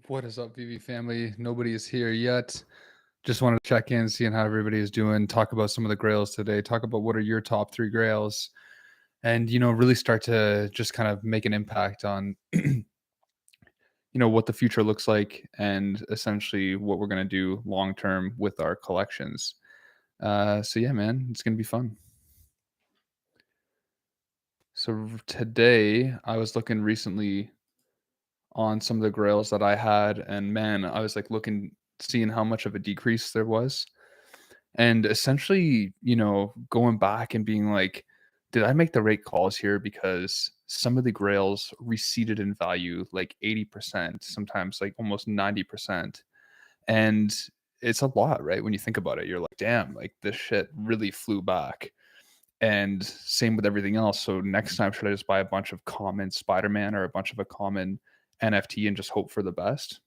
What is up, VV family? Nobody is here yet. Just wanted to check in, seeing how everybody is doing, talk about some of the grails today, talk about what are your top three grails, and really start to just kind of make an impact on what the future looks like and essentially what we're going to do long term with our collections. So yeah, man, it's gonna be fun. So today I was looking recently on some of the grails that I had, and man, I was like looking, seeing how much of a decrease there was. And essentially, going back and being like, did I make the right calls here? Because some of the grails receded in value like 80%, sometimes like almost 90%. And it's a lot, right? When you think about it, you're like, damn, like this shit really flew back. And same with everything else. So next time, should I just buy a bunch of common Spider-Man or a bunch of a common NFT and just hope for the best?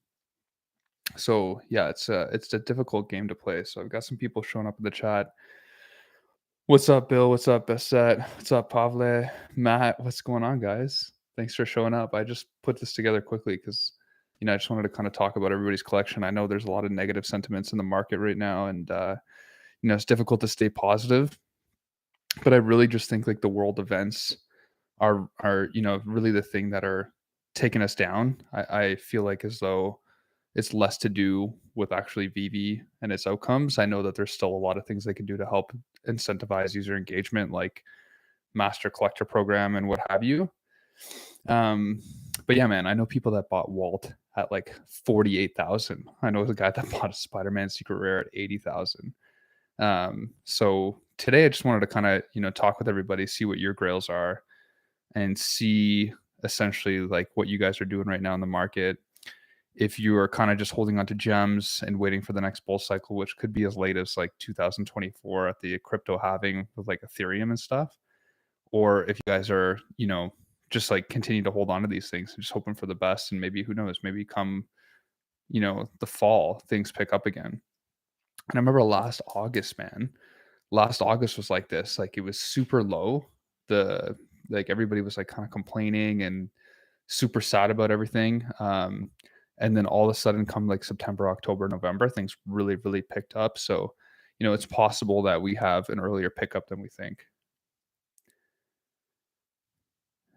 So yeah, it's a difficult game to play. So I've got some people showing up in the chat. What's up, Bill? What's up, Besset? What's up, Pavle? Matt, what's going on, guys? Thanks for showing up. I just put this together quickly because, I just wanted to kind of talk about everybody's collection. I know there's a lot of negative sentiments in the market right now, and it's difficult to stay positive. But I really just think like the world events are really the thing that are taking us down. I feel like as though it's less to do with actually VV and its outcomes. I know that there's still a lot of things they can do to help incentivize user engagement, like master collector program and what have you. Um, but yeah, man, I know people that bought Walt at like 48,000. I know a guy that bought a Spider-Man Secret Rare at 80,000. So today I just wanted to kind of, talk with everybody, see what your grails are, and see essentially like what you guys are doing right now in the market. If you are kind of just holding on to gems and waiting for the next bull cycle, which could be as late as like 2024 at the crypto halving with like Ethereum and stuff, or if you guys are, just like continue to hold on to these things and just hoping for the best, and maybe who knows, maybe come, the fall, things pick up again. And I remember last August, man, last August was like this, like it was super low. The like everybody was like kind of complaining and super sad about everything. And then all of a sudden, come like September, October, November, things really, really picked up. So, it's possible that we have an earlier pickup than we think.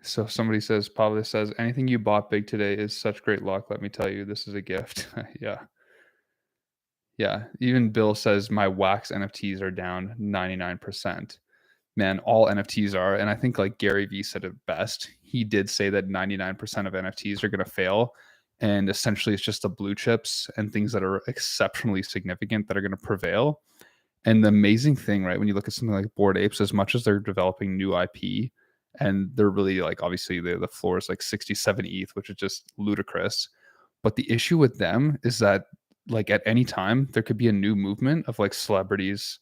So somebody says, Pablo says, anything you bought big today is such great luck. Let me tell you, this is a gift. Yeah. Yeah. Even Bill says my wax NFTs are down 99%. Man, all NFTs are. And I think like Gary Vee said it best. He did say that 99% of NFTs are going to fail. And essentially, it's just the blue chips and things that are exceptionally significant that are going to prevail. And the amazing thing, right, when you look at something like Bored Apes, as much as they're developing new IP, and they're really like, obviously, the floor is like 67 ETH, which is just ludicrous. But the issue with them is that, like, at any time, there could be a new movement of like celebrities,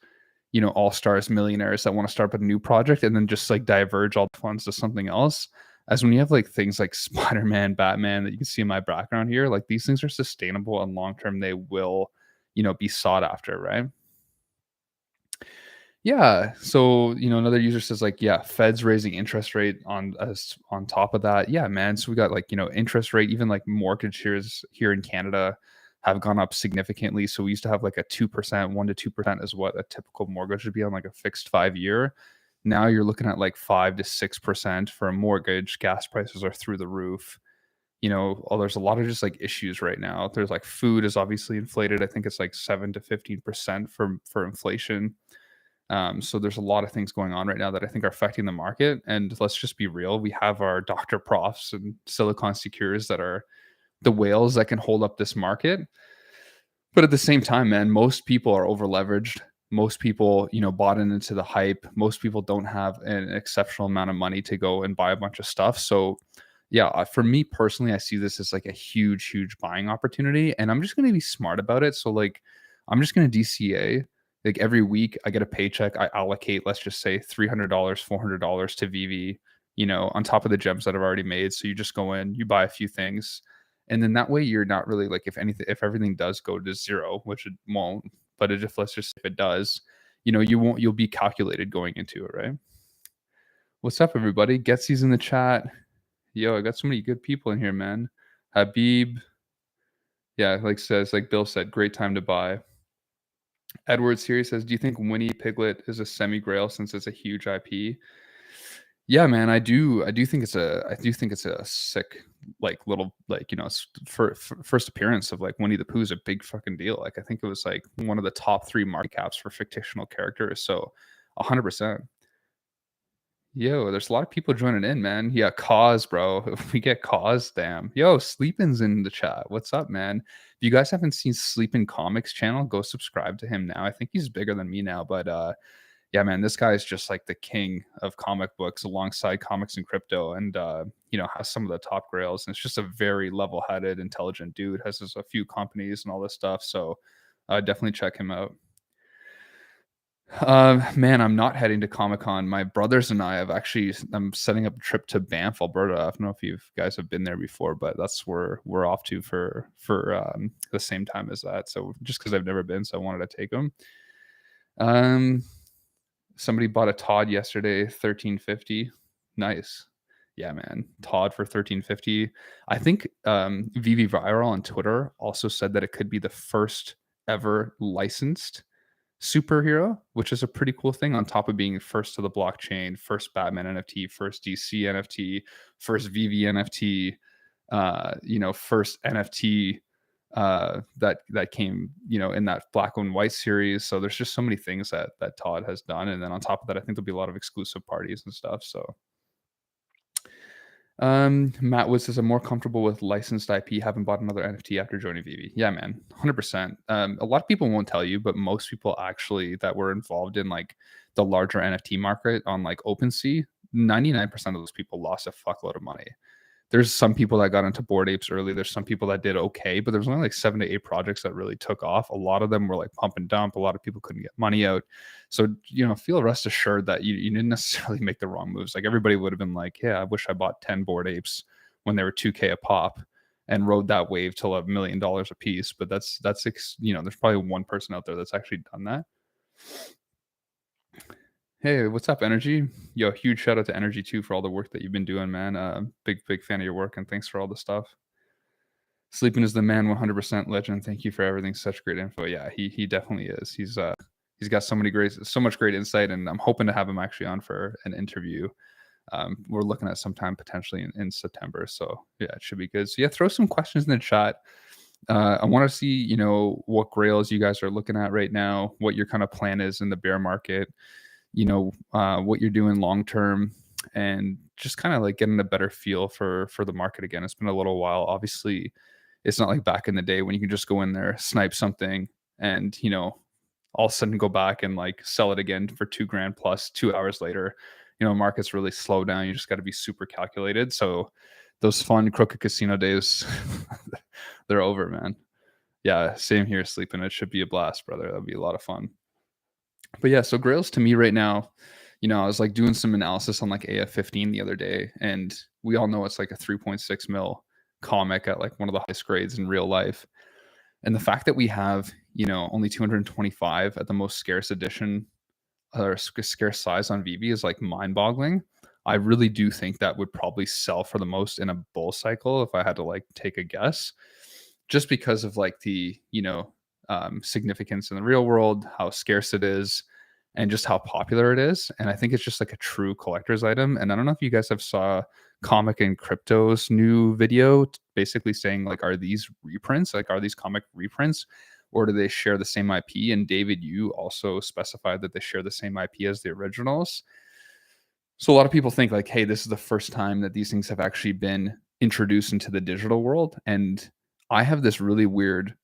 all stars, millionaires that want to start up a new project and then just like diverge all the funds to something else. As when you have like things like Spider-Man, Batman that you can see in my background here, like these things are sustainable and long term, they will, be sought after, right? Yeah. So, another user says like, yeah, Fed's raising interest rate on us on top of that. Yeah, man. So we got like, interest rate, even like mortgage shares here in Canada have gone up significantly. So we used to have like a 2%, 1 to 2% is what a typical mortgage would be on like a fixed 5 year. Now you're looking at like 5 to 6% for a mortgage. Gas prices are through the roof. There's a lot of just like issues right now. There's like food is obviously inflated. I think it's like 7 to 15% for inflation. So there's a lot of things going on right now that I think are affecting the market. And let's just be real. We have our Dr. Profs and Silicon Secures that are the whales that can hold up this market. But at the same time, man, most people are over leveraged. Most people, bought into the hype. Most people don't have an exceptional amount of money to go and buy a bunch of stuff. So yeah, for me personally, I see this as like a huge, huge buying opportunity. And I'm just going to be smart about it. So like, I'm just going to DCA. Like every week I get a paycheck, I allocate, let's just say $300, $400 to VV, on top of the gems that I've already made. So you just go in, you buy a few things, and then that way you're not really like, if everything does go to zero, which it won't, but if let's just, if it does, you'll be calculated going into it, right? What's up, everybody? Getsy's in the chat. Yo, I got so many good people in here, man. Habib, Yeah, like says like Bill said, great time to buy. Edward Series says, "Do you think Winnie Piglet is a semi-grail since it's a huge IP?" Yeah, man, I do think it's a sick, like, little, like, first appearance of, like, Winnie the Pooh is a big fucking deal. Like, I think it was, like, one of the top 3 market caps for fictional characters, so 100%. Yo, there's a lot of people joining in, man. Yeah, Cause, bro. If we get Cause, damn. Yo, Sleepin's in the chat. What's up, man? If you guys haven't seen Sleepin Comics channel, go subscribe to him now. I think he's bigger than me now, but yeah, man, this guy is just like the king of comic books alongside comics and crypto, and has some of the top grails. And it's just a very level-headed, intelligent dude. Has a few companies and all this stuff. So definitely check him out. Man, I'm not heading to Comic Con. My brothers and I I'm setting up a trip to Banff, Alberta. I don't know if you guys have been there before, but that's where we're off to for the same time as that. So just because I've never been, so I wanted to take them. Um, Somebody bought a Todd yesterday, 1350. Nice. Yeah, man. Todd for 1350. I think VV Viral on Twitter also said that it could be the first ever licensed superhero, which is a pretty cool thing on top of being first to the blockchain, first Batman NFT, first DC NFT, first VV NFT, first NFT that came, in that black and white series. So there's just so many things that Todd has done, and then on top of that, I think there'll be a lot of exclusive parties and stuff. So Matt Woods says, I'm more comfortable with licensed IP. Haven't bought another NFT after joining Vivi. Yeah, man, 100%. A lot of people won't tell you, but most people actually that were involved in like the larger NFT market on like OpenSea, 99% of those people lost a fuckload of money. There's some people that got into Bored Apes early. There's some people that did okay, but there's only like 7 to 8 projects that really took off. A lot of them were like pump and dump. A lot of people couldn't get money out. So, feel rest assured that you didn't necessarily make the wrong moves. Like everybody would have been like, yeah, I wish I bought 10 Bored Apes when they were 2K a pop and rode that wave till $1 million a piece. But there's probably one person out there that's actually done that. Hey, what's up, Energy? Yo, huge shout out to Energy too for all the work that you've been doing, man. Big fan of your work, and thanks for all the stuff. Sleeping is the man, 100% legend. Thank you for everything. Such great info. Yeah, he definitely is. He's got so much great insight, and I'm hoping to have him actually on for an interview. We're looking at sometime potentially in September, so yeah, it should be good. So yeah, throw some questions in the chat. I want to see, what grails you guys are looking at right now, what your kind of plan is in the bear market, what you're doing long term, and just kind of like getting a better feel for the market again. It's been a little while. Obviously, it's not like back in the day when you can just go in there, snipe something, and all of a sudden go back and like sell it again for 2 grand plus 2 hours later. Markets really slow down. You just got to be super calculated. So those fun crooked casino days, they're over, man. Yeah, same here, sleeping. It should be a blast, brother. That'll be a lot of fun. But yeah, so Grails to me right now, I was like doing some analysis on like AF15 the other day, and we all know it's like a 3.6 mil comic at like one of the highest grades in real life. And the fact that we have, only 225 at the most scarce edition or scarce size on VV is like mind boggling. I really do think that would probably sell for the most in a bull cycle if I had to like take a guess, just because of like the, significance in the real world, how scarce it is, and just how popular it is. And I think it's just like a true collector's item. And I don't know if you guys have saw Comic and Crypto's new video basically saying like, are these reprints? Like, are these comic reprints? Or do they share the same IP? And David, you also specified that they share the same IP as the originals. So a lot of people think like, hey, this is the first time that these things have actually been introduced into the digital world. And I have this really weird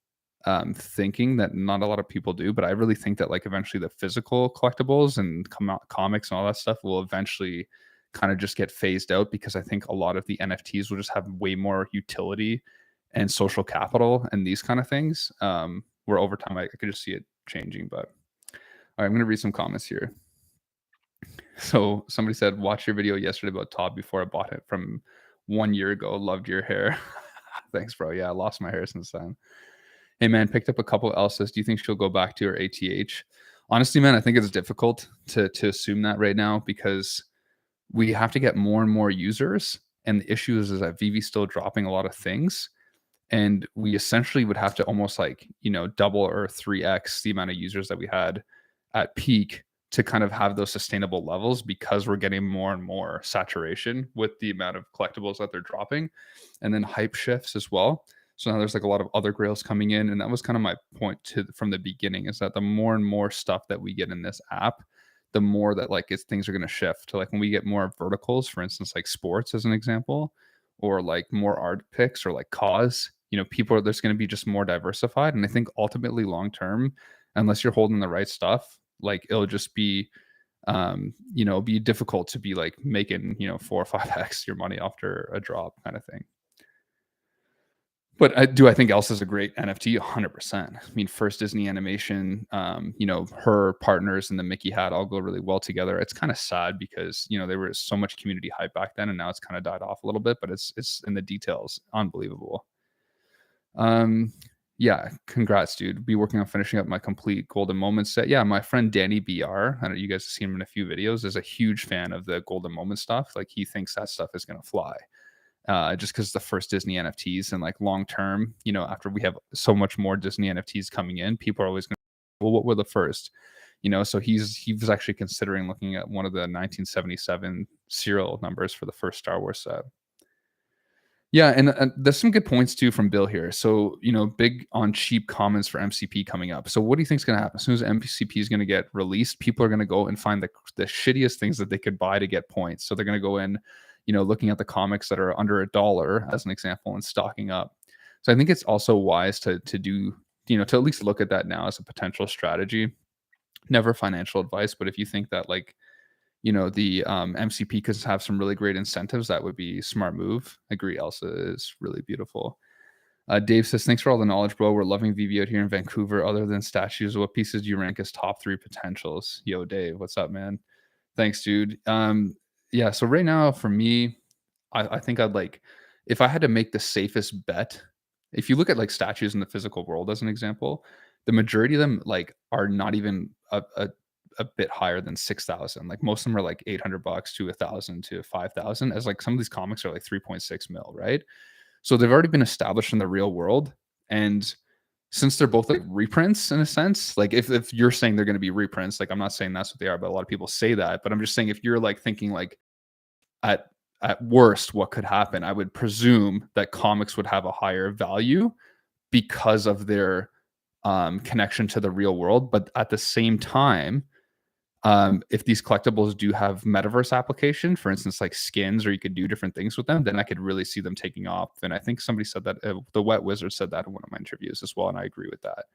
thinking that not a lot of people do, but I really think that like eventually the physical collectibles and comics and all that stuff will eventually kind of just get phased out, because I think a lot of the NFTs will just have way more utility and social capital and these kind of things. Where over time I could just see it changing. But all right, I'm gonna read some comments here. So somebody said, watch your video yesterday about Todd before I bought it from 1 year ago. Loved your hair. Thanks, bro. Yeah, I lost my hair since then. Hey, man, picked up a couple else's. Do you think she'll go back to her ATH? Honestly, man, I think it's difficult to assume that right now, because we have to get more and more users. And the issue is that VV's still dropping a lot of things. and we essentially would have to almost like, double or 3x the amount of users that we had at peak to kind of have those sustainable levels because we're getting more and more saturation with the amount of collectibles that they're dropping. And then hype shifts as well. So now there's like a lot of other grails coming in. And that was kind of my point to from the beginning, is that the more and more stuff that we get in this app, the more that like things are going to shift to, like, when we get more verticals, for instance, like sports as an example, or like more art picks or like cause, people there's going to be just more diversified. And I think ultimately long term, unless you're holding the right stuff, like it'll just be be difficult to be like making, 4 or 5x your money after a drop kind of thing. But I think Elsa's a great NFT? 100%. I mean, first Disney animation, her partners and the Mickey hat all go really well together. It's kind of sad because, there was so much community hype back then, and now it's kind of died off a little bit, but it's in the details, unbelievable. Yeah, congrats, dude. Be working on finishing up my complete golden moments set. Yeah, my friend Danny BR, I know you guys have seen him in a few videos, is a huge fan of the golden moment stuff. Like, he thinks that stuff is gonna fly. Just because the first Disney NFTs, and like long term, after we have so much more Disney NFTs coming in, people are always going, well, what were the first? So he was actually considering looking at one of the 1977 serial numbers for the first Star Wars set. Yeah, and there's some good points too from Bill here. So, big on cheap commons for MCP coming up. So what do you think is going to happen? As soon as MCP is going to get released, people are going to go and find the shittiest things that they could buy to get points. So they're going to go in, looking at the comics that are under $1 as an example and stocking up. So I think it's also wise to do, to at least look at that now as a potential strategy. Never financial advice, but if you think that like, the MCP could have some really great incentives, that would be a smart move. I agree. Elsa is really beautiful. Dave says, thanks for all the knowledge, bro. We're loving VV out here in Vancouver. Other than statues, what pieces do you rank as top 3 potentials? Yo, Dave, what's up, man? Thanks, dude. Yeah, so right now for me, I think I'd like, if I had to make the safest bet, if you look at like statues in the physical world as an example, the majority of them like are not even a bit higher than 6,000. Like most of them are like $800 to 1,000 to 5,000, as like some of these comics are like 3.6 mil, right? So they've already been established in the real world. And since they're both like reprints in a sense, like if you're saying they're going to be reprints, like I'm not saying that's what they are, but a lot of people say that. But I'm just saying, if you're like thinking like at at worst, what could happen, I would presume that comics would have a higher value because of their connection to the real world. But at the same time, if these collectibles do have metaverse application, for instance, like skins, or you could do different things with them, then I could really see them taking off. And I think somebody said that, the Wet Wizard said that in one of my interviews as well, and I agree with that.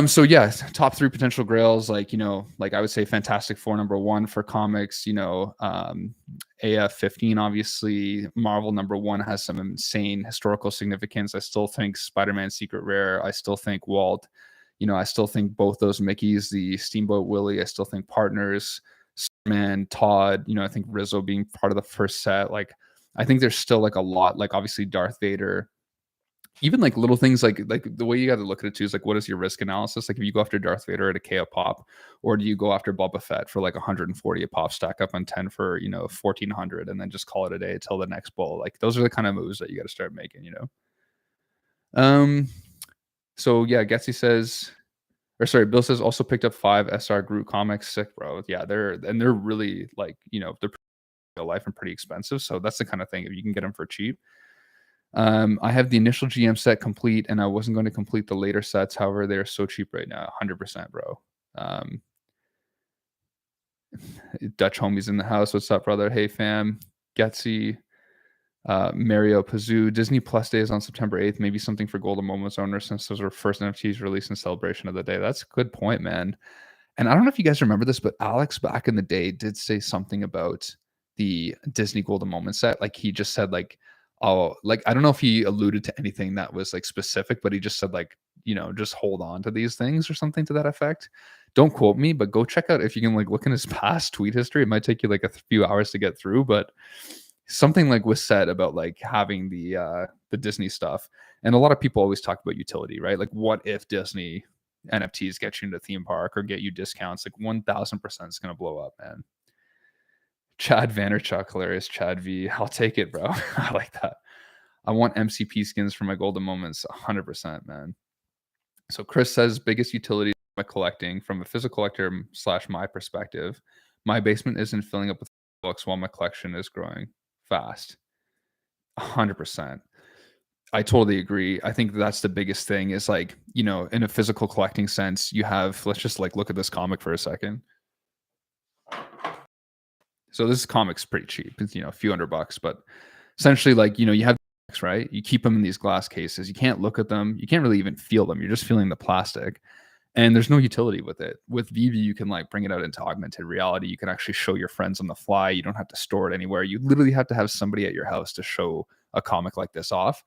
So yeah, top 3 potential grails, like, like I would say Fantastic Four #1 for comics, AF-15, obviously. Marvel #1 has some insane historical significance. I still think Spider-Man Secret Rare. I still think Walt. I still think both those Mickeys, the Steamboat Willie, I still think Partners, Man, Todd, I think Rizzo being part of the first set. Like, I think there's still like a lot, like obviously Darth Vader, even like little things, like the way you got to look at it too is like, what is your risk analysis? Like, if you go after Darth Vader at a K a pop, or do you go after Boba Fett for like 140 a pop, stack up on 10 for 1400, and then just call it a day till the next bull? Like, those are the kind of moves that you got to start making. Um. So yeah, Getsy says, or sorry, Bill says also picked up 5 SR Groot comics. Sick, bro. Yeah, they're really like, they're real life and pretty expensive. So that's the kind of thing, if you can get them for cheap. I have the initial GM set complete, and I wasn't going to complete the later sets. However, they're so cheap right now. 100%, bro. Um, Dutch homies in the house. What's up, brother? Hey, fam. Getsy, Mario Pazoo. Disney Plus Day is on September 8th. Maybe something for Golden Moments owners, since those are first NFTs released in celebration of the day. That's a good point, man. And I don't know if you guys remember this, but Alex back in the day did say something about the Disney Golden Moment set. Like, he just said like, oh, like, I don't know if he alluded to anything that was like specific, but he just said like, just hold on to these things or something to that effect. Don't quote me, but go check out, if you can like look in his past tweet history. It might take you like a few hours to get through, but something like was said about like having the Disney stuff. And a lot of people always talk about utility, right? Like, what if Disney NFTs get you into theme park or get you discounts? Like, 1000% is going to blow up, man. Chad Vanderchuck, hilarious. Chad V. I'll take it, bro. I like that. I want MCP skins for my golden moments 100%, man. So Chris says biggest utility of collecting from a physical collector slash my perspective. My basement isn't filling up with books while my collection is growing fast. 100%. I totally agree. I think that's the biggest thing is like, in a physical collecting sense, you have, let's just like look at this comic for a second. So this comic's pretty cheap. It's, a few $100, but essentially like, you have, right? You keep them in these glass cases. You can't look at them. You can't really even feel them. You're just feeling the plastic. And there's no utility with it. With Vivi, you can like bring it out into augmented reality. You can actually show your friends on the fly. You don't have to store it anywhere. You literally have to have somebody at your house to show a comic like this off,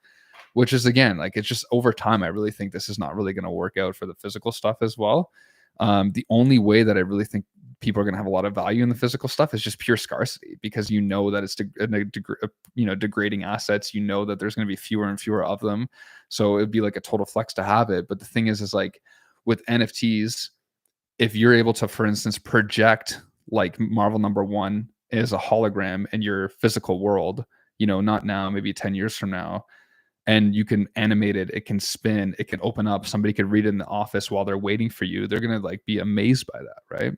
which is again, like it's just over time. I really think this is not really going to work out for the physical stuff as well. The only way that I really think people are going to have a lot of value in the physical stuff is just pure scarcity because that it's degrading assets. That there's going to be fewer and fewer of them, so it'd be like a total flex to have it. But the thing is like with NFTs, if you're able to, for instance, project like Marvel #1 as a hologram in your physical world, not now, maybe 10 years from now, and you can animate it, it can spin, it can open up, somebody could read it in the office while they're waiting for you, they're going to like be amazed by that, right?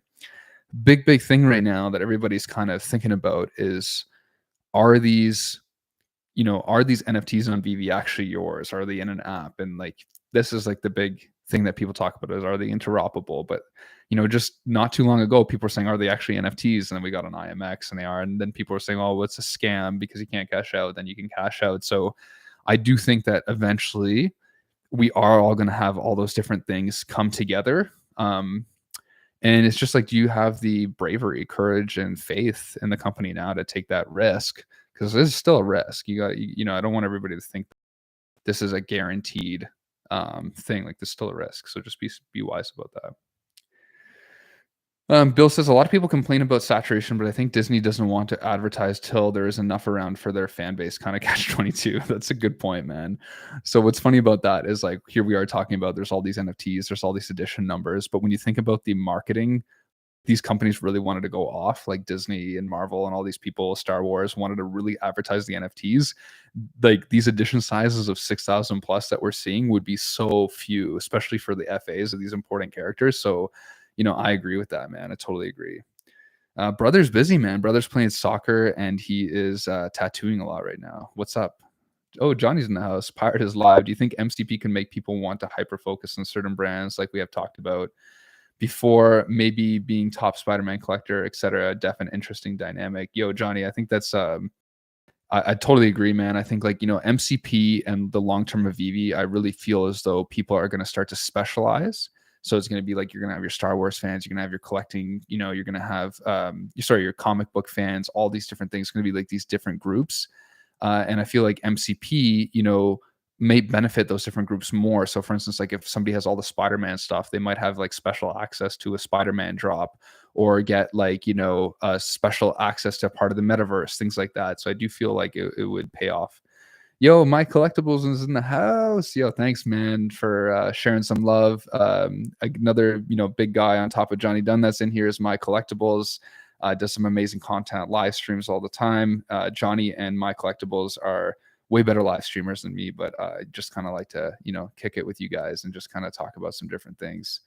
Big thing right now that everybody's kind of thinking about is, are these NFTs on VV actually yours? Are they in an app? And like this is like the big thing that people talk about is, are they interoperable? But just not too long ago, people were saying, are they actually NFTs? And then we got on IMX and they are. And then people were saying, oh, well, it's a scam because you can't cash out. Then you can cash out. So I do think that eventually we are all going to have all those different things come together. And it's just like, do you have the bravery, courage, and faith in the company now to take that risk? Because this is still a risk. I don't want everybody to think this is a guaranteed thing. Like, there's still a risk. So just be wise about that. Bill says a lot of people complain about saturation, but I think Disney doesn't want to advertise till there is enough around for their fan base. Kind of catch 22. That's a good point, man. So what's funny about that is like, here we are talking about there's all these NFTs, there's all these edition numbers, but when you think about the marketing, these companies really wanted to go off, like Disney and Marvel and all these people, Star Wars wanted to really advertise the NFTs. Like these edition sizes of 6,000 plus that we're seeing would be so few, especially for the FAs of these important characters. So I agree with that, man. I totally agree. Brother's busy, man. Brother's playing soccer and he is tattooing a lot right now. What's up? Oh, Johnny's in the house. Pirate is live. Do you think MCP can make people want to hyper focus on certain brands like we have talked about before, maybe being top Spider-Man collector, etc.? Definite interesting dynamic. Yo, Johnny, I think that's I totally agree, man. I think like, MCP and the long term of Vivi, I really feel as though people are going to start to specialize. So it's going to be like, you're going to have your Star Wars fans, you're going to have your collecting, you're going to have, your comic book fans, all these different things. It's going to be like these different groups. And I feel like MCP, may benefit those different groups more. So for instance, like if somebody has all the Spider-Man stuff, they might have like special access to a Spider-Man drop or get like, special access to a part of the metaverse, things like that. So I do feel like it would pay off. Yo, my collectibles is in the house. Yo, thanks, man, for sharing some love. Another, big guy on top of Johnny Dunn that's in here is my collectibles. Does some amazing content, live streams all the time. Johnny and my collectibles are way better live streamers than me, but I just kind of like to, kick it with you guys and just kind of talk about some different things.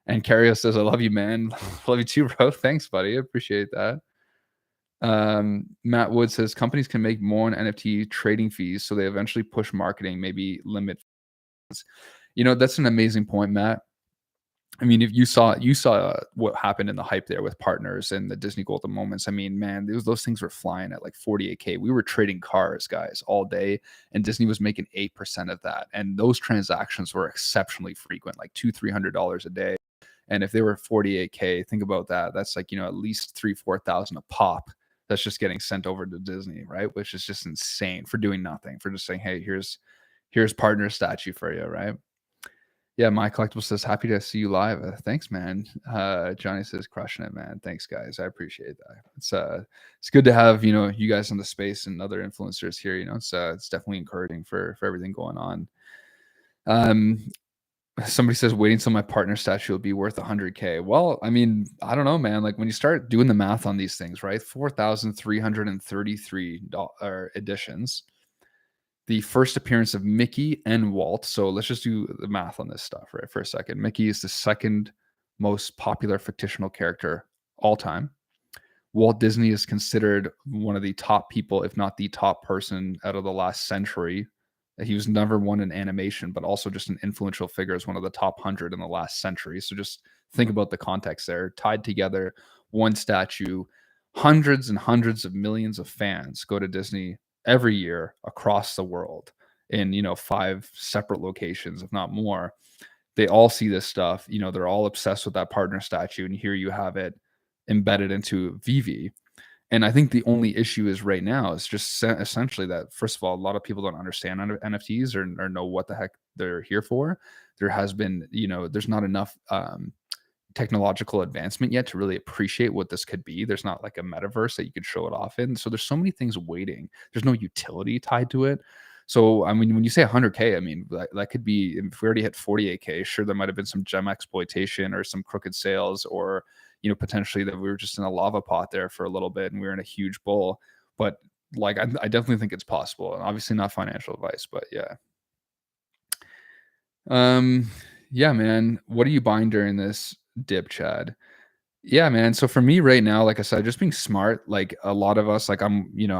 And Cario says, I love you, man. Love you too, bro. Thanks, buddy. I appreciate that. Matt Wood says companies can make more on NFT trading fees, so they eventually push marketing, maybe limit. That's an amazing point, Matt. I mean, if you saw what happened in the hype there with partners and the Disney Golden Moments. I mean, man, those things were flying at like 48K. We were trading cars, guys, all day, and Disney was making 8% of that. And those transactions were exceptionally frequent, like $200-300 a day. And if they were 48K, think about that. That's like, at least 3,000-4,000 a pop. That's just getting sent over to Disney, right? Which is just insane for doing nothing, for just saying, hey, here's partner statue for you, right? Yeah, my collectible says happy to see you live. Thanks, man. Johnny says crushing it, man. Thanks, guys. I appreciate that. It's good to have you guys in the space and other influencers here. It's definitely encouraging for everything going on. Somebody says waiting till my partner statue will be worth 100K. Well, I mean, I don't know, man. Like when you start doing the math on these things, right? 4,333 editions. the first appearance of Mickey and Walt. So let's just do the math on this stuff, right, for a second. Mickey is the second most popular fictional character all time. Walt Disney is considered one of the top people, if not the top person out of the last century. He was number one in animation, but also just an influential figure as one of the top 100 in the last century. So just think about the context there. Tied together, one statue, hundreds and hundreds of millions of fans go to Disney every year across the world in, 5 separate locations, if not more. They all see this stuff. They're all obsessed with that partner statue. And here you have it embedded into Vivi. And I think the only issue is right now is just essentially that, first of all, a lot of people don't understand NFTs or know what the heck they're here for. There has been, there's not enough technological advancement yet to really appreciate what this could be. There's not like a metaverse that you could show it off in. So there's so many things waiting. There's no utility tied to it. So I mean, when you say 100K, I mean that could be, if we already hit 48K, sure there might have been some gem exploitation or some crooked sales, or potentially that we were just in a lava pot there for a little bit and we were in a huge bowl. But like I definitely think it's possible, and obviously not financial advice, but yeah. Yeah, man. What are you buying during this dip, Chad? Yeah, man. So for me right now, like I said, just being smart, like a lot of us, like I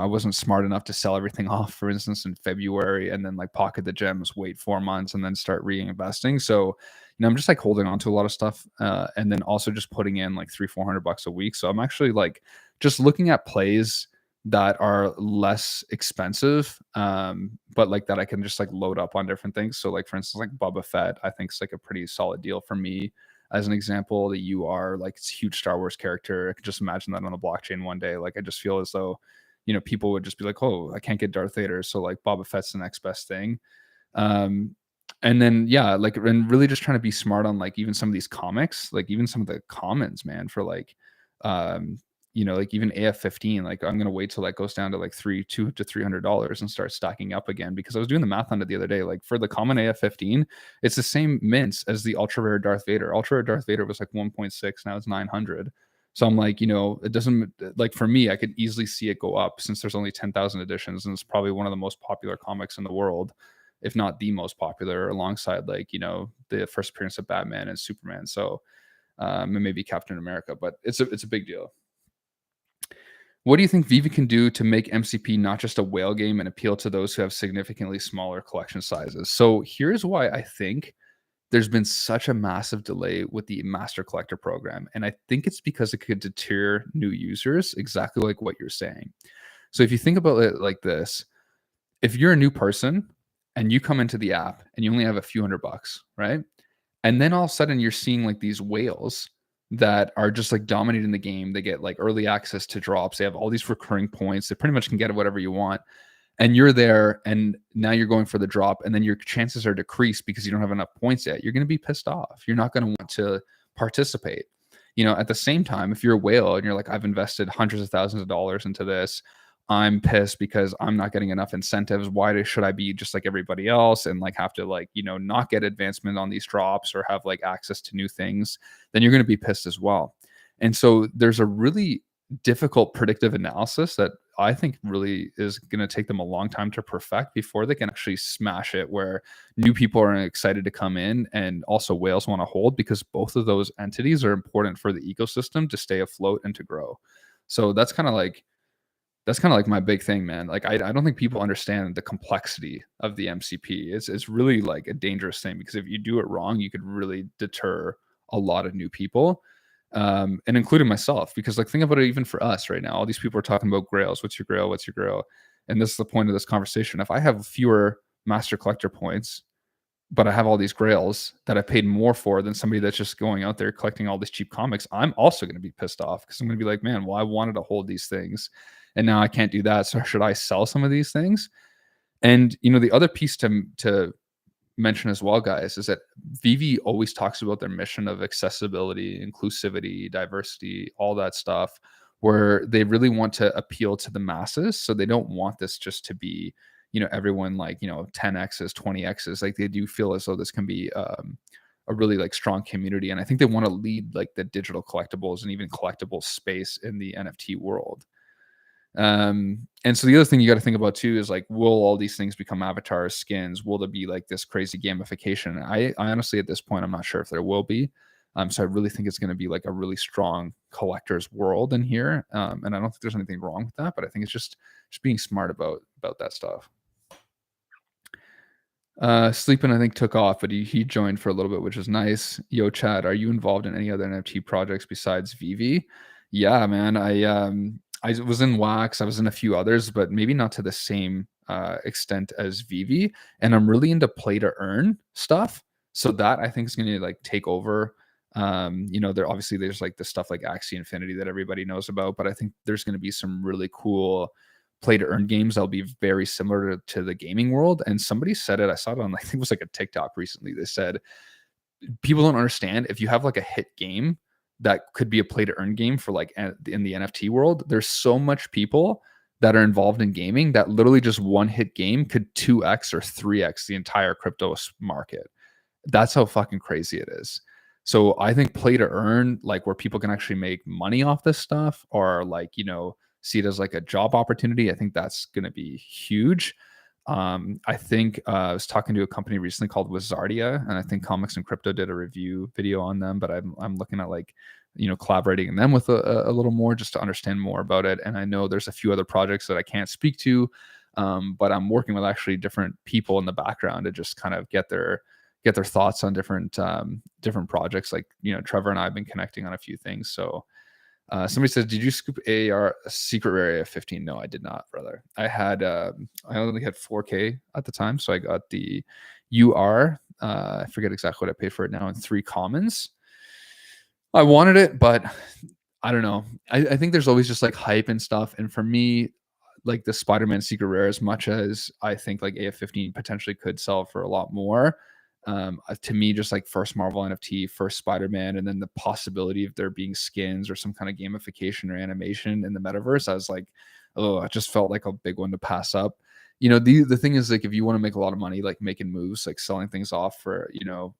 wasn't smart enough to sell everything off, for instance, in February and then like pocket the gems, wait 4 months and then start reinvesting. So, I'm just like holding on to a lot of stuff, and then also just putting in like 300-400 bucks a week. So I'm actually like just looking at plays that are less expensive, but like that I can just like load up on different things. So like for instance, like Boba Fett, I think it's like a pretty solid deal for me. As an example, that you are like, it's a huge Star Wars character. I could just imagine that on a blockchain one day. Like I just feel as though, people would just be like, oh, I can't get Darth Vader, so like Boba Fett's the next best thing. Um, and then yeah, like, and really just trying to be smart on like even some of these comics, like even some of the commons, man, for like, um, like even AF-15. Like I'm gonna wait till that goes down to like $200 to $300 and start stacking up again, because I was doing the math on it the other day. Like for the common AF-15, it's the same mints as the ultra rare Darth Vader. Ultra rare Darth Vader was like 1.6, now it's 900. So I'm like, it doesn't, like for me, I could easily see it go up since there's only 10,000 editions and it's probably one of the most popular comics in the world, if not the most popular, alongside like, the first appearance of Batman and Superman. So, and maybe Captain America, but it's a big deal. What do you think Vivi can do to make MCP not just a whale game and appeal to those who have significantly smaller collection sizes? So here's why I think there's been such a massive delay with the Master Collector program. And I think it's because it could deter new users, exactly like what you're saying. So if you think about it like this, if you're a new person and you come into the app and you only have a few $100, right? And then all of a sudden you're seeing like these whales that are just like dominating the game. They get like early access to drops. They have all these recurring points. They pretty much can get whatever you want. And you're there and now you're going for the drop, and then your chances are decreased because you don't have enough points yet. You're going to be pissed off. You're not going to want to participate. At the same time, if you're a whale and you're like, I've invested hundreds of thousands of dollars into this, I'm pissed because I'm not getting enough incentives. Why should I be just like everybody else and like have to like, not get advancement on these drops or have like access to new things? Then you're going to be pissed as well. And so there's a really difficult predictive analysis that I think really is going to take them a long time to perfect before they can actually smash it, where new people are excited to come in and also whales want to hold, because both of those entities are important for the ecosystem to stay afloat and to grow. So that's kind of like my big thing, man. Like I don't think people understand the complexity of the MCP. It's really like a dangerous thing, because if you do it wrong, you could really deter a lot of new people, and including myself. Because like think about it, even for us right now, all these people are talking about Grails. What's your Grail? What's your Grail? And this is the point of this conversation. If I have fewer Master Collector points, but I have all these Grails that I paid more for than somebody that's just going out there collecting all these cheap comics, I'm also going to be pissed off, because I'm going to be like, man, well, I wanted to hold these things and now I can't do that. So should I sell some of these things? And the other piece to mention as well, guys, is that Vivi always talks about their mission of accessibility, inclusivity, diversity, all that stuff, where they really want to appeal to the masses. So they don't want this just to be, everyone like, 10x's, 20x's. Like they do feel as though this can be a really like strong community. And I think they want to lead like the digital collectibles and even collectible space in the NFT world. And so the other thing you got to think about too is like, will all these things become avatars, skins? Will there be like this crazy gamification? I honestly at this point I'm not sure if there will be. So I really think it's going to be like a really strong collector's world in here. And I don't think there's anything wrong with that, but I think it's just being smart about that stuff. Sleeping, I think, took off, but he joined for a little bit, which is nice. Yo, Chad, are you involved in any other NFT projects besides VV? Yeah, man. I was in Wax. I was in a few others, but maybe not to the same extent as VV. And I'm really into play to earn stuff. So that I think is going to like take over. There obviously there's like the stuff like Axie Infinity that everybody knows about, but I think there's going to be some really cool play to earn games that'll be very similar to the gaming world. And somebody said it, I saw it on, I think it was like a TikTok recently. They said people don't understand if you have like a hit game that could be a play to earn game for like in the NFT world, there's so much people that are involved in gaming that literally just one hit game could 2x or 3x the entire crypto market. That's how fucking crazy it is. So I think play to earn, like where people can actually make money off this stuff, or like, see it as like a job opportunity. I think that's going to be huge. I think I was talking to a company recently called Wizardia, and I think Comics and Crypto did a review video on them. But I'm looking at like, collaborating them with a little more just to understand more about it. And I know there's a few other projects that I can't speak to, but I'm working with actually different people in the background to just kind of get their thoughts on different projects. Like, Trevor and I have been connecting on a few things. So somebody says, did you scoop AR a secret rare AF15? No, I did not, brother. I only had 4K at the time, so I got the UR. I forget exactly what I paid for it now, in 3 commons. I wanted it, but I don't know. I think there's always just like hype and stuff. And for me, like the Spider-Man secret rare, as much as I think like AF15 potentially could sell for a lot more, to me, just like first Marvel NFT, first Spider-Man, and then the possibility of there being skins or some kind of gamification or animation in the metaverse, I was like, oh, it just felt like a big one to pass up. The thing is, like, if you want to make a lot of money, like making moves, like selling things off for,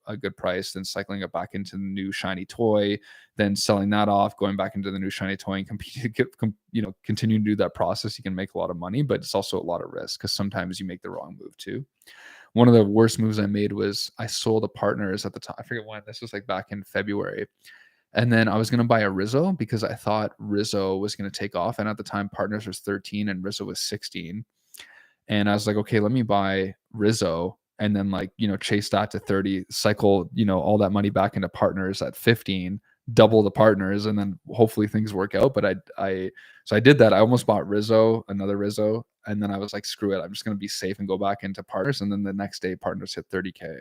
a good price, then cycling it back into the new shiny toy, then selling that off, going back into the new shiny toy and continue to do that process, you can make a lot of money, but it's also a lot of risk because sometimes you make the wrong move too. One of the worst moves I made was I sold a partners at the time. I forget when. This was like back in February. And then I was going to buy a Rizzo because I thought Rizzo was going to take off. And at the time, partners was 13 and Rizzo was 16. And I was like, okay, let me buy Rizzo and then like, chase that to 30, cycle, all that money back into partners at 15, double the partners, and then hopefully things work out. But so I did that. I almost bought Rizzo, another Rizzo. And then I was like, screw it. I'm just going to be safe and go back into partners. And then the next day partners hit 30K.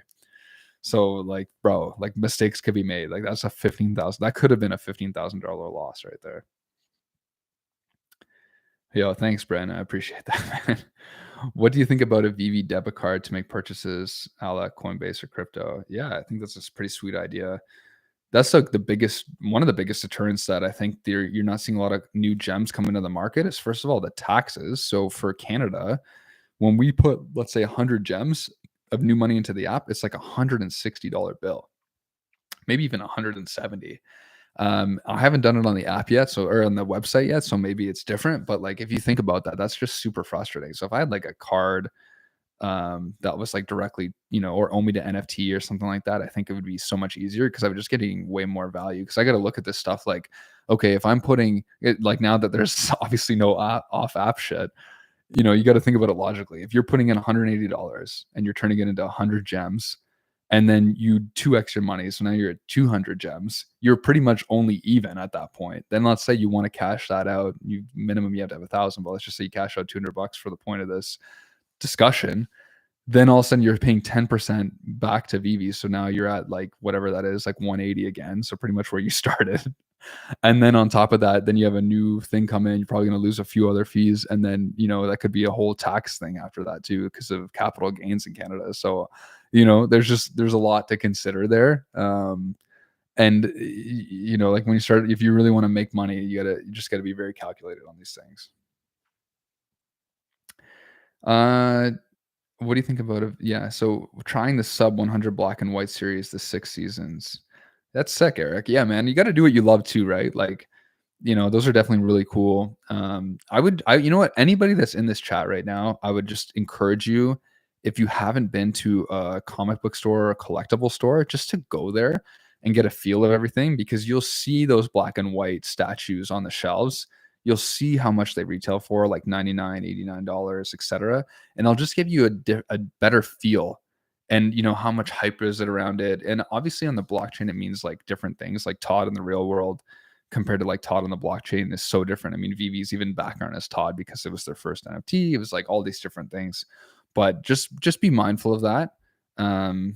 So like, bro, like mistakes could be made. Like that's that could have been a $15,000 loss right there. Yo, thanks, Bren. I appreciate that, man. What do you think about a VV debit card to make purchases a la Coinbase or crypto? Yeah, I think that's a pretty sweet idea. That's like one of the biggest deterrents that I think you're not seeing a lot of new gems come into the market is, first of all, the taxes. So for Canada, when we put, let's say, 100 gems of new money into the app, it's like $160 bill, maybe even 170. I haven't done it on the app yet, or on the website yet, so maybe it's different. But like, if you think about that, that's just super frustrating. So if I had like a card that was like directly, or owe me to NFT or something like that, I think it would be so much easier because I would just getting way more value. Because I got to look at this stuff like, okay, if I'm putting it, like, now that there's obviously no off app shit, you got to think about it logically. If you're putting in $180 and you're turning it into 100 gems, and then you 2x your money, so now you're at 200 gems, you're pretty much only even at that point. Then let's say you want to cash that out, you have to have 1,000, but let's just say you cash out $200 for the point of this discussion. Then all of a sudden you're paying 10% back to VV. So now you're at like whatever that is, like 180 again. So pretty much where you started. And then on top of that, then you have a new thing come in. You're probably going to lose a few other fees. And then, that could be a whole tax thing after that too, because of capital gains in Canada. So, there's a lot to consider there. And like when you start, if you really want to make money, you just gotta be very calculated on these things. Uh, what do you think about it? Yeah, so trying the sub 100 black and white series, the 6 seasons. That's sick, Eric. Yeah, man, you got to do what you love too, right? Like, those are definitely really cool. You know what? Anybody that's in this chat right now, I would just encourage you, if you haven't been to a comic book store or a collectible store, just to go there and get a feel of everything, because you'll see those black and white statues on the shelves. You'll see how much they retail for, like 99, $89, etc. And they'll just give you a better feel, and how much hype is it around it. And obviously on the blockchain, it means like different things, like Todd in the real world compared to like Todd on the blockchain is so different. I mean, VV's even background as Todd because it was their first NFT. It was like all these different things, but just be mindful of that. Um,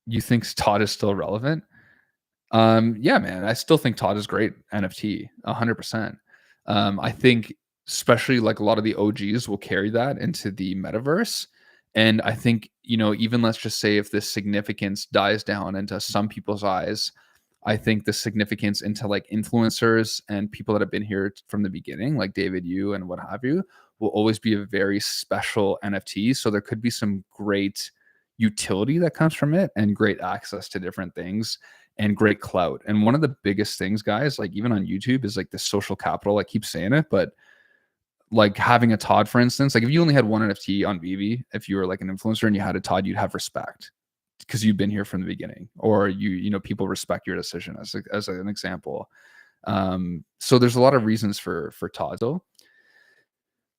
you think Todd is still relevant? Yeah, man, I still think Todd is great NFT, 100%. I think especially like a lot of the OGs will carry that into the metaverse. And I think, even let's just say if this significance dies down into some people's eyes, I think the significance into like influencers and people that have been here from the beginning, like David Yu and what have you, will always be a very special NFT. So there could be some great utility that comes from it, and great access to different things, and great clout. And one of the biggest things, guys, like even on YouTube, is like the social capital. I keep saying it, but like having a Todd, for instance, like if you only had one NFT on Vivi, if you were like an influencer and you had a Todd, you'd have respect because you've been here from the beginning, or people respect your decision, as an example. So there's a lot of reasons for Todd though.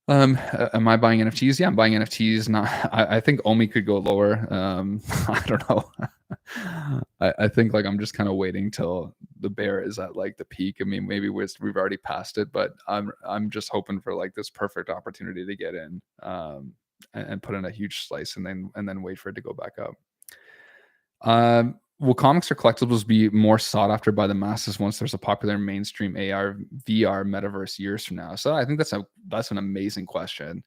Am I buying NFTs? Yeah, I'm buying NFTs. Not, I think Omi could go lower. I don't know. I think like I'm just kind of waiting till the bear is at like the peak. I mean, maybe we've already passed it, but I'm just hoping for like this perfect opportunity to get in, and put in a huge slice, and then wait for it to go back up. Will comics or collectibles be more sought after by the masses once there's a popular mainstream AR, VR metaverse years from now? So I think that's an amazing question.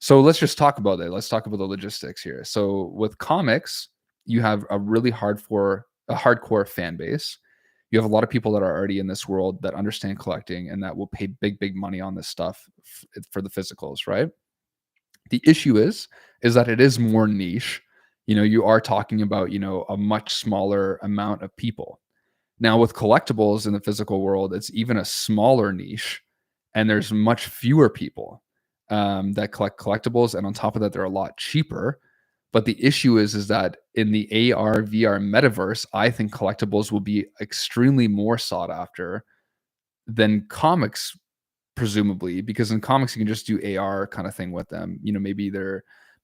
So let's just talk about it. Let's talk about the logistics here. So with comics, you have a really hardcore fan base. You have a lot of people that are already in this world that understand collecting and that will pay big money on this stuff for the physicals, right? The issue is that it is more niche. You are talking about, a much smaller amount of people. Now with collectibles in the physical world, it's even a smaller niche, and there's much fewer people that collect collectibles. And on top of that, they're a lot cheaper. But the issue is that in the AR, VR metaverse, I think collectibles will be extremely more sought after than comics, presumably, because in comics you can just do AR kind of thing with them.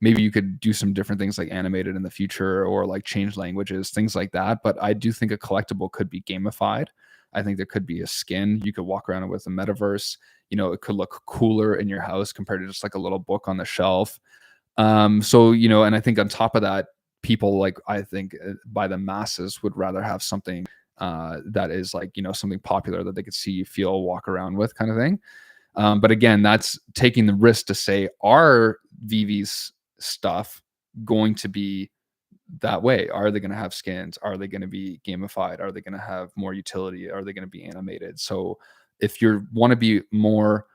Maybe you could do some different things like animated in the future, or like change languages, things like that. But I do think a collectible could be gamified. I think there could be a skin you could walk around with a metaverse. It could look cooler in your house compared to just like a little book on the shelf. So, and I think on top of that, people, like, I think by the masses would rather have something that is like, something popular that they could see, feel, walk around with, kind of thing. But again, that's taking the risk to say, are VV's stuff going to be that way? Are they going to have skins? Are they going to be gamified? Are they going to have more utility? Are they going to be animated? So if you want to be more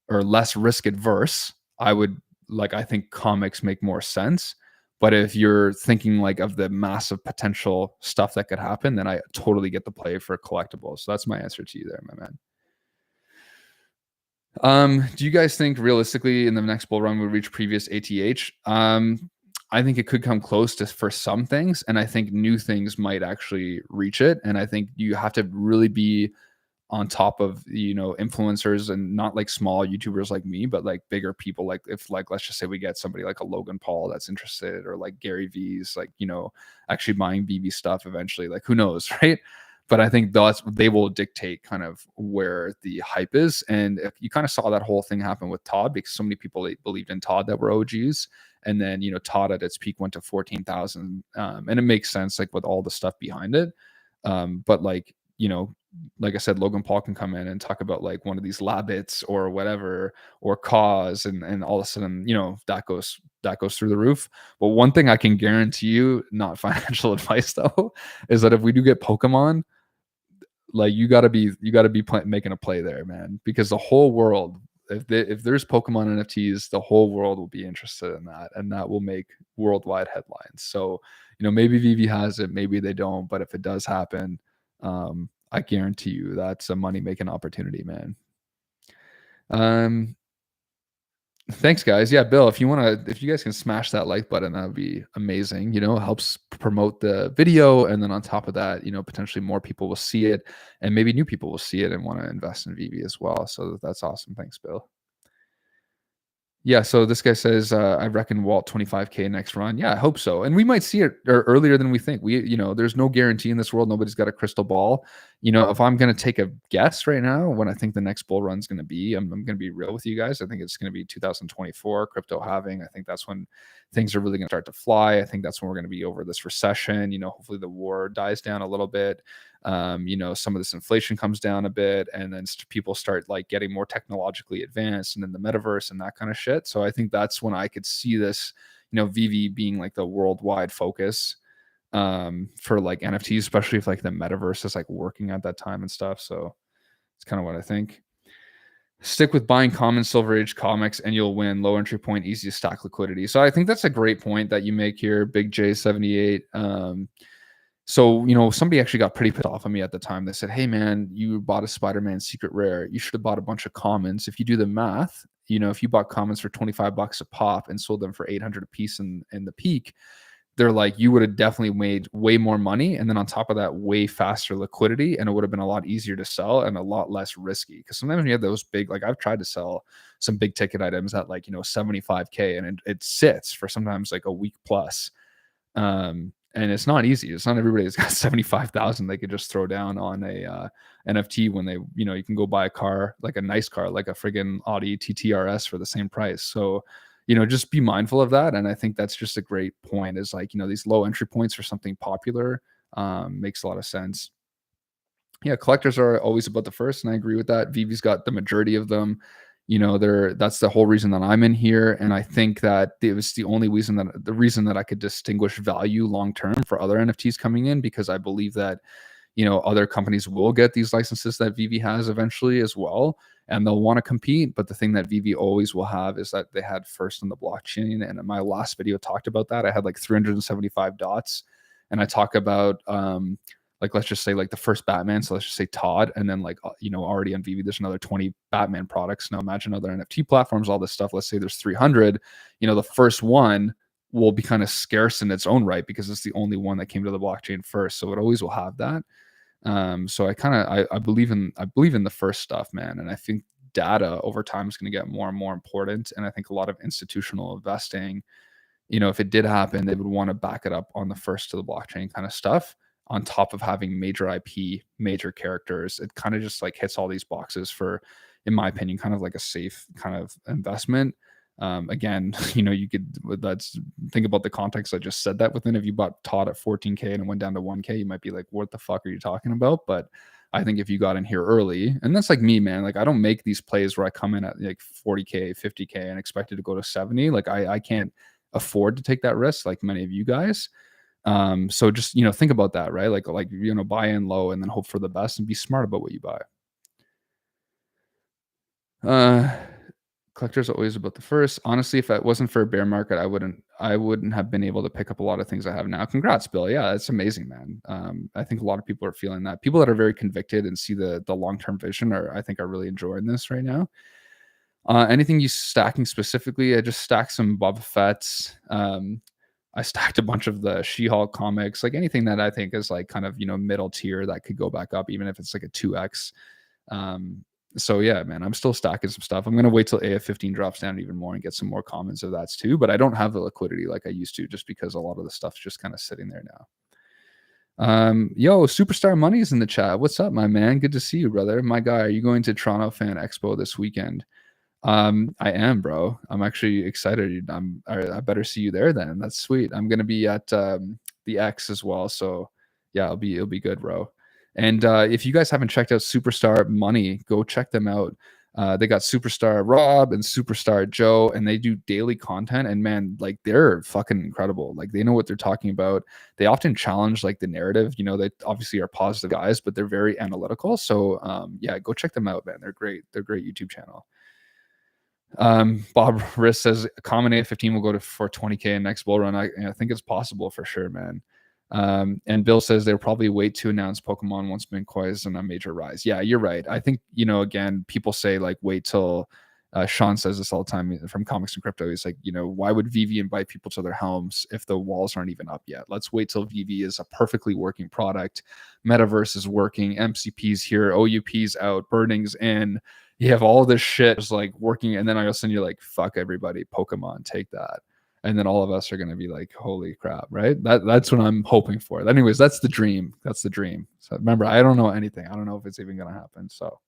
or less risk adverse, I think comics make more sense. But if you're thinking like of the massive potential stuff that could happen, then I totally get the play for collectibles. So that's my answer to you there, my man. Do you guys think realistically in the next bull run we'll reach previous ATH? I think it could come close to for some things, and I think new things might actually reach it. And I think you have to really be on top of influencers, and not like small YouTubers like me, but like bigger people. Like if like let's just say we get somebody like a Logan Paul that's interested, or like Gary V's like actually buying BB stuff eventually. Like who knows, right? But I think they will dictate kind of where the hype is. And if you kind of saw that whole thing happen with Todd, because so many people believed in Todd that were OGs. And then, Todd at its peak went to 14,000. And it makes sense, like with all the stuff behind it. But like, like I said, Logan Paul can come in and talk about like one of these Labbits or whatever, or Cause, and all of a sudden, that goes through the roof. But one thing I can guarantee you, not financial advice though, is that if we do get Pokemon, like you got to be making a play there, man, because the whole world, if there's Pokemon NFTs, the whole world will be interested in that, and that will make worldwide headlines. So maybe Vivi has it, maybe they don't, but if it does happen, I guarantee you that's a money-making opportunity, man. Um, Thanks, guys. Yeah, Bill, if you guys can smash that like button, that would be amazing. It helps promote the video, and then on top of that, potentially more people will see it, and maybe new people will see it and want to invest in VV as well. So that's awesome. Thanks, Bill. Yeah, so this guy says, "I reckon Walt 25K next run." Yeah, I hope so, and we might see it earlier than we think. There's no guarantee in this world. Nobody's got a crystal ball. If I'm gonna take a guess right now, when I think the next bull run's gonna be, I'm gonna be real with you guys. I think it's gonna be 2024 crypto halving. I think that's when things are really gonna start to fly. I think that's when we're gonna be over this recession. Hopefully the war dies down a little bit. Some of this inflation comes down a bit, and then people start like getting more technologically advanced and in the metaverse and that kind of shit. So I think that's when I could see this, VV being like the worldwide focus for like NFTs, especially if like the metaverse is like working at that time and stuff. So it's kind of what I think. Stick with buying common Silver Age comics and you'll win. Low entry point, easy to stack liquidity. So I think that's a great point that you make here, Big J78. So, somebody actually got pretty pissed off of me at the time. They said, "Hey, man, you bought a Spider-Man secret rare. You should have bought a bunch of commons. If you do the math, if you bought commons for 25 bucks a pop and sold them for 800 a piece in the peak, they're like, you would have definitely made way more money. And then on top of that, way faster liquidity. And it would have been a lot easier to sell and a lot less risky. Because sometimes when you have those big, like I've tried to sell some big ticket items at like, 75K and it sits for sometimes like a week plus. And it's not easy. It's not everybody that's got 75,000 they could just throw down on a NFT when they, you can go buy a car, like a nice car, like a friggin' Audi TTRS for the same price. So, just be mindful of that. And I think that's just a great point is like, these low entry points for something popular makes a lot of sense. Yeah, collectors are always about the first, and I agree with that. Vivi's got the majority of them. That's the whole reason that I'm in here, and I think that it was the reason that I could distinguish value long term for other NFTs coming in, because I believe that other companies will get these licenses that Vivi has eventually as well, and they'll want to compete. But the thing that Vivi always will have is that they had first on the blockchain. And in my last video talked about that. I had like 375 dots, and I talk about like let's just say like the first Batman. So let's just say Todd, and then like already on Vivi there's another 20 Batman products. Now imagine other NFT platforms, all this stuff. Let's say there's 300. The first one will be kind of scarce in its own right because it's the only one that came to the blockchain first. So it always will have that. So I believe in the first stuff, man. And I think data over time is going to get more and more important. And I think a lot of institutional investing, if it did happen, they would want to back it up on the first to the blockchain kind of stuff on top of having major IP, major characters. It kind of just like hits all these boxes for, in my opinion, kind of like a safe kind of investment. Again, you could let's think about the context I just said that within. If you bought Todd at 14K and it went down to 1K, you might be like, what the fuck are you talking about? But I think if you got in here early, and that's like me, man, like I don't make these plays where I come in at like 40K, 50K and expect it to go to 70. Like I can't afford to take that risk like many of you guys. So just, think about that, right? Like, buy in low and then hope for the best and be smart about what you buy. Collectors are always about the first. Honestly, if it wasn't for a bear market, I wouldn't have been able to pick up a lot of things I have now. Congrats, Bill. Yeah, that's amazing, man. I think a lot of people are feeling that. People that are very convicted and see the long-term vision I think are really enjoying this right now. Anything you stacking specifically? I just stacked some Boba Fett's. I stacked a bunch of the She-Hulk comics, like anything that I think is like kind of, middle tier that could go back up, even if it's like a 2x. So yeah, man, I'm still stacking some stuff. I'm going to wait till AF15 drops down even more and get some more comments of that too. But I don't have the liquidity like I used to, just because a lot of the stuff's just kind of sitting there now. Yo, Superstar Money's in the chat. What's up, my man? Good to see you, brother. My guy, are you going to Toronto Fan Expo this weekend? I am, bro. I'm actually excited. I better see you there then. That's sweet. I'm gonna be at the X as well. So yeah, it'll be good, bro. And if you guys haven't checked out Superstar Money, go check them out. They got Superstar Rob and Superstar Joe, and they do daily content. And man, like they're fucking incredible. Like they know what they're talking about. They often challenge like the narrative. They obviously are positive guys, but they're very analytical. So yeah, go check them out, man. They're great. They're a great YouTube channel. Bob Riss says common A15 will go for 20K in next bull run. I think it's possible for sure, man. And Bill says they'll probably wait to announce Pokemon once Bitcoin is on a major rise. Yeah, you're right. I think, again, people say like wait till Sean says this all the time from Comics and Crypto. He's like, why would VV invite people to their homes if the walls aren't even up yet? Let's wait till VV is a perfectly working product. Metaverse is working. MCP's here. OUP's out. Burning's in. You have all this shit just like working. And then all of a sudden you're like, fuck everybody. Pokemon, take that. And then all of us are going to be like, holy crap, right? That's what I'm hoping for. Anyways, that's the dream. That's the dream. So remember, I don't know anything. I don't know if it's even going to happen. So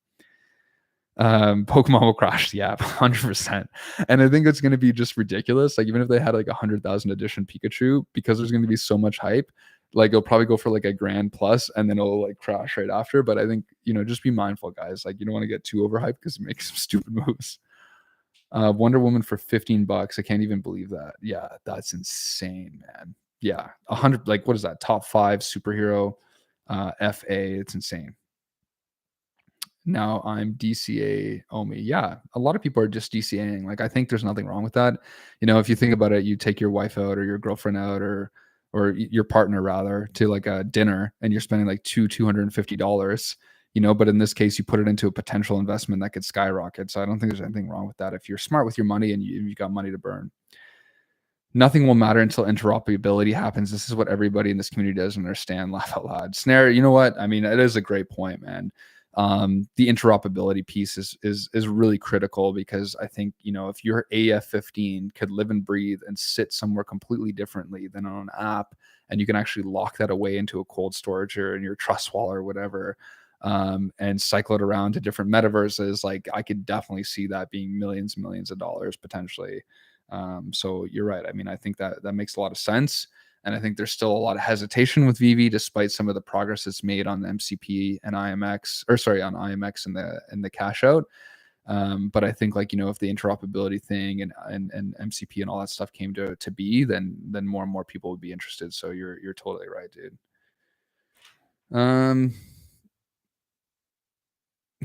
Pokemon will crash the app 100%. And I think it's going to be just ridiculous. Like even if they had like 100,000 edition Pikachu, because there's going to be so much hype, like it'll probably go for like a grand plus and then it'll like crash right after. But I think, just be mindful, guys. Like you don't want to get too overhyped because it makes some stupid moves. Wonder Woman for $15. I can't even believe that. Yeah, that's insane, man. Yeah, 100. Like, what is that? Top 5 superhero FA. It's insane. Now I'm DCA Omi. Yeah, a lot of people are just DCAing. Like, I think there's nothing wrong with that. If you think about it, you take your wife out or your girlfriend out or your partner rather to like a dinner, and you're spending like $250. But in this case, you put it into a potential investment that could skyrocket. So I don't think there's anything wrong with that. If you're smart with your money and you've got money to burn, nothing will matter until interoperability happens. This is what everybody in this community doesn't understand. Laugh out loud. Snare, you know what? I mean, it is a great point, man. The interoperability piece is really critical because I think, if your AF15 could live and breathe and sit somewhere completely differently than on an app, and you can actually lock that away into a cold storage or in your trust wallet or whatever, and cycle it around to different metaverses, like I could definitely see that being millions and millions of dollars potentially. So you're right. I mean, I think that makes a lot of sense. And I think there's still a lot of hesitation with VV, despite some of the progress that's made on the MCP and IMX, or sorry, on IMX and the cash out. But I think like, if the interoperability thing and MCP and all that stuff came to be, then more and more people would be interested. So you're totally right, dude.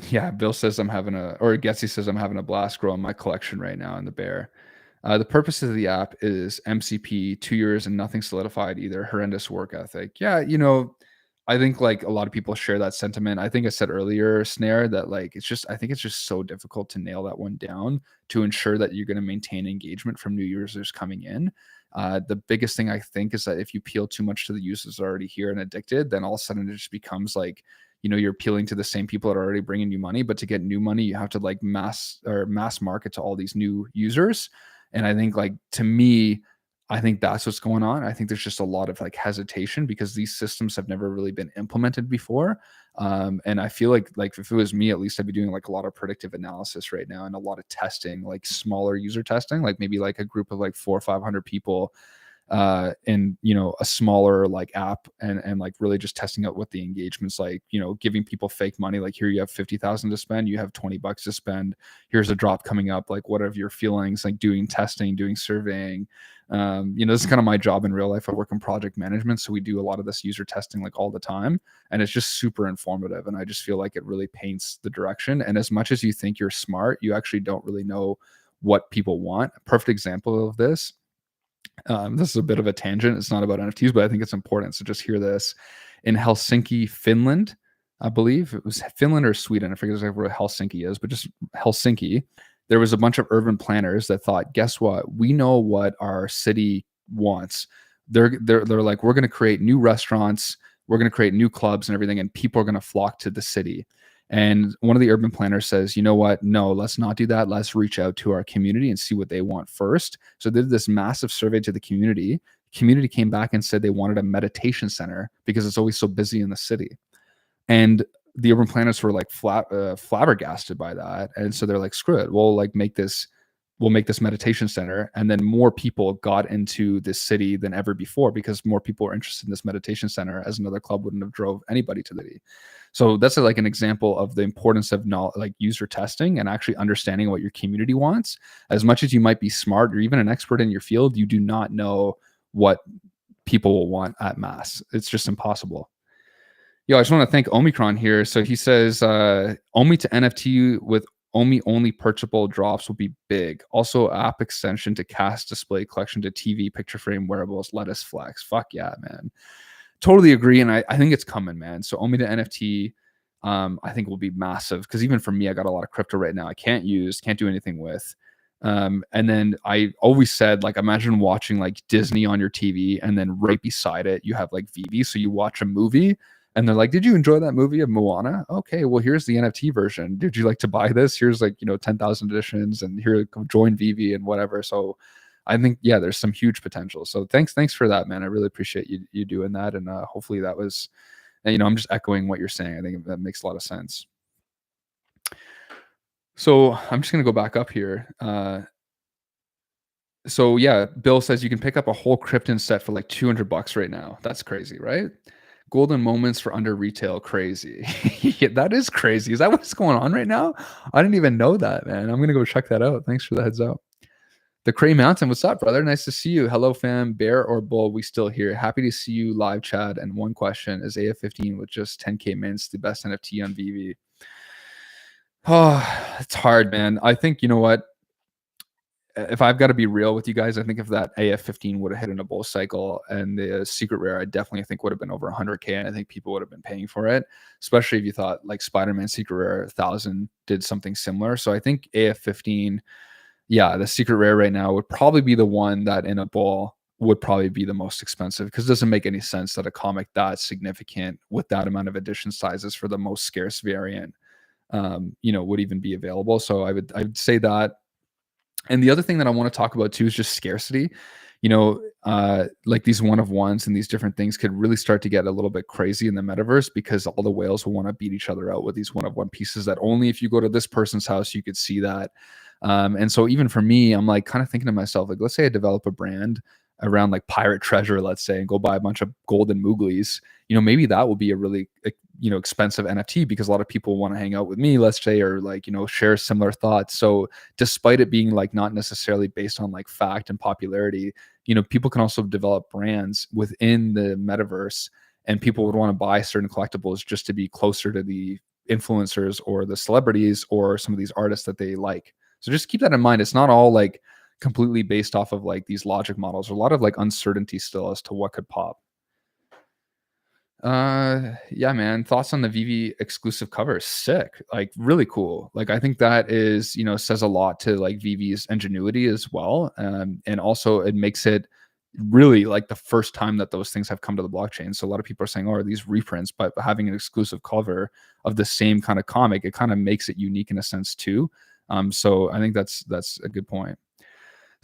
Yeah, Bill says Getsy says I'm having a blast growing my collection right now in the bear. The purpose of the app is MCP, 2 years and nothing solidified either. Horrendous work ethic. Yeah, I think like a lot of people share that sentiment. I think I said earlier, Snare, that like I think it's just so difficult to nail that one down to ensure that you're going to maintain engagement from new users coming in. The biggest thing I think is that if you peel too much to the users already here and addicted, then all of a sudden it just becomes like, you're appealing to the same people that are already bringing you money. But to get new money, you have to like mass market to all these new users. And I think like, to me, I think that's what's going on. I think there's just a lot of like hesitation because these systems have never really been implemented before. And I feel like if it was me, at least I'd be doing like a lot of predictive analysis right now and a lot of testing, like smaller user testing, like maybe like a group of like 400 or 500 people in a smaller like app and like really just testing out what the engagement's like, giving people fake money, like here you have 50,000 to spend, you have $20 to spend, here's a drop coming up, like what are your feelings, like doing testing, doing surveying. This is kind of my job in real life. I work in project management, so we do a lot of this user testing like all the time, and it's just super informative, and I just feel like it really paints the direction. And as much as you think you're smart, you actually don't really know what people want. A perfect example of this, this is a bit of a tangent. It's not about NFTs, but I think it's important. So just hear this. In Helsinki, Finland, I believe it was Finland or Sweden. I forget exactly where Helsinki is, but just Helsinki. There was a bunch of urban planners that thought, guess what? We know what our city wants. They're like, we're going to create new restaurants, we're going to create new clubs and everything, and people are going to flock to the city. And one of the urban planners says, you know what? No, let's not do that. Let's reach out to our community and see what they want first. So they did this massive survey to the community. Community came back and said they wanted a meditation center because it's always so busy in the city. And the urban planners were like flabbergasted by that. And so they're like, screw it. We'll make this meditation center. And then more people got into this city than ever before because more people were interested in this meditation center, as another club wouldn't have drove anybody to the city. So that's like an example of the importance of like user testing and actually understanding what your community wants. As much as you might be smart or even an expert in your field, you do not know what people will want at mass. It's just impossible. Yo, I just want to thank Omicron here. So he says, Omi to NFT with Omi only purchasable drops will be big. Also, app extension to cast display collection to TV, picture frame, wearables, lettuce flex. Fuck yeah, man. totally agree, and I think it's coming, man. So Omi to NFT, I think will be massive because even for me, I got a lot of crypto right now I can't use, can't do anything with. And then I always said, like, imagine watching like Disney on your TV, and then right beside it, you have like Vivi. So you watch a movie, and they're like, "Did you enjoy that movie of Moana? Okay, well, here's the NFT version. Did you like to buy this? Here's like 10,000 editions, and here join Vivi and whatever." So I think yeah, there's some huge potential. So thanks for that, man. I really appreciate you doing that, and hopefully that was I'm just echoing what you're saying. I think that makes a lot of sense. So I'm just gonna go back up here. So yeah, Bill says you can pick up a whole Krypton set for like $200 right now. That's crazy, right? Golden moments for under retail, crazy. Yeah, that is crazy. Is that what's going on right now? I didn't even know that, man. I'm gonna go check that out. Thanks for the heads up. The Cray Mountain, what's up, brother? Nice to see you. Hello, fam. Bear or bull? We still here. Happy to see you live, Chad. And one question: is AF15 with just 10K mints the best NFT on VV? Oh, it's hard, man. I think you know what. If I've got to be real with you guys, I think if that AF15 would have hit in a bull cycle and the secret rare, I definitely think would have been over 100K, and I think people would have been paying for it, especially if you thought like Spider-Man secret rare 1000 did something similar. So I think AF15, yeah, the secret rare right now would probably be the one that in a bull would probably be the most expensive because it doesn't make any sense that a comic that significant with that amount of edition sizes for the most scarce variant, would even be available. So I would say that. And the other thing that I want to talk about too is just scarcity. Like these one of ones and these different things could really start to get a little bit crazy in the metaverse because all the whales will want to beat each other out with these one of one pieces that only if you go to this person's house you could see that. And so even for me, I'm like kind of thinking to myself, like, let's say I develop a brand around like pirate treasure, let's say, and go buy a bunch of golden mooglies. Maybe that will be a really expensive NFT because a lot of people want to hang out with me, let's say, or like share similar thoughts. So despite it being like not necessarily based on like fact and popularity, people can also develop brands within the metaverse, and people would want to buy certain collectibles just to be closer to the influencers or the celebrities or some of these artists that they like. So just keep that in mind. It's not all like completely based off of like these logic models. There's a lot of like uncertainty still as to what could pop. Yeah, man. Thoughts on the VV exclusive cover? Sick. Like really cool. Like I think that is, says a lot to like VV's ingenuity as well. And also it makes it really like the first time that those things have come to the blockchain. So a lot of people are saying, "Oh, are these reprints?" But having an exclusive cover of the same kind of comic, it kind of makes it unique in a sense too. So I think that's a good point.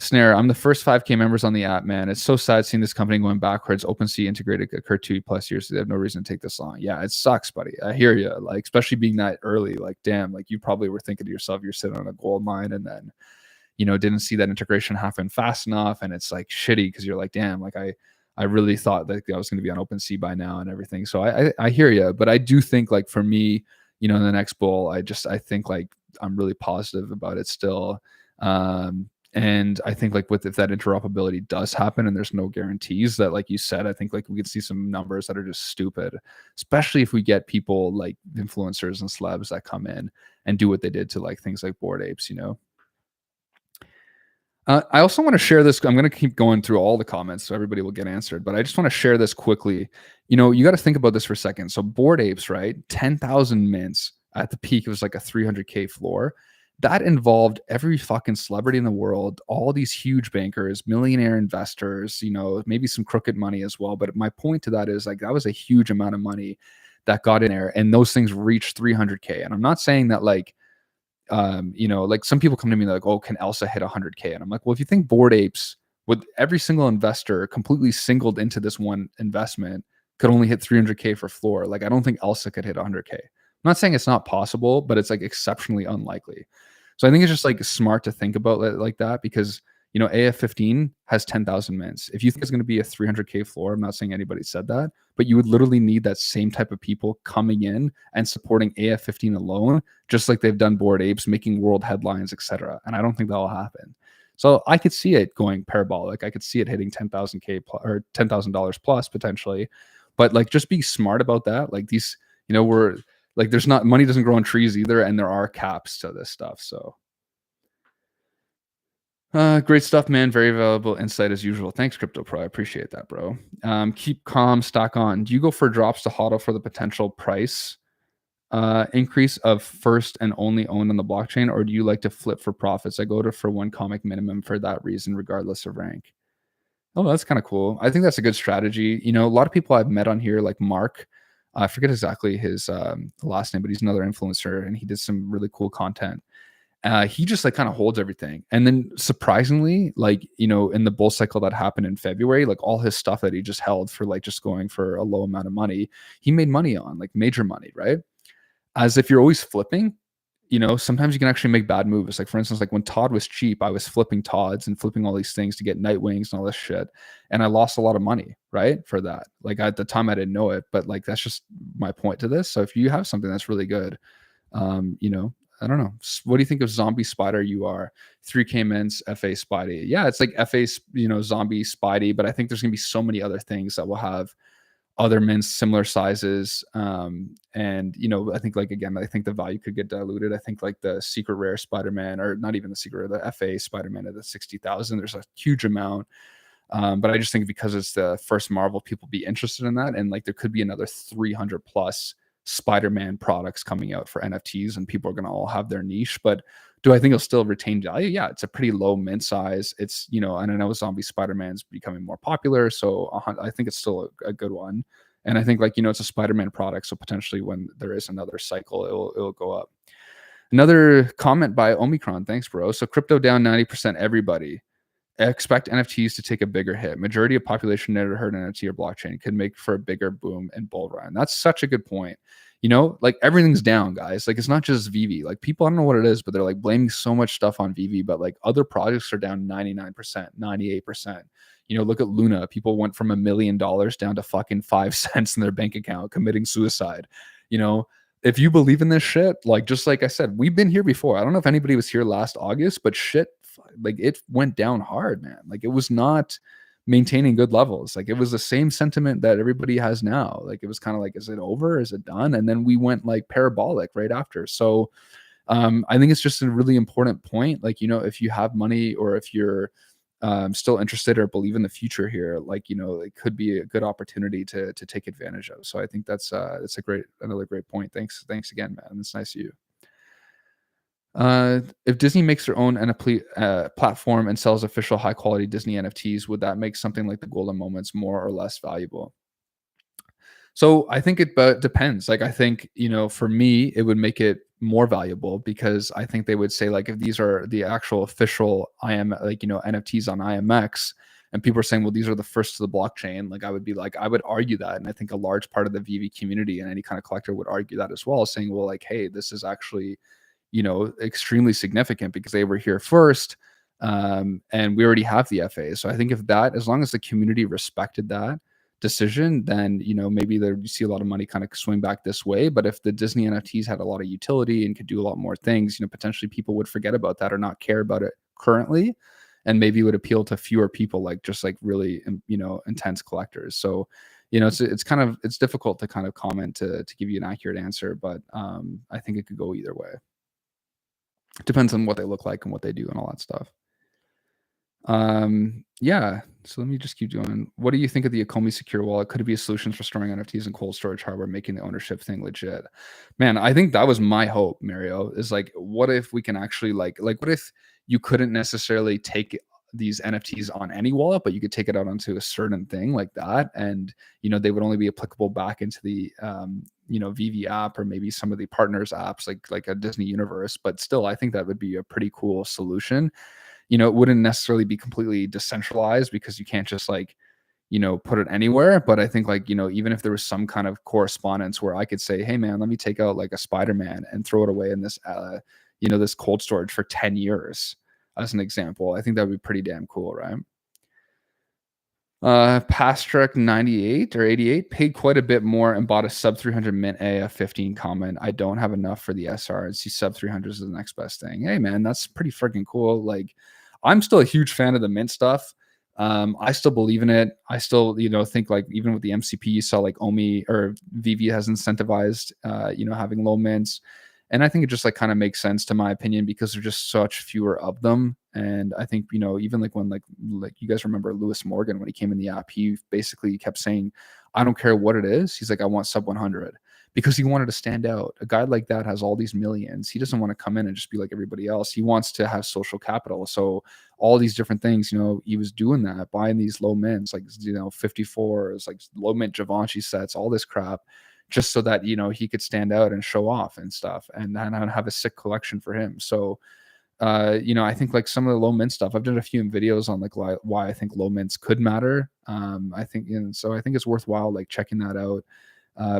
Snare, I'm the first 5K members on the app, man. It's so sad seeing this company going backwards. OpenSea integrated occurred 2+ years. So they have no reason to take this long. Yeah, it sucks, buddy. I hear you. Like, especially being that early. Like, damn, like you probably were thinking to yourself, you're sitting on a gold mine, and then, didn't see that integration happen fast enough. And it's like shitty because you're like, damn, like I really thought that I was going to be on OpenSea by now and everything. So I hear you, but I do think like for me, in the next bull, I think like I'm really positive about it still. And I think like if that interoperability does happen and there's no guarantees that, like you said, I think like we could see some numbers that are just stupid, especially if we get people like influencers and celebs that come in and do what they did to like things like Bored Apes. I also want to share this. I'm going to keep going through all the comments so everybody will get answered, but I just want to share this quickly. You got to think about this for a second. So Bored Apes, right? 10,000 mints at the peak. It was like a 300K floor. That involved every fucking celebrity in the world, all these huge bankers, millionaire investors, maybe some crooked money as well. But my point to that is like that was a huge amount of money that got in there, and those things reached 300K. And I'm not saying that like like some people come to me like, "Oh, can Elsa hit 100K?" And I'm like, well, if you think Bored Apes, with every single investor completely singled into this one investment, could only hit 300K for floor, like I don't think Elsa could hit 100K. I'm not saying it's not possible, but it's like exceptionally unlikely. So I think it's just like smart to think about it like that because AF15 has 10,000 mints. If you think it's going to be a 300K floor, I'm not saying anybody said that, but you would literally need that same type of people coming in and supporting AF15 alone, just like they've done Bored Apes, making world headlines, etc. And I don't think that'll happen. So I could see it going parabolic. I could see it hitting 10,000K or $10,000 plus potentially, but like just be smart about that. Like these, we're like there's not money doesn't grow on trees either, and there are caps to this stuff. So Great stuff, man. Very valuable insight as usual. Thanks, Crypto Pro. I appreciate that, bro. Keep calm, stock on. Do you go for drops to hodl for the potential price increase of first and only owned on the blockchain, or do you like to flip for profits? I go to for one comic minimum for that reason, regardless of rank. Oh, that's kind of cool. I think that's a good strategy. You know, a lot of people I've met on here, like Mark, I forget exactly his last name, but he's another influencer, and he did some really cool content. He just like kind of holds everything. And then surprisingly, like, you know, in the bull cycle that happened in February, like all his stuff that he just held for like just going for a low amount of money, he made money on like major money, right? As if you're always flipping, you know, sometimes you can actually make bad moves. Like for instance, like when Todd was cheap, I was flipping Todds and flipping all these things to get night wings and all this shit. And I lost a lot of money, right? For that. Like at the time I didn't know it, but like that's just my point to this. So if you have something that's really good, you know, I don't know. What do you think of Zombie Spider? You are 3K Mints, FA Spidey. Yeah, it's like FA, you know, Zombie Spidey, but I think there's gonna be so many other things that will have other mints similar sizes. And you know, I think like again, I think the value could get diluted. I think like the secret rare Spider-Man, or not even the secret rare, the FA Spider-Man at the 60,000, there's a huge amount. But I just think because it's the first Marvel, people be interested in that. And like there could be another 300 plus Spider-Man products coming out for NFTs, and people are going to all have their niche. But do I think it'll still retain value? Yeah, it's a pretty low mint size. It's, you know, and I know Zombie Spider-Man's becoming more popular. So I think it's still a good one. And I think like, you know, it's a Spider-Man product. So potentially when there is another cycle, it'll go up. Another comment by Omicron. Thanks, bro. So crypto down 90%, everybody. Expect NFTs to take a bigger hit. Majority of population never heard NFT or blockchain could make for a bigger boom and bull run. That's such a good point. You know, like everything's down, guys. Like it's not just VV. Like people, I don't know what it is, but they're like blaming so much stuff on VV, but like other projects are down 99%, 98%. You know, look at Luna. People went from $1 million down to fucking 5 cents in their bank account, committing suicide. You know, if you believe in this shit, like just like I said, we've been here before. I don't know if anybody was here last August, but shit, like it went down hard, man. Like it was not maintaining good levels. Like it was the same sentiment that everybody has now. Like it was kind of like, is it over? Is it done? And then we went like parabolic right after. So I think it's just a really important point. Like, you know, if you have money, or if you're still interested or believe in the future here, like, you know, it could be a good opportunity to take advantage of. So I think that's another great point. Thanks again, man. It's nice of you. If Disney makes their own NFT platform and sells official high quality Disney NFTs, would that make something like the Golden Moments more or less valuable? So I think it depends. Like I think, you know, for me, it would make it more valuable, because I think they would say like if these are the actual official IM, like, you know, NFTs on IMX, and people are saying, well, these are the first to the blockchain. Like I would be like, I would argue that, and I think a large part of the VV community and any kind of collector would argue that as well, saying, well, like, hey, this is actually, you know, extremely significant because they were here first. And we already have the FA. So I think if that, as long as the community respected that decision, then, you know, maybe there you see a lot of money kind of swing back this way. But if the Disney NFTs had a lot of utility and could do a lot more things, you know, potentially people would forget about that or not care about it currently, and maybe would appeal to fewer people, like just like really, you know, intense collectors. So, you know, it's kind of, it's difficult to kind of comment to give you an accurate answer, but I think it could go either way. It depends on what they look like and what they do and all that stuff. Yeah. So let me just keep doing. What do you think of the Akomi secure wallet? Could it be a solution for storing NFTs and cold storage hardware, making the ownership thing legit? Man, I think that was my hope, Mario, is like, what if we can actually like what if you couldn't necessarily take these NFTs on any wallet, but you could take it out onto a certain thing like that, and you know, they would only be applicable back into the you know, VV app, or maybe some of the partners apps like a Disney Universe. But still, I think that would be a pretty cool solution. You know, it wouldn't necessarily be completely decentralized, because you can't just like, you know, put it anywhere. But I think like, you know, even if there was some kind of correspondence where I could say, hey man, let me take out like a Spider-Man and throw it away in this you know, this cold storage for 10 years as an example, I think that would be pretty damn cool, right? Pastrek 98 or 88 paid quite a bit more and bought a sub 300 mint AF 15 comment. I don't have enough for the SR and see sub 300 is the next best thing. Hey man, that's pretty freaking cool. Like, I'm still a huge fan of the mint stuff. I still believe in it. I still, you know, think like even with the MCP, you saw like Omi or VV has incentivized, you know, having low mints. And I think it just like kind of makes sense to my opinion because there's just such fewer of them. And I think, even like when like you guys remember Lewis Morgan when he came in the app, he basically kept saying, I don't care what it is. He's like, I want sub 100 because he wanted to stand out. A guy like that has all these millions. He doesn't want to come in and just be like everybody else. He wants to have social capital. So all these different things, he was doing that, buying these low mints, like 54s, like low mint Givenchy sets, all this crap, just so that he could stand out and show off and stuff, and then have a sick collection for him. So I think like some of the low mint stuff, I've done a few videos on like why I think low mints could matter. I think, and so I think it's worthwhile like checking that out.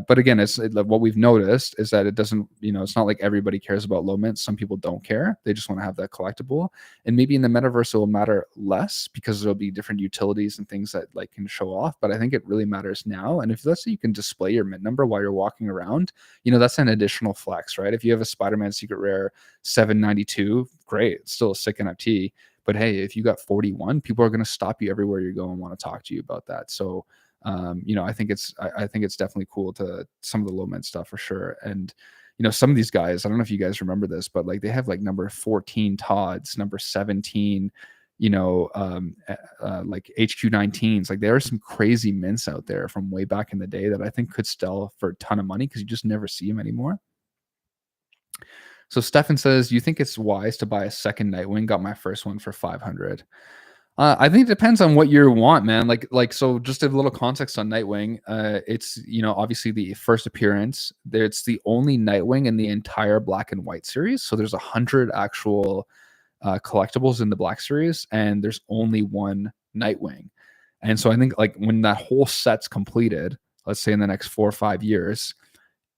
But again, what we've noticed is that it doesn't, it's not like everybody cares about low mint. Some people don't care. They just want to have that collectible. And maybe in the metaverse, it will matter less because there'll be different utilities and things that like can show off. But I think it really matters now. And if let's say you can display your mint number while you're walking around, that's an additional flex, right? If you have a Spider-Man Secret Rare 792, great. It's still a sick NFT. But hey, if you got 41, people are going to stop you everywhere you go and want to talk to you about that. So I think it's definitely cool to some of the low mint stuff for sure. And some of these guys, I don't know if you guys remember this, but like they have like number 14 Todds, number 17, like HQ19s. Like there are some crazy mints out there from way back in the day that I think could sell for a ton of money because you just never see them anymore. So Stefan says, you think it's wise to buy a second Nightwing? Got my first one for 500. I think it depends on what you want, man. So just a little context on Nightwing. It's, obviously the first appearance. It's the only Nightwing in the entire Black and White series. So there's 100 actual collectibles in the Black series, and there's only one Nightwing. And so I think like when that whole set's completed, let's say in the next 4 or 5 years,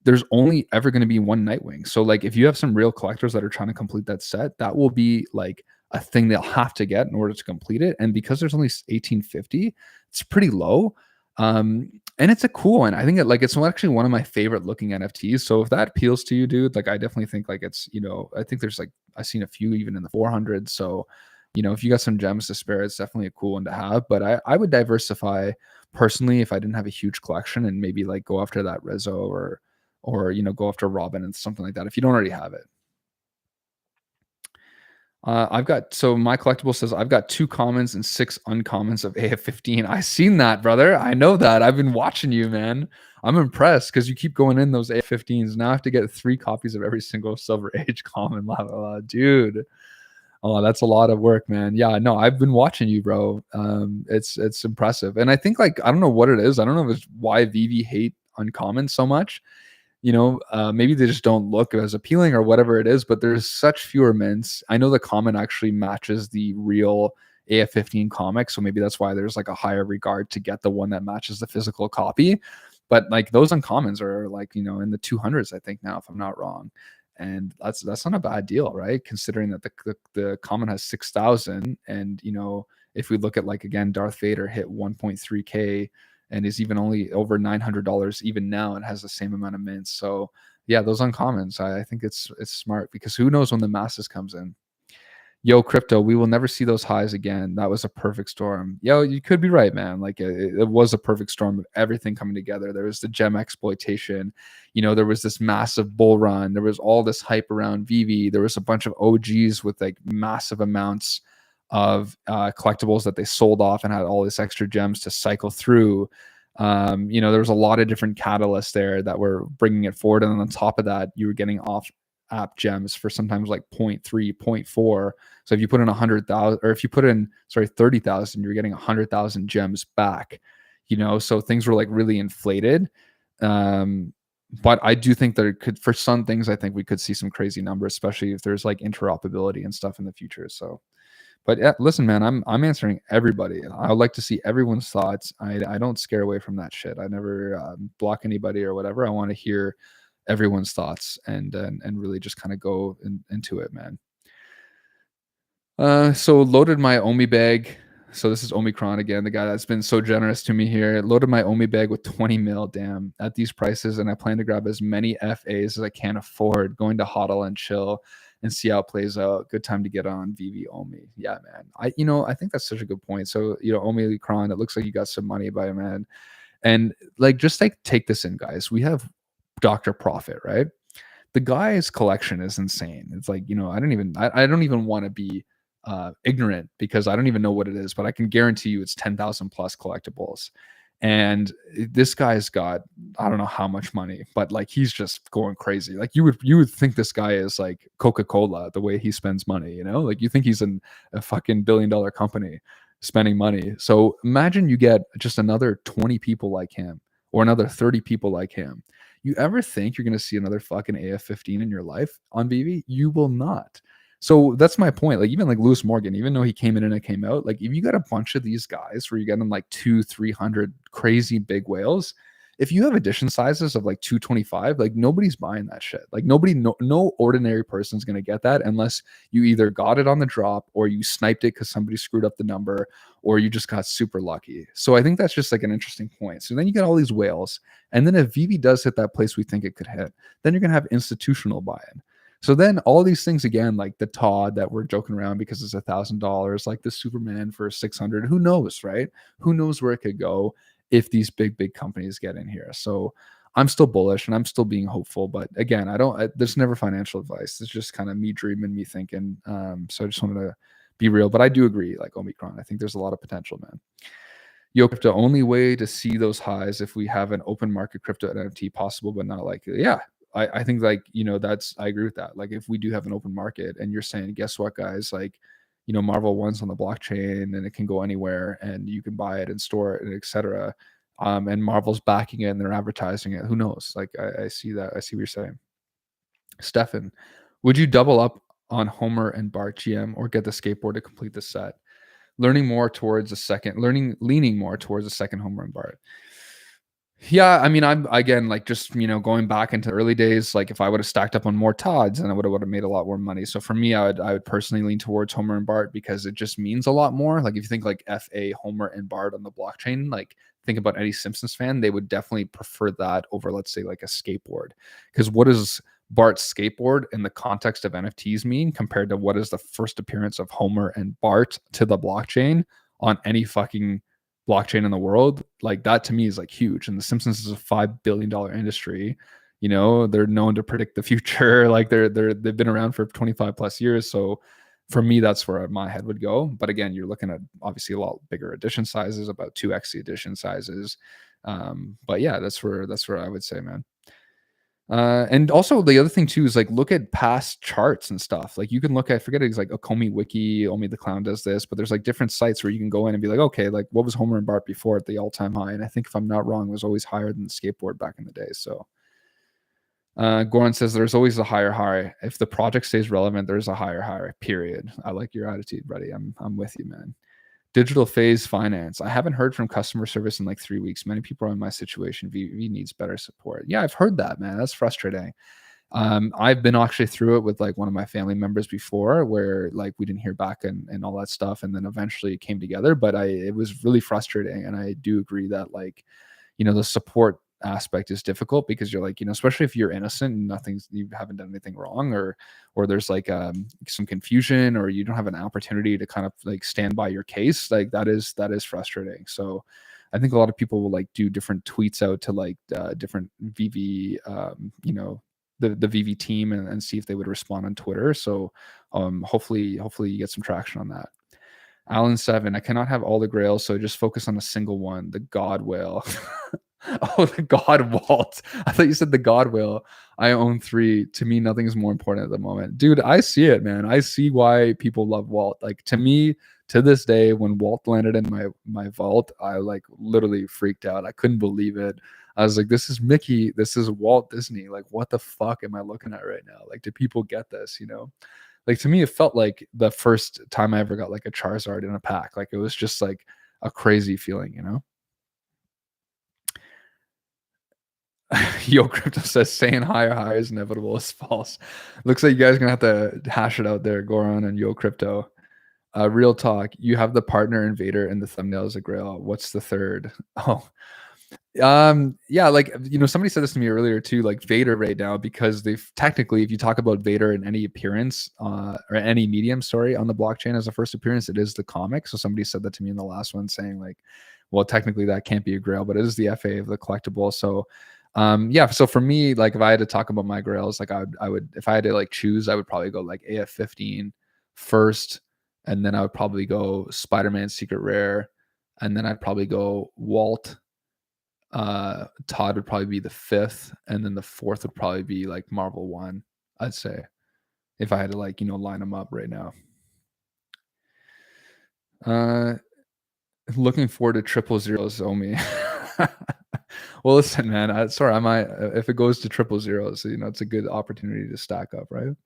there's only ever going to be one Nightwing. So like if you have some real collectors that are trying to complete that set, that will be like a thing they'll have to get in order to complete it. And because there's only 1850, it's pretty low. And it's a cool one. I think it's actually one of my favorite looking NFTs. So if that appeals to you, dude, like I definitely think like it's, I think there's like, I've seen a few even in the 400s. So, if you got some gems to spare, it's definitely a cool one to have. But I would diversify personally if I didn't have a huge collection and maybe like go after that Rizzo or go after Robin and something like that if you don't already have it. My collectible says I've got 2 commons and 6 uncommons of AF15. I seen that, brother. I know that. I've been watching you, man. I'm impressed because you keep going in those AF15s. Now I have to get 3 copies of every single Silver Age common. Dude. Oh, that's a lot of work, man. Yeah, no, I've been watching you, bro. It's impressive. And I think like, I don't know what it is. I don't know if it's why Vivi hate uncommon so much. Maybe they just don't look as appealing or whatever it is, but there's such fewer mints. I know the common actually matches the real AF15 comic, so maybe that's why there's like a higher regard to get the one that matches the physical copy. But like those uncommons are like, in the 200s, I think now, if I'm not wrong. And that's not a bad deal, right? Considering that the common has 6,000, and if we look at like again, Darth Vader hit 1.3K and is even only over $900 even now and has the same amount of mints. So yeah, those uncommons, I think it's smart because who knows when the masses comes in. Yo, crypto, we will never see those highs again. That was a perfect storm. Yo, you could be right, man. Like it was a perfect storm of everything coming together. There was the gem exploitation. There was this massive bull run. There was all this hype around Vivi. There was a bunch of OGs with like massive amounts of collectibles that they sold off and had all this extra gems to cycle through. There was a lot of different catalysts there that were bringing it forward. And on top of that, you were getting off app gems for sometimes like 0.3, 0.4. So if you put in 100,000, or if you put in 30,000, you're getting 100,000 gems back. So things were like really inflated. But I do think that it could, for some things, I think we could see some crazy numbers, especially if there's like interoperability and stuff in the future. So, but yeah, listen, man, I'm answering everybody. I would like to see everyone's thoughts. I don't scare away from that shit. I never block anybody or whatever. I want to hear everyone's thoughts and really just kind of go into it, man. So loaded my Omi bag. So this is Omicron again, the guy that's been so generous to me here. Loaded my Omi bag with 20 mil, damn, at these prices, and I plan to grab as many FAs as I can afford, going to hodl and chill and see how it plays out. Good time to get on VV Omi. Yeah, man. I think that's such a good point. So, Omicron, it looks like you got some money by man. And like, just like take this in, guys. We have Dr. Profit, right? the guy's collection is insane. It's like, I don't even want to be ignorant because I don't even know what it is, but I can guarantee you it's 10,000 plus collectibles. And this guy's got, I don't know how much money, but like he's just going crazy. Like you would think this guy is like Coca-Cola the way he spends money, like you think he's in a fucking billion-dollar company spending money. So imagine you get just another 20 people like him or another 30 people like him. You ever think you're going to see another fucking AF-15 in your life on BB? You will not. So that's my point. Like even like Lewis Morgan, even though he came in and it came out, like if you got a bunch of these guys where you get them like 200-300 crazy big whales, if you have edition sizes of like 225, like nobody's buying that shit. Like nobody, no ordinary person's gonna get that unless you either got it on the drop or you sniped it because somebody screwed up the number or you just got super lucky. So I think that's just like an interesting point. So then you get all these whales, and then if VV does hit that place we think it could hit, then you're gonna have institutional buy-in. So then all these things again, like the Todd that we're joking around because it's $1,000, like the Superman for 600, who knows, right? Who knows where it could go if these big companies get in here. So I'm still bullish and I'm still being hopeful, but again, there's never financial advice. It's just kind of me dreaming, me thinking. So I just wanted to be real, but I do agree, like Omicron, I think there's a lot of potential, man. Yo, crypto, only way to see those highs if we have an open market crypto NFT possible, but not likely. Yeah, I think like, I agree with that. Like if we do have an open market and you're saying, guess what, guys, like, Marvel One's on the blockchain and it can go anywhere and you can buy it and store it and etc. And Marvel's backing it and they're advertising it. Who knows? Like I see that. I see what you're saying. Stefan, would you double up on Homer and Bart GM or get the skateboard to complete the set? Leaning more towards a second Homer and Bart. Yeah, I mean, I'm again like just going back into early days. Like if I would have stacked up on more Todds, and I would have made a lot more money. So for me, I would personally lean towards Homer and Bart because it just means a lot more. Like if you think like FA Homer and Bart on the blockchain, like think about any Simpsons fan, they would definitely prefer that over, let's say, like a skateboard. Because what does Bart's skateboard in the context of NFTs mean compared to what is the first appearance of Homer and Bart to the blockchain on any fucking blockchain in the world? Like that to me is like huge. And the Simpsons is a $5 billion industry. They're known to predict the future. Like they've been around for 25 plus years. So for me, that's where my head would go. But again, you're looking at obviously a lot bigger edition sizes, about 2x the edition sizes. But yeah, that's where I would say, man. And also the other thing too is like look at past charts and stuff. Like you can look at, I forget, it's like Okomi Wiki, Omi the Clown does this, but there's like different sites where you can go in and be like, okay, like what was Homer and Bart before at the all-time high? And I think if I'm not wrong, it was always higher than the skateboard back in the day. So Goran says there's always a higher high. If the project stays relevant, there's a higher high, period. I like your attitude, buddy. I'm with you, man. Digital phase finance. I haven't heard from customer service in like 3 weeks. Many people are in my situation. VV needs better support. Yeah, I've heard that, man. That's frustrating. I've been actually through it with like one of my family members before where like we didn't hear back and all that stuff. And then eventually it came together, but it was really frustrating. And I do agree that like, the support aspect is difficult because you're like, especially if you're innocent and you haven't done anything wrong or there's like some confusion or you don't have an opportunity to kind of like stand by your case, like that is frustrating. So I think a lot of people will like do different tweets out to like different VV, the VV team and see if they would respond on Twitter. So hopefully you get some traction on that. Alan 7, I cannot have all the grails, so just focus on a single one, the God Whale. Oh, the God Walt. I thought you said the God Whale. I own 3. To me, nothing is more important at the moment. Dude, I see it, man. I see why people love Walt. Like to me, to this day, when Walt landed in my vault, I like literally freaked out. I couldn't believe it. I was like, this is Mickey. This is Walt Disney. Like, what the fuck am I looking at right now? Like, do people get this, Like to me, it felt like the first time I ever got like a Charizard in a pack. Like it was just like a crazy feeling, Yo, Crypto says saying higher is inevitable is false. Looks like you guys are gonna have to hash it out there, Goron and Yo Crypto. Real talk, you have the partner invader in the thumbnail as a grail. What's the third? Oh, yeah, like somebody said this to me earlier too, like Vader right now, because they've technically, if you talk about Vader in any appearance or any medium, sorry, on the blockchain as a first appearance, it is the comic. So somebody said that to me in the last one, saying like, well, technically that can't be a grail, but it is the FA of the collectible. So Yeah, so for me, like if I had to talk about my grails, like I would if I had to like choose, I would probably go like AF-15 first, and then I would probably go Spider-Man Secret Rare, and then I'd probably go Walt. Todd would probably be the fifth, and then the fourth would probably be like Marvel One, I'd say, if I had to like, line them up right now. Uh Looking forward to triple zeros, Omi. Well, listen, man. Sorry, I might if it goes to triple zeros, it's a good opportunity to stack up, right?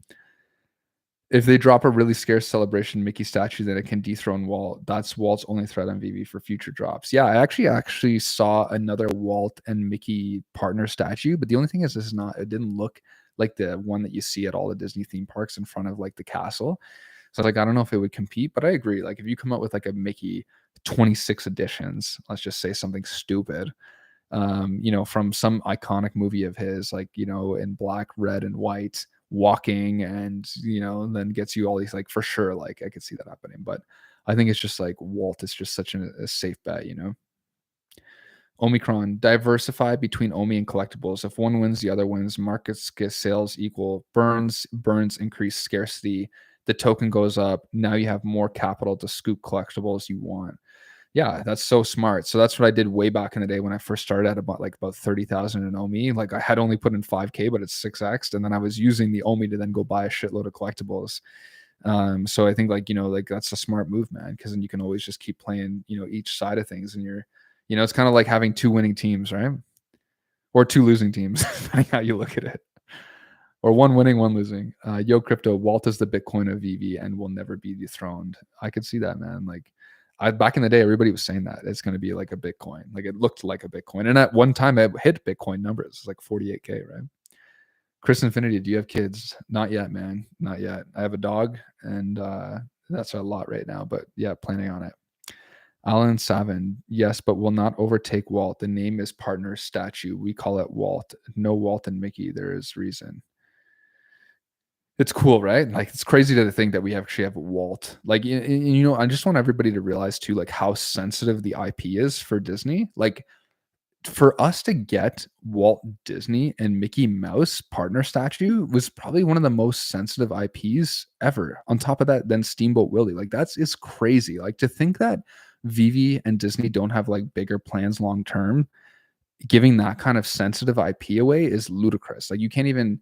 If they drop a really scarce celebration Mickey statue, then it can dethrone Walt. That's Walt's only threat on VV for future drops. Yeah, I actually saw another Walt and Mickey partner statue, but the only thing is, this is not. It didn't look like the one that you see at all the Disney theme parks in front of like the castle. So like, I don't know if it would compete, but I agree. Like, if you come up with like a Mickey 26 editions, let's just say something stupid, from some iconic movie of his, like, in black, red, and white, walking, and then gets you all these, like, for sure, like I could see that happening. But I think it's just like Walt is just such a safe bet. Omicron, diversify between Omi and collectibles. If one wins, the other wins. Markets get sales equal. Burns increase scarcity. The token goes up. Now you have more capital to scoop collectibles you want. Yeah, that's so smart. So that's what I did way back in the day when I first started at about 30,000 in Omi. Like, I had only put in 5K, but it's 6x, and then I was using the Omi to then go buy a shitload of collectibles. So I think, like, like, that's a smart move, man, because then you can always just keep playing, each side of things, and it's kind of like having two winning teams, right? Or two losing teams, depending how you look at it. Or one winning, one losing. Yo, crypto, Walt is the Bitcoin of VV and will never be dethroned. I could see that, man. Like, back in the day, everybody was saying that it's going to be like a Bitcoin. Like, it looked like a Bitcoin. And at one time, it hit Bitcoin numbers. It's like 48K, right? Chris Infinity, do you have kids? Not yet, man. Not yet. I have a dog, and that's a lot right now. But yeah, planning on it. Alan Savin, yes, but will not overtake Walt. The name is partner statue. We call it Walt. No Walt and Mickey. There is reason. It's cool, right? Like, it's crazy to think that we actually have Walt. Like, I just want everybody to realize too, like, how sensitive the IP is for Disney. Like, for us to get Walt Disney and Mickey Mouse partner statue was probably one of the most sensitive IPs ever. On top of that, then Steamboat Willie. Like, that's is crazy. Like, to think that Vivi and Disney don't have like bigger plans long term, giving that kind of sensitive IP away is ludicrous. Like, you can't even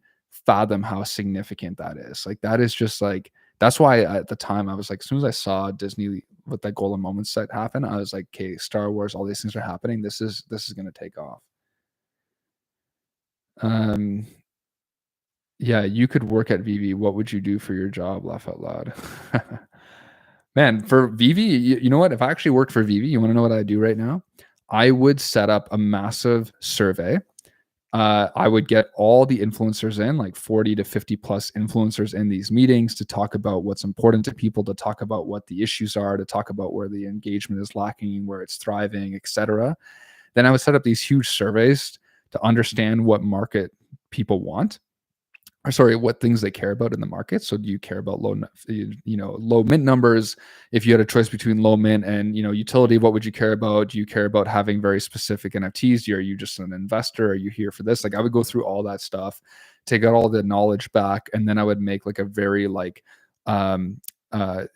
fathom how significant that is. Like, that is just like, that's why at the time I was like, as soon as I saw Disney with that Golden Moments set happen, I was like, okay, Star Wars, all these things are happening. This is going to take off. Um, yeah, you could work at Vivi. What would you do for your job? Laugh out loud. Man, for Vivi, you know what? If I actually worked for Vivi, you want to know what I do right now? I would set up a massive survey. I would get all the influencers in, like 40 to 50 plus influencers in these meetings, to talk about what's important to people, to talk about what the issues are, to talk about where the engagement is lacking, where it's thriving, etc. Then I would set up these huge surveys to understand what market people want, or sorry, what things they care about in the market. So do you care about low mint numbers? If you had a choice between low mint and, utility, what would you care about? Do you care about having very specific NFTs? Are you just an investor? Are you here for this? Like, I would go through all that stuff, take out all the knowledge back, and then I would make like a very like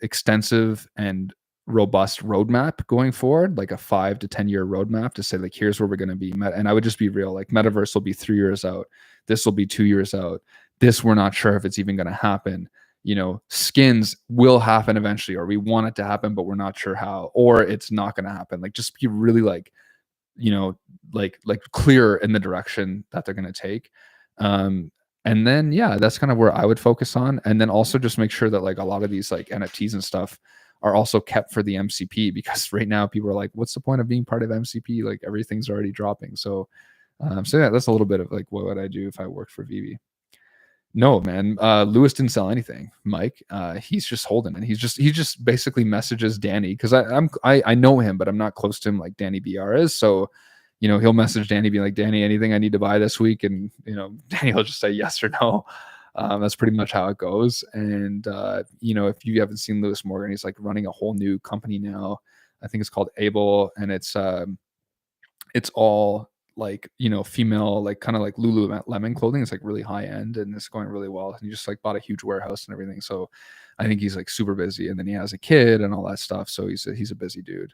extensive and robust roadmap going forward, like a 5 to 10 year roadmap, to say, like, here's where we're going to be. And I would just be real, like, metaverse will be 3 years out. This will be 2 years out. This, we're not sure if it's even going to happen. Skins will happen eventually, or we want it to happen, but we're not sure how, or it's not going to happen. Like, just be really like, like clear in the direction that they're going to take. And then, yeah, that's kind of where I would focus on. And then also just make sure that, like, a lot of these like NFTs and stuff are also kept for the MCP, because right now people are like, what's the point of being part of MCP? Like, everything's already dropping. So yeah, that's a little bit of like what would I do if I worked for Vivi. No, man. Lewis didn't sell anything, Mike. He's just holding it. He just basically messages Danny, because I know him, but I'm not close to him like Danny BR is. So, he'll message Danny, be like, Danny, anything I need to buy this week? And, Danny will just say yes or no. That's pretty much how it goes. And, if you haven't seen Lewis Morgan, he's like running a whole new company now. I think it's called Able, and it's all like, female, like kind of like Lululemon clothing. It's like really high end and it's going really well. And he just like bought a huge warehouse and everything. So I think he's like super busy. And then he has a kid and all that stuff. So he's a busy dude.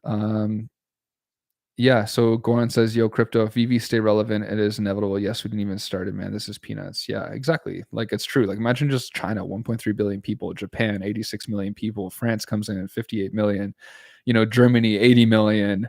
Um, yeah, so Goran says, "Yo, crypto, if EVs stay relevant, it is inevitable. Yes, we didn't even start it, man. This is peanuts." Yeah, exactly. Like it's true. Like imagine just China, 1.3 billion people, Japan, 86 million people, France comes in at 58 million, Germany, 80 million,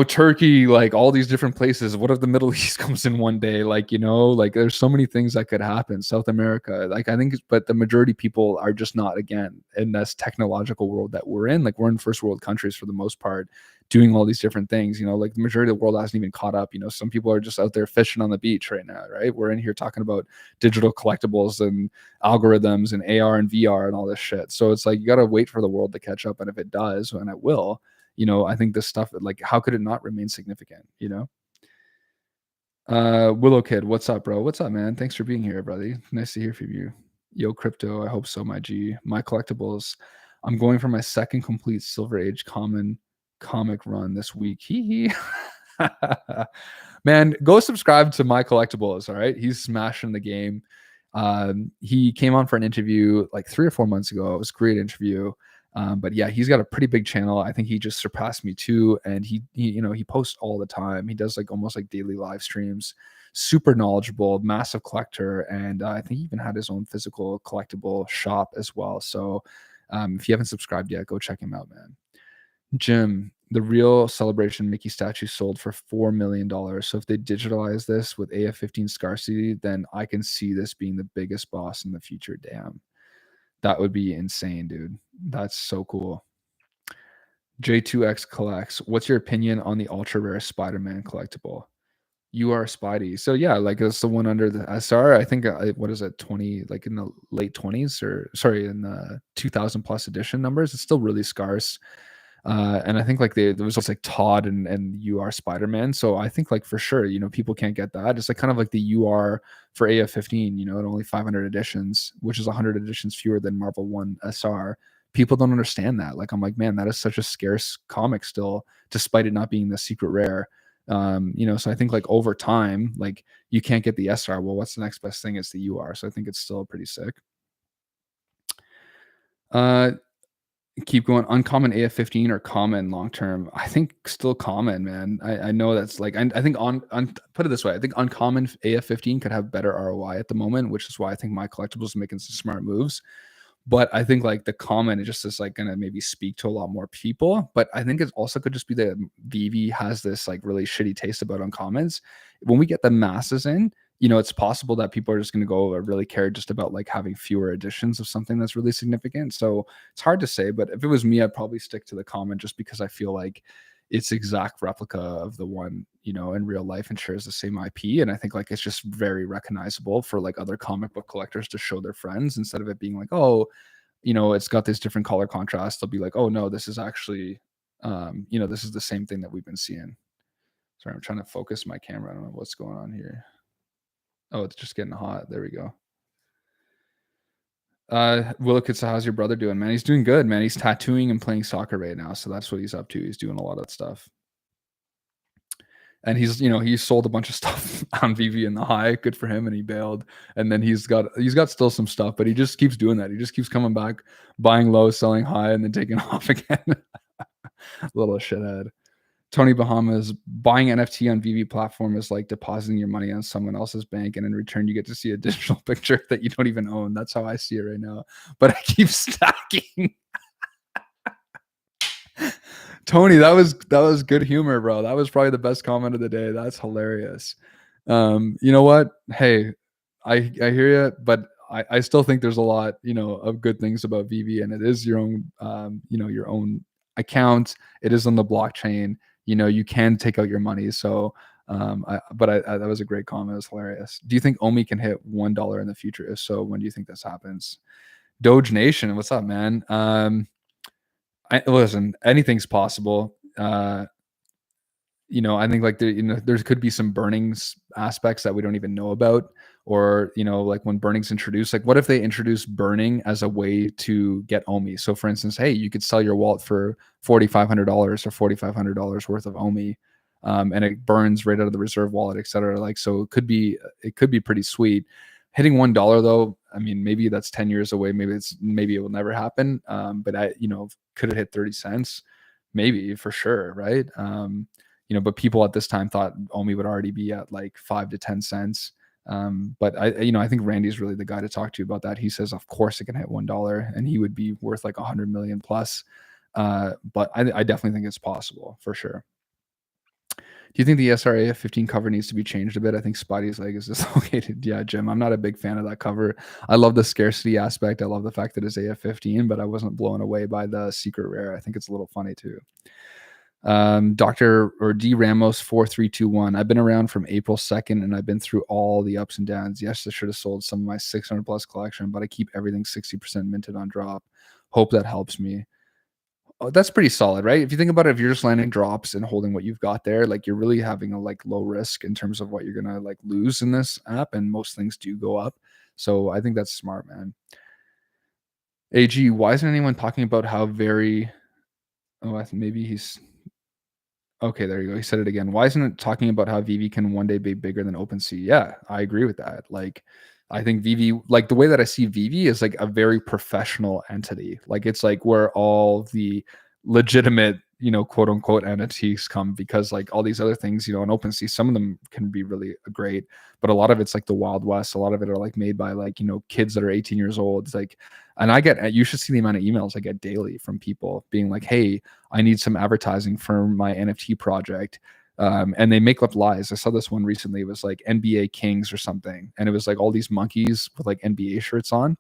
Turkey, like all these different places. What if the Middle East comes in one day? Like, like there's so many things that could happen. South America, like I think, but the majority of people are just not, again, in this technological world that we're in. Like we're in first world countries for the most part, doing all these different things. Like the majority of the world hasn't even caught up. Some people are just out there fishing on the beach right now, right? We're in here talking about digital collectibles and algorithms and AR and VR and all this shit. So it's like you got to wait for the world to catch up, and if it does, and it will, I think this stuff, like, how could it not remain significant, Willow Kid, what's up, bro? What's up, man? Thanks for being here, buddy. Nice to hear from you. Yo, crypto, I hope so, my G. My collectibles, I'm going for my second complete Silver Age common comic run this week. Hee hee. Man, go subscribe to My Collectibles, all right? He's smashing the game. He came on for an interview like 3 or 4 months ago. It was a great interview. But yeah, he's got a pretty big channel. I think he just surpassed me too. And he posts all the time. He does like almost like daily live streams, super knowledgeable, massive collector. And I think he even had his own physical collectible shop as well. So if you haven't subscribed yet, go check him out, man. Jim, the real Celebration Mickey statue sold for $4 million. So if they digitalize this with AF15 scarcity, then I can see this being the biggest boss in the future. Damn. That would be insane, dude. That's so cool. J2X collects. What's your opinion on the ultra rare Spider-Man collectible? You are Spidey. So yeah, like it's the one under the SR. I think what is it, 20, like in the late 20s, or sorry, in the 2000 plus edition numbers. It's still really scarce. And I think like there was also like Todd and you are Spider-Man. So I think like for sure, people can't get that. It's like kind of like the UR for AF15, at only 500 editions, which is 100 editions fewer than Marvel 1 SR. People don't understand that. Like, I'm like, man, that is such a scarce comic still, despite it not being the secret rare. So I think like over time, like you can't get the SR. Well, what's the next best thing? It's the UR. So I think it's still pretty sick. Keep going. Uncommon AF15 or common long term? I think still common, man. I know that's like, I think on put it this way, I think uncommon AF15 could have better ROI at the moment, which is why I think My Collectibles is making some smart moves. But I think like the common, it just is like gonna maybe speak to a lot more people. But I think it also could just be that VV has this like really shitty taste about uncommons. When we get the masses in, it's possible that people are just going to go really care just about like having fewer editions of something that's really significant. So it's hard to say, but if it was me, I'd probably stick to the common just because I feel like it's exact replica of the one, in real life and shares the same IP. And I think like it's just very recognizable for like other comic book collectors to show their friends instead of it being like, oh, it's got this different color contrast. They'll be like, oh no, this is actually, this is the same thing that we've been seeing. Sorry, I'm trying to focus my camera. I don't know what's going on here. Oh, it's just getting hot. There we go. Willowkitsa, how's your brother doing, man? He's doing good, man. He's tattooing and playing soccer right now. So that's what he's up to. He's doing a lot of that stuff. And he's sold a bunch of stuff on VV in the high. Good for him. And he bailed. And then he's got still some stuff, but he just keeps doing that. He just keeps coming back, buying low, selling high, and then taking off again. Little shithead. Tony Bahamas, buying NFT on VV platform is like depositing your money on someone else's bank, and in return you get to see a digital picture that you don't even own. That's how I see it right now. But I keep stacking. Tony, that was good humor, bro. That was probably the best comment of the day. That's hilarious. You know what? Hey, I hear you, but I still think there's a lot, of good things about VV, and it is your own, your own account. It is on the blockchain. You can take out your money. So, that was a great comment. It was hilarious. Do you think Omi can hit $1 in the future? If so, when do you think this happens? Doge Nation, what's up, man? Listen, anything's possible. I think like there could be some burnings aspects that we don't even know about, or like when burning's introduced, like what if they introduce burning as a way to get Omi? So for instance, hey, you could sell your wallet for $4,500 or $4,500 worth of Omi, and it burns right out of the reserve wallet, etc. Like, so it could be pretty sweet. Hitting $1 though, I mean, maybe that's 10 years away. Maybe it will never happen. But could it hit 30 cents? Maybe, for sure, right? But people at this time thought Omi would already be at like 5 to 10 cents. But I think Randy's really the guy to talk to about that. He says, of course it can hit $1 and he would be worth like 100 million plus. But I definitely think it's possible for sure. Do you think the SRA 15 cover needs to be changed a bit? I think Spidey's leg is dislocated. Yeah, Jim, I'm not a big fan of that cover. I love the scarcity aspect. I love the fact that it's AF15, but I wasn't blown away by the secret rare. I think it's a little funny too. Dr. or D Ramos 4321. I've been around from April 2nd and I've been through all the ups and downs. Yes, I should have sold some of my 600 plus collection, but I keep everything 60% minted on drop. Hope that helps me. Oh, that's pretty solid, right? If you think about it, if you're just landing drops and holding what you've got there, like you're really having a like low risk in terms of what you're gonna like lose in this app, and most things do go up. So I think that's smart, man. AG, why isn't anyone talking about how very maybe he's okay, there you go. He said it again. Why isn't it talking about how Vivi can one day be bigger than OpenSea? Yeah, I agree with that. Like, I think Vivi, like the way that I see Vivi is like a very professional entity. Like, it's like where all the legitimate, quote unquote entities come, because like all these other things, on OpenSea, some of them can be really great, but a lot of it's like the Wild West. A lot of it are like made by like, kids that are 18 years old. It's like, and you should see the amount of emails I get daily from people being like, hey, I need some advertising for my NFT project. And they make up lies. I saw this one recently. It was like NBA Kings or something. And it was like all these monkeys with like NBA shirts on.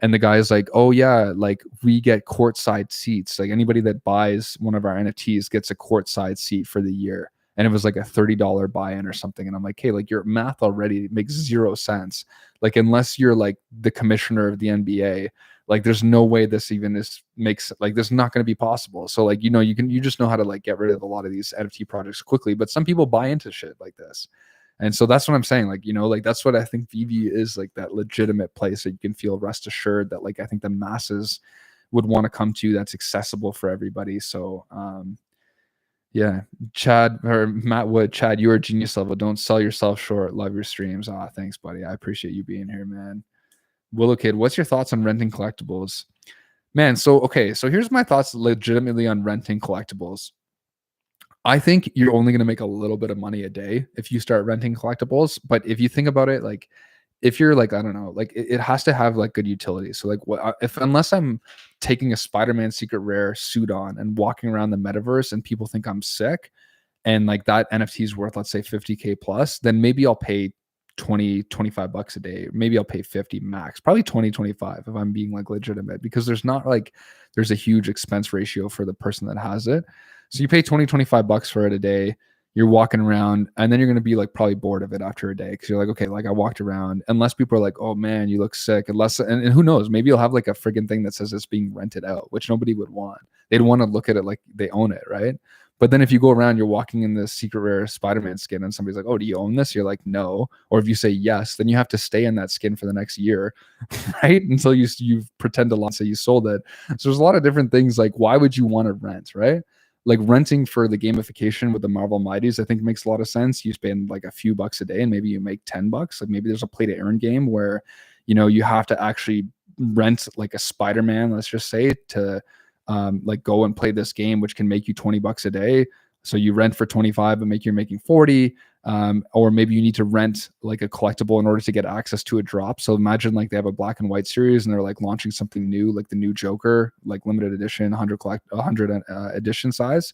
And the guy's like, oh yeah, like we get courtside seats. Like anybody that buys one of our NFTs gets a courtside seat for the year. And it was like a $30 buy-in or something. And I'm like, hey, like your math already makes 0 sense. Like, unless you're like the commissioner of the NBA, like there's no way this even makes like this is not going to be possible. So like, you just know how to like get rid of a lot of these NFT projects quickly, but some people buy into shit like this. And so that's what I'm saying. Like, like that's what I think Vivi is, like that legitimate place that you can feel rest assured that like I think the masses would want to come to, that's accessible for everybody. So yeah, Chad or Matt Wood, Chad, you are genius level. Don't sell yourself short. Love your streams. Thanks, buddy. I appreciate you being here, man. Willow Kid, what's your thoughts on renting collectibles? Man, so here's my thoughts legitimately on renting collectibles. I think you're only going to make a little bit of money a day if you start renting collectibles. But if you think about it, like if you're like, I don't know, like it has to have like good utility. So like unless I'm taking a Spider-Man secret rare suit on and walking around the metaverse and people think I'm sick and like that NFT is worth, let's say 50K plus, then maybe I'll pay 20, 25 bucks a day. Maybe I'll pay 50 max, probably 20, 25 if I'm being like legitimate, because there's a huge expense ratio for the person that has it. So you pay 20, 25 bucks for it a day. You're walking around and then you're going to be like probably bored of it after a day. Cause you're like, okay, like I walked around, unless people are like, oh man, you look sick. And who knows, maybe you'll have like a friggin' thing that says it's being rented out, which nobody would want. They'd want to look at it like they own it. Right. But then if you go around, you're walking in this secret rare Spider-Man skin and somebody's like, oh, do you own this? You're like, no. Or if you say yes, then you have to stay in that skin for the next year, right? Until you pretend to lie and say you sold it. So there's a lot of different things. Like, why would you want to rent, right? Like renting for the gamification with the Marvel Mighties, I think makes a lot of sense. You spend like a few bucks a day and maybe you make 10 bucks. Like maybe there's a play to earn game where, you have to actually rent like a Spider-Man, let's just say, to like go and play this game, which can make you 20 bucks a day. So you rent for 25 and you're making 40. Or maybe you need to rent like a collectible in order to get access to a drop. So imagine like they have a black and white series and they're like launching something new, like the new Joker, like limited edition, 100 edition size.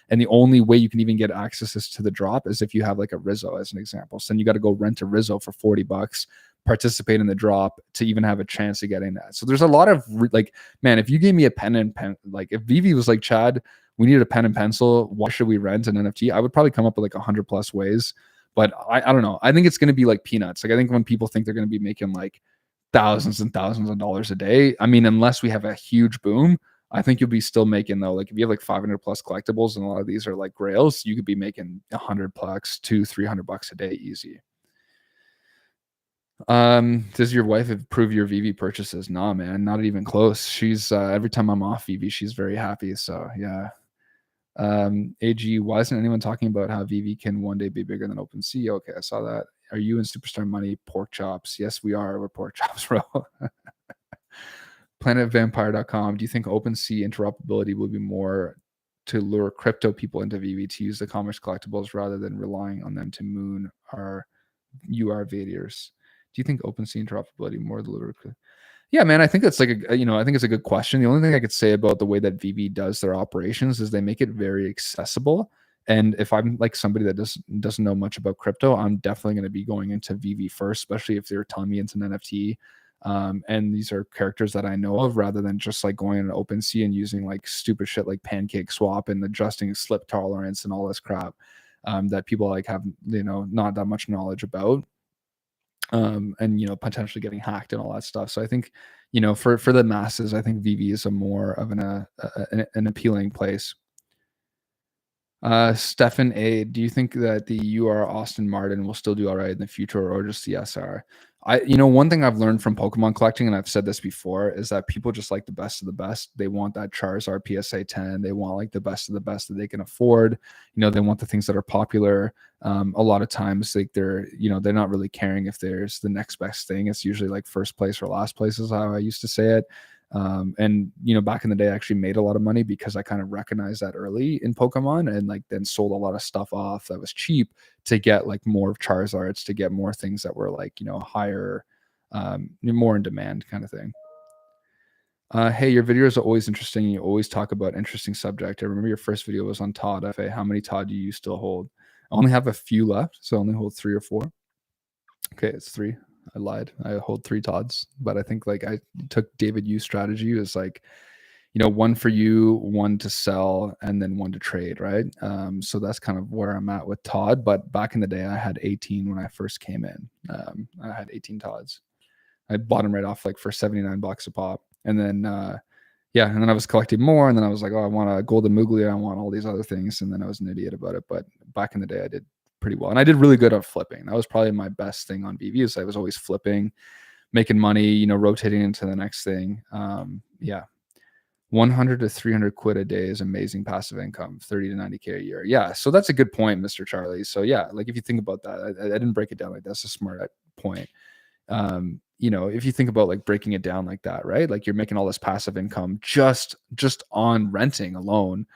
And the only way you can even get access to the drop is if you have like a Rizzo as an example. So then you got to go rent a Rizzo for 40 bucks, participate in the drop to even have a chance of getting that. So there's a lot of like, man, if you gave me a pen, like if Vivi was like, Chad, we need a pen and pencil, why should we rent an NFT? I would probably come up with like 100 plus ways, but I don't know. I think it's going to be like peanuts. Like I think when people think they're going to be making like thousands and thousands of dollars a day, I mean, unless we have a huge boom, I think you'll be still making though. Like if you have like 500 plus collectibles and a lot of these are like grails, you could be making 100 bucks to 300 bucks a day easy. Does your wife approve your Vivi purchases? Nah, man, not even close. She's every time I'm off Vivi, she's very happy. So yeah. AG, why isn't anyone talking about how VV can one day be bigger than OpenSea? Okay, I saw that. Are you and Superstar Money pork chops? Yes, we are. We're pork chops, bro. PlanetVampire.com. Do you think OpenSea interoperability will be more to lure crypto people into VV to use the commerce collectibles rather than relying on them to moon our UR vaders? Do you think OpenSea interoperability more to lure? Yeah, man, I think that's like I think it's a good question. The only thing I could say about the way that VV does their operations is they make it very accessible. And if I'm like somebody that doesn't know much about crypto, I'm definitely going to be going into VV first, especially if they're telling me it's an NFT. And these are characters that I know of, rather than just like going into OpenSea and using like stupid shit like Pancake Swap and adjusting slip tolerance and all this crap that people like have not that much knowledge about, and potentially getting hacked and all that stuff. So I think for the masses, I think VV is a more of an appealing place. Stefan A, do you think that the UR Austin Martin will still do all right in the future, or just the SR? One thing I've learned from Pokemon collecting, and I've said this before, is that people just like the best of the best. They want that Charizard PSA 10. They want like the best of the best that they can afford. They want the things that are popular. A lot of times, like they're not really caring if there's the next best thing. It's usually like first place or last place is how I used to say it. And back in the day, I actually made a lot of money because I kind of recognized that early in Pokemon, and like then sold a lot of stuff off that was cheap to get like more of Charizards, to get more things that were like higher, more in demand kind of thing. Hey, your videos are always interesting. You always talk about interesting subject. I remember your first video was on Todd FA. How many Todd do you still hold? I only have a few left, so I only hold 3 or 4. Okay, it's 3. I lied. I hold 3 Todds, but I think like I took David Yu's strategy. It was like, one for you, one to sell, and then one to trade, right? So that's kind of where I'm at with Todd. But back in the day, I had 18 when I first came in. I had 18 Todds. I bought them right off like for $79 a pop, and then and then I was collecting more, and then I was like, oh, I want a golden Muglia, I want all these other things, and then I was an idiot about it. But back in the day, I did pretty well, and I did really good at flipping. That was probably my best thing on BV, is I was always flipping, making money, rotating into the next thing. 100 to 300 quid a day is amazing passive income, 30 to 90K a year. Yeah. So that's a good point, Mr. Charlie. So yeah, like if you think about that, I didn't break it down like that's a smart point. If you think about like breaking it down like that, right? Like you're making all this passive income just on renting alone,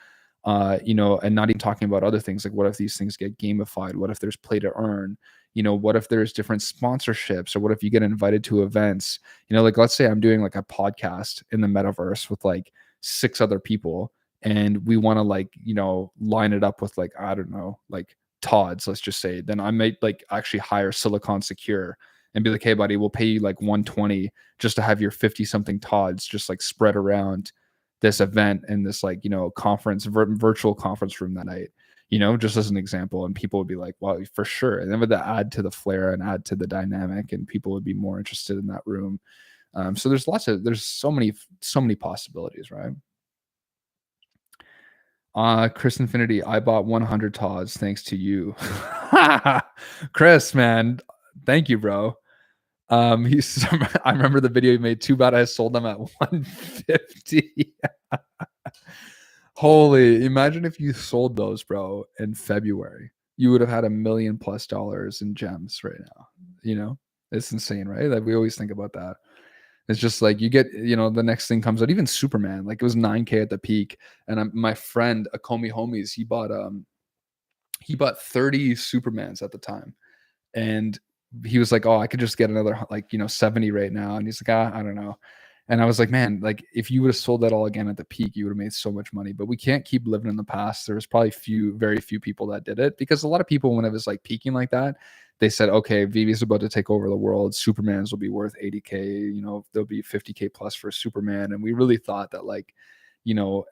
and not even talking about other things. Like what if these things get gamified? What if there's play to earn? What if there's different sponsorships, or what if you get invited to events? Like let's say I'm doing like a podcast in the metaverse with like 6 other people, and we want to like, line it up with like, I don't know, like Todd's, let's just say, then I might like actually hire Silicon Secure and be like, hey buddy, we'll pay you like 120 just to have your 50 something Todd's just like spread around this event and this like, conference, virtual conference room that night, just as an example. And people would be like, well, for sure. And then would that add to the flair and add to the dynamic, and people would be more interested in that room. So there's so many possibilities, right? Chris Infinity, I bought 100 Todds thanks to you. Chris, man, thank you, bro. He's I remember the video he made. Too bad I sold them at 150. Holy, imagine if you sold those, bro, in February. You would have had $1 million plus in gems right now. It's insane, right? Like we always think about that. It's just like you get, the next thing comes out. Even Superman, like it was 9K at the peak. And my friend Akomi Homies, he bought 30 Supermans at the time, and he was like, oh, I could just get another like 70 right now. And he's like, I don't know. And I was like, man, like if you would have sold that all again at the peak, you would have made so much money. But we can't keep living in the past. There was probably very few people that did it, because a lot of people, when it was like peaking like that, they said, okay, VV is about to take over the world. Supermans will be worth 80K. There'll be 50K plus for Superman. And we really thought that like,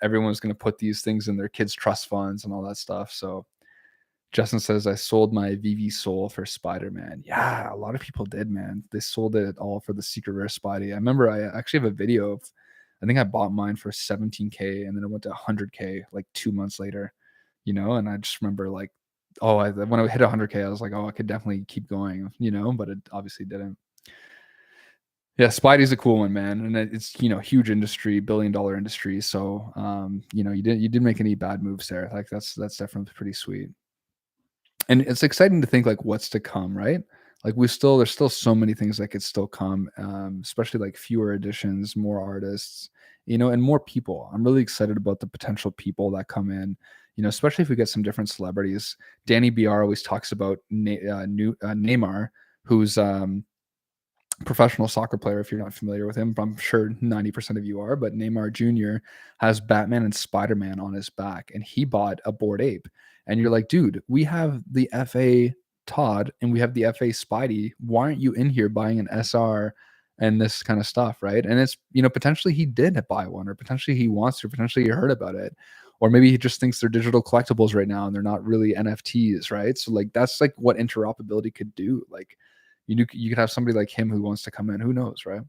everyone was going to put these things in their kids' trust funds and all that stuff. So Justin says, I sold my VV soul for Spider-Man. Yeah, a lot of people did, man. They sold it all for the secret rare Spidey. I remember I actually have a video of, I think I bought mine for 17K, and then it went to 100K like 2 months later, and I just remember like, when I hit 100K, I was like, oh, I could definitely keep going, but it obviously didn't. Yeah, Spidey's a cool one, man, and it's, huge industry, billion-dollar industry, so, you didn't make any bad moves there, like, that's definitely pretty sweet. And it's exciting to think, like, what's to come, right? Like, there's still so many things that could still come, especially, like, fewer editions, more artists, and more people. I'm really excited about the potential people that come in, especially if we get some different celebrities. Danny BR always talks about Neymar, who's, professional soccer player if you're not familiar with him. But I'm sure 90% of you are, but Neymar Jr. has Batman and Spider-Man on his back, and he bought a Bored Ape. And you're like, dude, we have the FA Todd and we have the FA Spidey. Why aren't you in here buying an SR and this kind of stuff, right? And it's, potentially he did buy one, or potentially he wants to, potentially he heard about it. Or maybe he just thinks they're digital collectibles right now and they're not really NFTs, right? So like that's like what interoperability could do. Like you could have somebody like him who wants to come in. Who knows, right?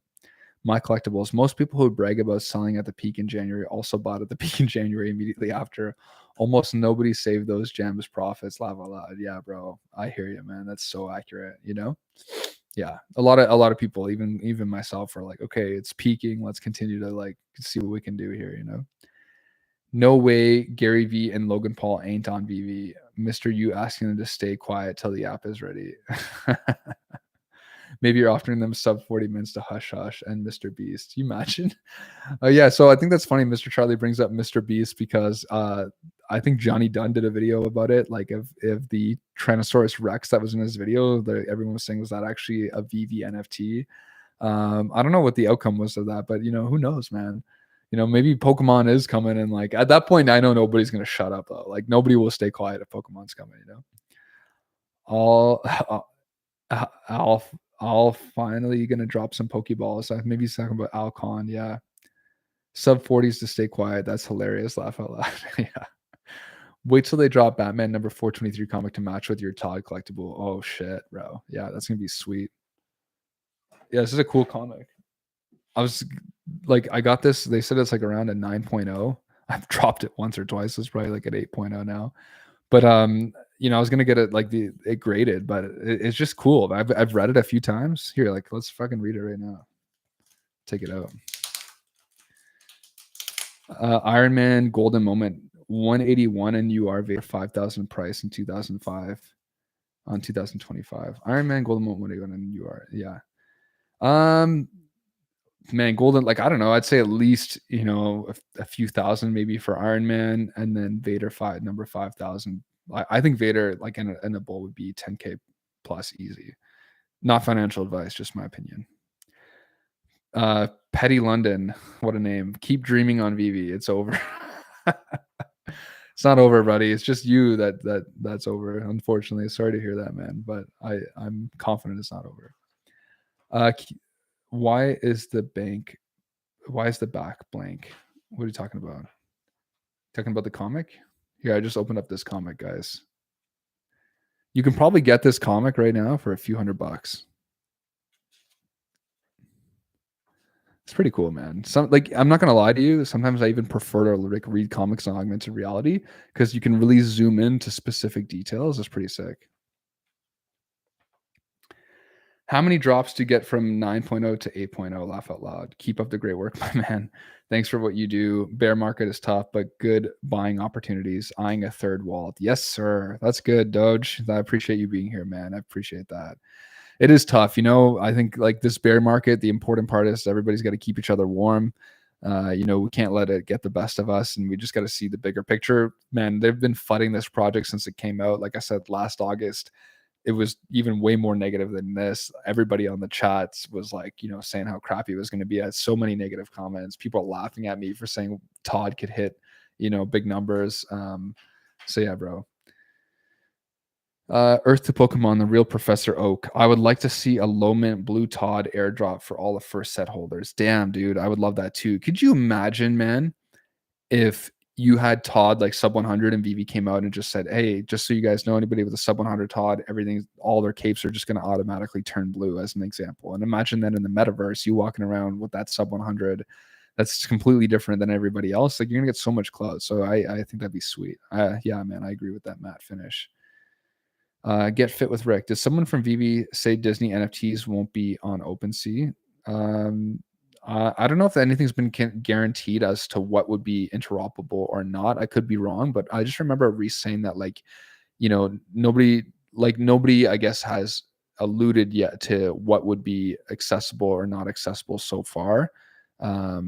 My collectibles. Most people who brag about selling at the peak in January also bought at the peak in January immediately after. Almost nobody saved those gems profits. Lava la. Yeah, bro. I hear you, man. That's so accurate. Yeah. A lot of people, even myself, are like, okay, it's peaking. Let's continue to like see what we can do here. No way Gary V and Logan Paul ain't on VV. Mr. You asking them to stay quiet till the app is ready. Maybe you're offering them sub 40 minutes to hush hush and Mr. Beast. You imagine? Yeah, so I think that's funny. Mr. Charlie brings up Mr. Beast because I think Johnny Dunn did a video about it. Like if the Tyrannosaurus Rex that was in his video, that everyone was saying was that actually a VV NFT. I don't know what the outcome was of that, but who knows, man. Maybe Pokemon is coming, and like at that point, I know nobody's gonna shut up though. Like nobody will stay quiet if Pokemon's coming. All I'll I'll finally gonna drop some Pokeballs. Maybe he's talking about Alcon. Yeah, sub 40s to stay quiet. That's hilarious. Laugh out loud. Yeah. Wait till they drop Batman number 423 comic to match with your Todd collectible. Oh shit, bro. Yeah, that's gonna be sweet. Yeah, this is a cool comic. I was like, I got this. They said it's like around a 9.0. I've dropped it once or twice. It's probably like at 8.0 now. But I was gonna get it like it graded, but it's just cool. I've read it a few times. Here, like let's fucking read it right now. Take it out. Iron Man Golden Moment 181 and UR Vader 5,000 price in 2005 on 2025. Iron Man Golden Moment 181 and UR. Yeah. Man, Golden, like I don't know, I'd say at least a few thousand maybe for Iron Man, and then Vader number 5,000. I think Vader like in a bowl would be 10K plus easy. Not financial advice, just my opinion. Petty London, what a name. Keep dreaming on VV. It's over. It's not over, buddy. It's just you that's over. Unfortunately, sorry to hear that, man. But I'm confident it's not over. Why is the back blank? What are you talking about? Talking about the comic? Here, I just opened up this comic, guys. You can probably get this comic right now for a few $100. It's pretty cool, man. I'm not gonna lie to you. Sometimes I even prefer to like read comics on augmented reality because you can really zoom into specific details. It's pretty sick. How many drops do you get from 9.0 to 8.0? Laugh out loud. Keep up the great work, my man. Thanks for what you do. Bear market is tough, but good buying opportunities. Eyeing a third wallet. Yes, sir. That's good, Doge. I appreciate you being here, man. I appreciate that. It is tough. I think like this bear market, the important part is everybody's got to keep each other warm. We can't let it get the best of us, and we just got to see the bigger picture. Man, they've been fighting this project since it came out. Like I said, last August, it was even way more negative than this. Everybody on the chats was like, saying how crappy it was going to be. I had so many negative comments. People laughing at me for saying Todd could hit, big numbers. So yeah, bro. Earth to Pokemon, the real Professor Oak. I would like to see a low mint blue Todd airdrop for all the first set holders. Damn, dude, I would love that too. Could you imagine, man, if you had Todd like sub 100 and VV came out and just said, hey, just so you guys know, anybody with a sub 100 Todd, all their capes are just going to automatically turn blue, as an example. And imagine that in the metaverse, you walking around with that sub 100 that's completely different than everybody else. Like you're gonna get so much clout. So I think that'd be sweet. Yeah, man, I agree with that Matt finish. Get fit with Rick. Does someone from VV say Disney NFTs won't be on OpenSea? Um, I don't know if anything's been guaranteed as to what would be interoperable or not. I could be wrong, but I just remember Reese saying that like, nobody I guess has alluded yet to what would be accessible or not accessible so far.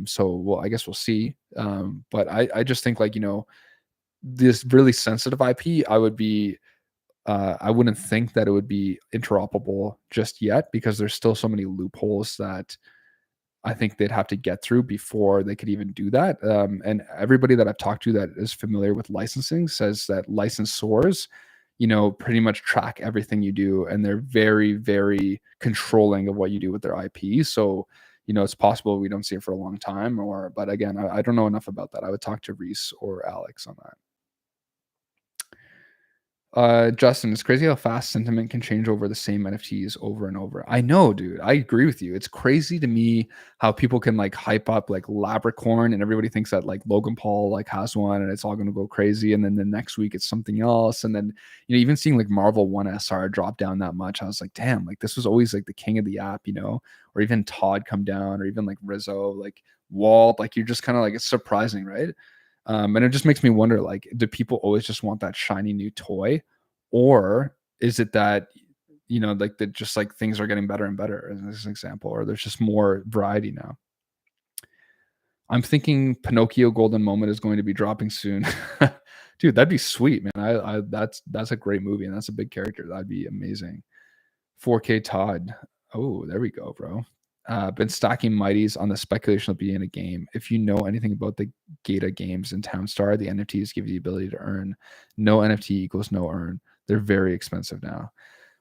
So well, I guess we'll see. But I just think like, this really sensitive IP, I wouldn't think that it would be interoperable just yet because there's still so many loopholes that I think they'd have to get through before they could even do that. And everybody that I've talked to that is familiar with licensing says that licensors, pretty much track everything you do, and they're very, very controlling of what you do with their IP. So, it's possible we don't see it for a long time. But again, I don't know enough about that. I would talk to Reese or Alex on that. Justin, it's crazy how fast sentiment can change over the same NFTs over and over. I know, dude. I agree with you. It's crazy to me how people can like hype up like Labracorn and everybody thinks that like Logan Paul like has one and it's all gonna go crazy. And then the next week it's something else. And then, even seeing like Marvel 1 SR drop down that much, I was like, damn, like this was always like the king of the app, or even Todd come down, or even like Rizzo, like Walt, like you're just kind of like it's surprising, right? And it just makes me wonder, like, do people always just want that shiny new toy, or is it that like that just like things are getting better and better, as an example, or there's just more variety now? I'm thinking Pinocchio Golden Moment is going to be dropping soon. Dude, that'd be sweet, man. That's a great movie, and that's a big character. That'd be amazing. 4K Todd. Oh, there we go, bro. Been stacking mighties on the speculation of being in a game. If you know anything about the Gata games in Townstar, the NFTs give you the ability to earn. No NFT equals no earn. They're very expensive now.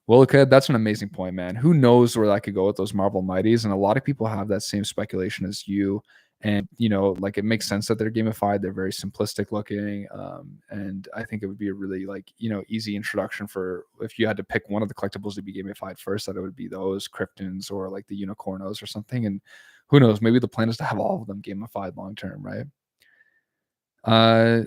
Well, okay, that's an amazing point, man. Who knows where that could go with those Marvel Mighties? And a lot of people have that same speculation as you. And like it makes sense that they're gamified. They're very simplistic looking, and I think it would be a really like easy introduction for if you had to pick one of the collectibles to be gamified first. That it would be those Kryptons or like the Unicornos or something. And who knows? Maybe the plan is to have all of them gamified long term, right? Uh,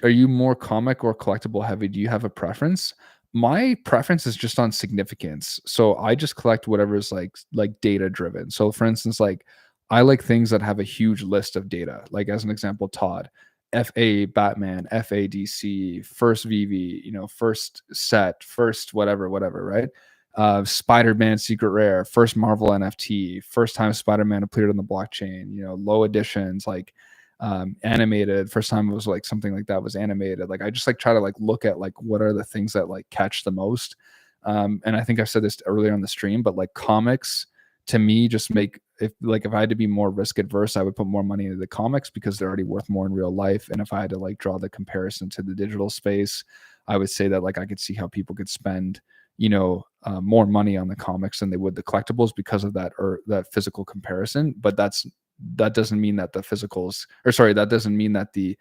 are you more comic or collectible heavy? Do you have a preference? My preference is just on significance. So I just collect whatever is like data driven. So for instance, like I like things that have a huge list of data. Like as an example, Todd, FA Batman, FA DC, first VV, first set, first whatever, right? Spider-Man Secret Rare, first Marvel NFT, first time Spider-Man appeared on the blockchain, low editions, like animated. First time it was like something like that was animated. Like I just like try to like look at like what are the things that like catch the most. And I think I've said this earlier on the stream, but like comics to me just make, if I had to be more risk adverse, I would put more money into the comics because they're already worth more in real life. And if I had to like draw the comparison to the digital space, I would say that like I could see how people could spend more money on the comics than they would the collectibles because of that, or that physical comparison. But that doesn't mean that the physicals, or sorry, that doesn't mean that the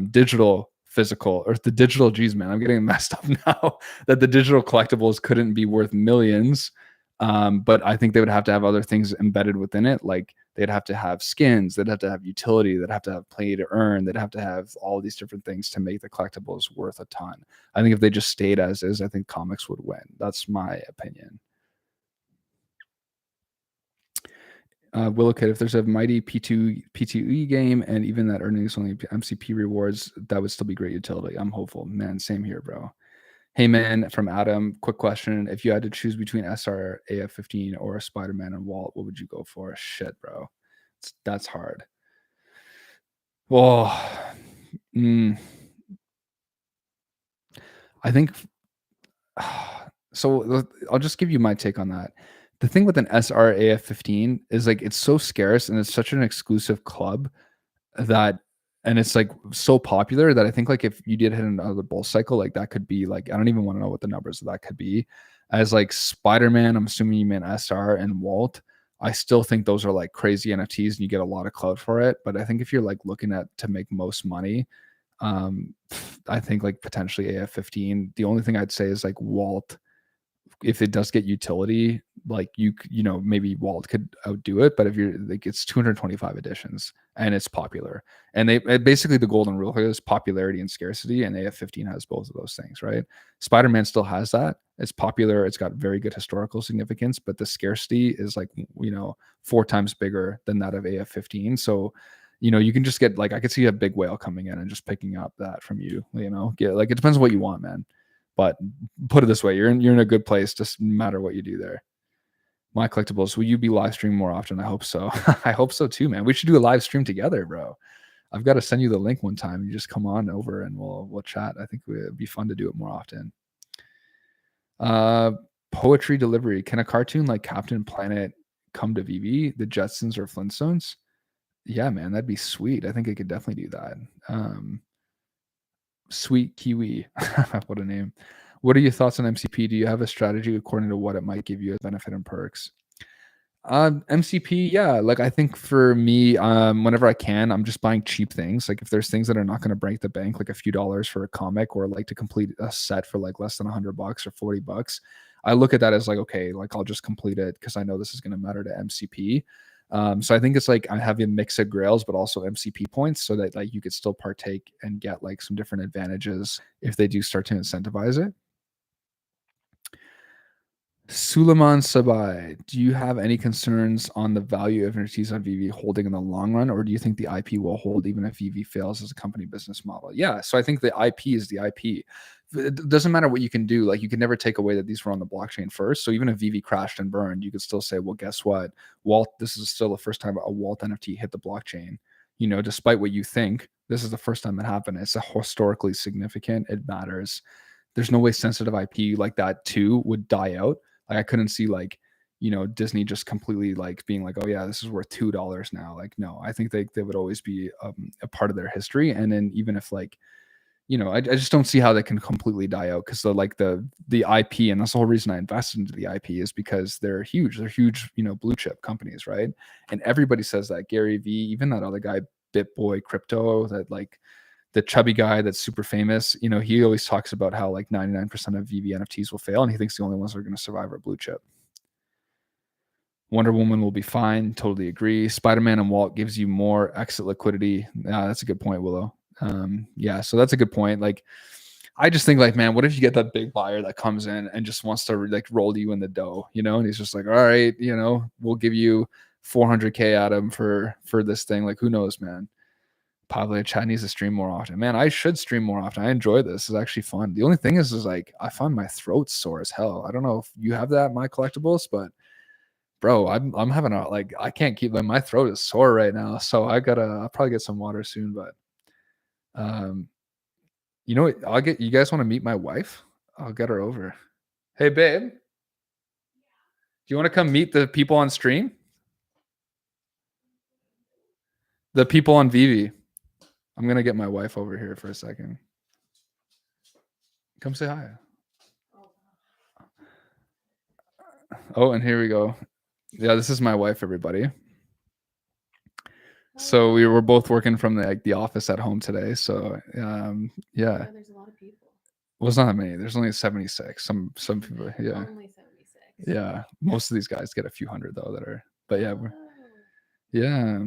digital physical, or the digital, geez, man, I'm getting messed up now, that the digital collectibles couldn't be worth millions. But I think they would have to have other things embedded within it. Like they'd have to have skins, they'd have to have utility, they'd have to have play to earn, they'd have to have all these different things to make the collectibles worth a ton. I think if they just stayed as is, I think comics would win. That's my opinion. Willow Kid, if there's a mighty P2E game and even that earnings only MCP rewards, that would still be great utility. I'm hopeful, man. Same here, bro. Hey, man, from Adam, quick question. If you had to choose between SR AF15 or Spider-Man and Walt, what would you go for? Shit, bro. That's hard. Well, I think so. I'll just give you my take on that. The thing with an SRAF 15 is like it's so scarce and it's such an exclusive club that, and it's like so popular that I think like if you did hit another bull cycle, like that could be like, I don't even want to know what the numbers of that could be. As like Spider-Man, I'm assuming you meant SR, and Walt. I still think those are like crazy NFTs and you get a lot of clout for it. But I think if you're like looking at to make most money, I think like potentially AF15. The only thing I'd say is like Walt if it does get utility, like maybe Walt could outdo it. But if you're like, it's 225 editions and it's popular. And basically the golden rule here is popularity and scarcity, and AF15 has both of those things, right? Spider-Man still has that. It's popular, it's got very good historical significance, but the scarcity is like 4 times bigger than that of AF15. So you can just get, like, I could see a big whale coming in and just picking up that from get, like, it depends on what you want, man. But put it this way, you're in a good place, just no matter what you do there. My collectibles, will you be live streaming more often? I hope so. I hope so too, man. We should do a live stream together, bro. I've got to send you the link one time. You just come on over and we'll chat. I think it'd be fun to do it more often. Poetry delivery. Can a cartoon like Captain Planet come to VV, the Jetsons or Flintstones? Yeah, man, that'd be sweet. I think I could definitely do that. Sweet Kiwi. What a name. What are your thoughts on MCP? Do you have a strategy according to what it might give you as benefit and perks? MCP, yeah. Like, I think for me, whenever I can, I'm just buying cheap things. Like, if there's things that are not going to break the bank, like a few dollars for a comic, or like to complete a set for like less than $100 or $40, I look at that as like, okay, like I'll just complete it because I know this is going to matter to MCP. So I think it's like I have a mix of Grails, but also MCP points, so that like you could still partake and get like some different advantages if they do start to incentivize it. Suleiman Sabai, do you have any concerns on the value of NFTs on VV holding in the long run, or do you think the IP will hold even if VV fails as a company business model? Yeah, so I think the IP is the IP. It doesn't matter what you can do. Like, you can never take away that these were on the blockchain first. So even if VV crashed and burned, you could still say, well, guess what? Walt, this is still the first time a Walt NFT hit the blockchain. Despite what you think, this is the first time it happened. It's a historically significant. It matters. There's no way sensitive IP like that too would die out. Like, I couldn't see Disney just completely like being like, oh yeah, this is worth $2 now. Like, no, I think they would always be a part of their history. And then even if I just don't see how they can completely die out, because the IP, and that's the whole reason I invested into the IP, is because they're huge. They're huge, blue chip companies, right? And everybody says that. Gary V, even that other guy, BitBoy Crypto, that like the chubby guy that's super famous, he always talks about how like 99% of VV NFTs will fail, and he thinks the only ones that are going to survive are blue chip. Wonder Woman will be fine. Totally agree. Spider-Man and Walt gives you more exit liquidity. That's a good point, Willow. Yeah, so that's a good point. Like, I just think, like, man, what if you get that big buyer that comes in and just wants to like roll you in the dough, and he's just like, all right, we'll give you 400K at him for this thing. Like, who knows, man? Pablo Chat needs to stream more often. Man, I should stream more often. I enjoy this. It's actually fun. The only thing is like, I find my throat sore as hell. I don't know if you have that in my collectibles, but bro, I'm having I can't keep, like, my throat is sore right now. So I'll probably get some water soon. But you know what? You guys want to meet my wife? I'll get her over. Hey babe, do you want to come meet the people on stream? The people on Vivi. I'm gonna get my wife over here for a second. Come say hi. Oh, and here we go. Yeah, this is my wife, everybody. So we were both working from the office at home today. So yeah. There's a lot of people. Well, it's not that many. There's only 76. Some people, yeah. Only 76. Yeah. Most of these guys get a few hundred though but yeah. Yeah.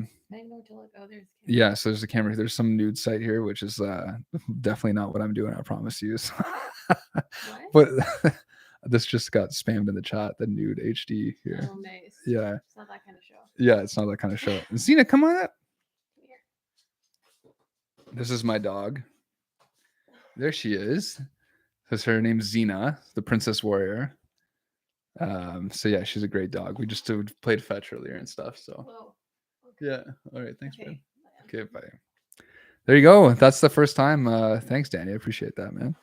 Yeah, so there's a camera. There's some nude site here, which is definitely not what I'm doing, I promise you. But this just got spammed in the chat, the nude HD here. Oh, nice. Yeah. It's not that kind of show. Yeah, it's not that kind of show. Zena, come on up. This is my dog. There she is. Because her name's Zena, the princess warrior. So yeah, she's a great dog. We just played fetch earlier and stuff. So yeah. All right. Thanks, man. Okay, bye. There you go. That's the first time. Thanks, Danny. I appreciate that, man.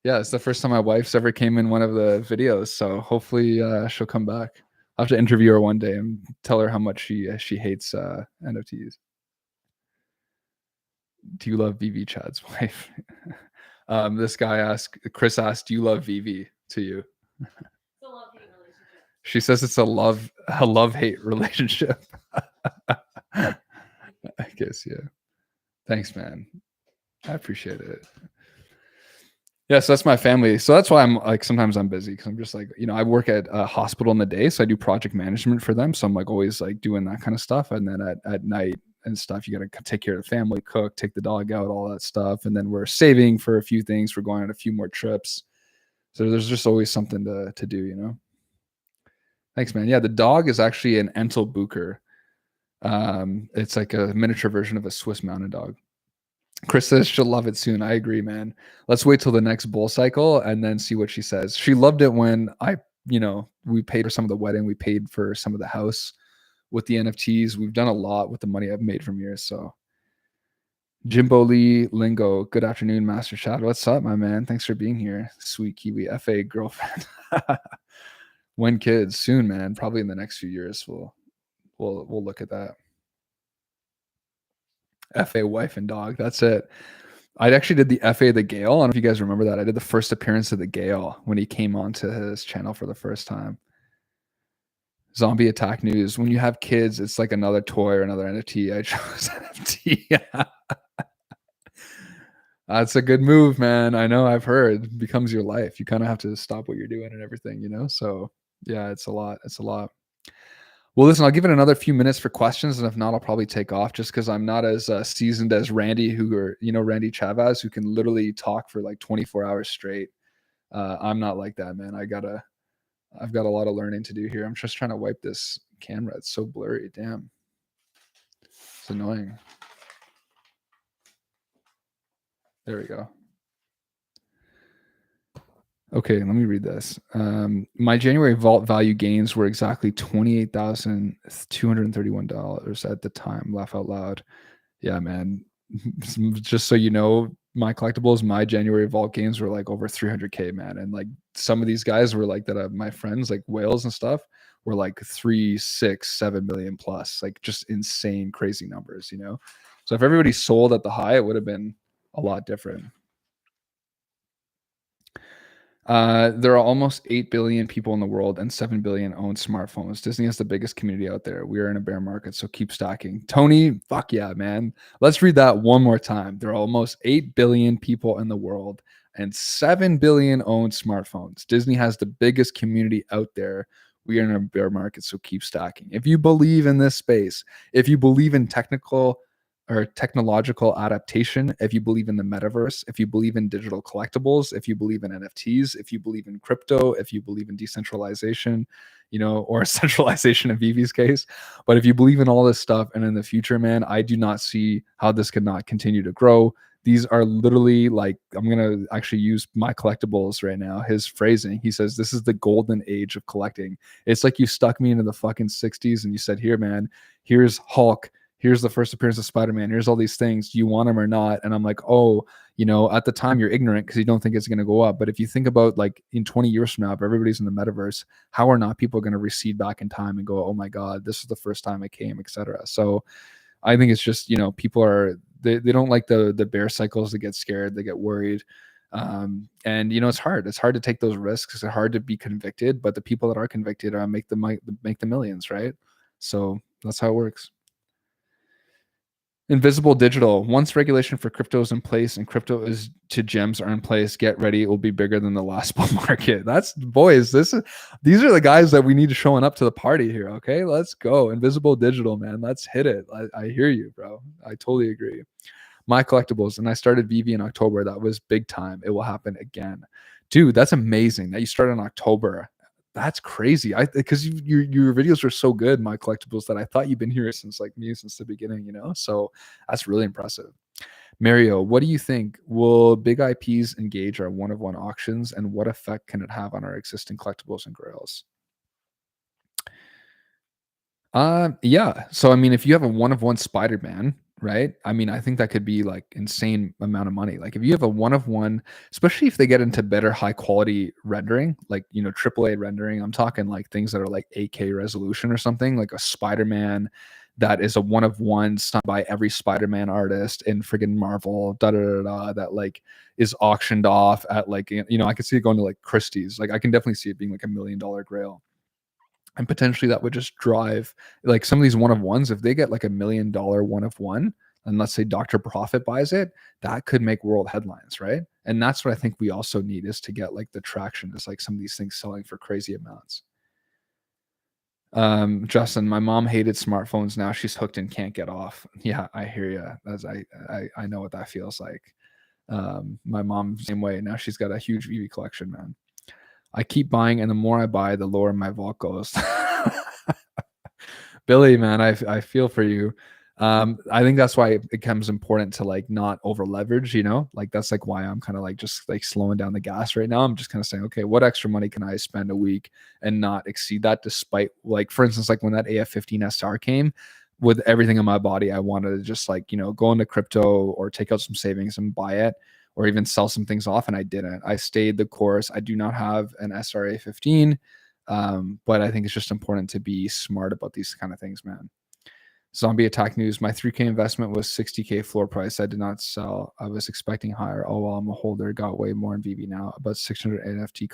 Yeah, it's the first time my wife's ever came in one of the videos. So hopefully she'll come back. I'll have to interview her one day and tell her how much she hates NFTs. Do you love VV? Chad's wife. This guy Chris asked, do you love VV? To you. It's a love-hate relationship. She says it's a love-hate relationship. I guess, yeah. Thanks, man. I appreciate it. Yeah, so that's my family. So that's why I'm like sometimes I'm busy because I'm just like, I work at a hospital in the day, so I do project management for them. So I'm like always like doing that kind of stuff. And then at night and stuff, you got to take care of the family, cook, take the dog out, all that stuff. And then we're saving for a few things. We're going on a few more trips. So there's just always something to do. Thanks, man. Yeah, the dog is actually an Entelbucher. It's like a miniature version of a Swiss Mountain Dog. Chris says she'll love it soon. I agree, man. Let's wait till the next bull cycle and then see what she says. She loved it when we paid for some of the wedding, we paid for some of the house with the NFTs. We've done a lot with the money I've made from here. So Jimbo Lee Lingo, good afternoon, Master Chad. What's up, my man? Thanks for being here. Sweet Kiwi FA girlfriend. When kids soon, man. Probably in the next few years we'll look at that. FA wife and dog. That's it. I actually did the FA of the Gale. I don't know if you guys remember that. I did the first appearance of the Gale when he came onto his channel for the first time. Zombie Attack News. When you have kids, it's like another toy or another NFT. I chose NFT. That's a good move, man. I know, I've heard. It becomes your life. You kind of have to stop what you're doing and everything. So yeah, it's a lot. It's a lot. Well, listen, I'll give it another few minutes for questions, and if not, I'll probably take off just because I'm not as seasoned as Randy, Randy Chavez, who can literally talk for like 24 hours straight. I'm not like that, man. I've got a lot of learning to do here. I'm just trying to wipe this camera. It's so blurry. Damn. It's annoying. There we go. Okay, let me read this. My January vault value gains were exactly $28,231 at the time. Laugh out loud. Yeah, man. Just so you know, my collectibles, my January vault gains were like over 300K, man. And like some of these guys were like that. My friends, like whales and stuff, were like 3, 6, 7 million plus, like just insane, crazy numbers. So if everybody sold at the high, it would have been a lot different. There are almost 8 billion people in the world and 7 billion own smartphones. Disney has the biggest community out there. We are in a bear market, so keep stacking. Tony, fuck yeah, man. Let's read that one more time. There are almost 8 billion people in the world and 7 billion own smartphones. Disney has the biggest community out there. We are in a bear market, so keep stacking. If you believe in this space, if you believe in technological adaptation, if you believe in the metaverse, if you believe in digital collectibles, if you believe in NFTs, if you believe in crypto, if you believe in decentralization, or centralization in Vivi's case. But if you believe in all this stuff and in the future, man, I do not see how this could not continue to grow. These are literally like, I'm going to actually use my collectibles right now. His phrasing, he says, this is the golden age of collecting. It's like you stuck me into the fucking 60s and you said, here, man, here's Hulk. Here's the first appearance of Spider-Man. Here's all these things. Do you want them or not? And I'm like, oh, at the time you're ignorant because you don't think it's going to go up. But if you think about like in 20 years from now, if everybody's in the metaverse, how are not people going to recede back in time and go, oh my God, this is the first time it came, etc. So I think it's just, people they don't like the bear cycles. They get scared. They get worried. And it's hard. It's hard to take those risks. It's hard to be convicted, but the people that are convicted make the millions, right? So that's how it works. Invisible Digital. Once regulation for crypto is in place and crypto is to gems are in place, get ready. It will be bigger than the last bull market. That's boys. These are the guys that we need showing up to the party here. Okay, let's go. Invisible Digital, man. Let's hit it. I hear you, bro. I totally agree. My collectibles, and I started VV in October. That was big time. It will happen again, dude. That's amazing that you started in October. That's crazy. Because your videos are so good, my collectibles, that I thought you've been here since the beginning, So that's really impressive. Mario, what do you think? Will big IPs engage our one-of-one auctions, and what effect can it have on our existing collectibles and grails? Yeah. So I mean, if you have a one-of-one Spider-Man, right? I mean, I think that could be like insane amount of money. Like if you have a one-of-one, especially if they get into better high quality rendering, like AAA rendering. I'm talking like things that are like 8K resolution or something, like a Spider-Man that is a one-of-one signed by every Spider-Man artist in friggin' Marvel, that like is auctioned off at like, I could see it going to like Christie's. Like I can definitely see it being like $1 million grail. And potentially that would just drive like some of these one of ones. If they get like $1 million one of one, and let's say Dr. Profit buys it, that could make world headlines, right? And that's what I think we also need, is to get like the traction, is like some of these things selling for crazy amounts. Justin, my mom hated smartphones. Now she's hooked and can't get off. Yeah, I hear you. As I know what that feels like. My mom, same way. Now she's got a huge VV collection, man. I keep buying, and the more I buy, the lower my vault goes. Billy, man, I feel for you. I think that's why it becomes important to like not over leverage, you know, like that's like why I'm kind of like just like slowing down the gas right now. I'm just kind of saying, okay, what extra money can I spend a week and not exceed that, despite, like, for instance, like when that AF15 SR came, with everything in my body, I wanted to just like, you know, go into crypto or take out some savings and buy it, or even sell some things off. And I didn't. I stayed the course. I do not have an SRA 15. But I think it's just important to be smart about these kind of things, man. Zombie Attack News. My 3K investment was 60K floor price. I did not sell. I was expecting higher. Oh, well, I'm a holder. Got way more in VV now. About 600 NFT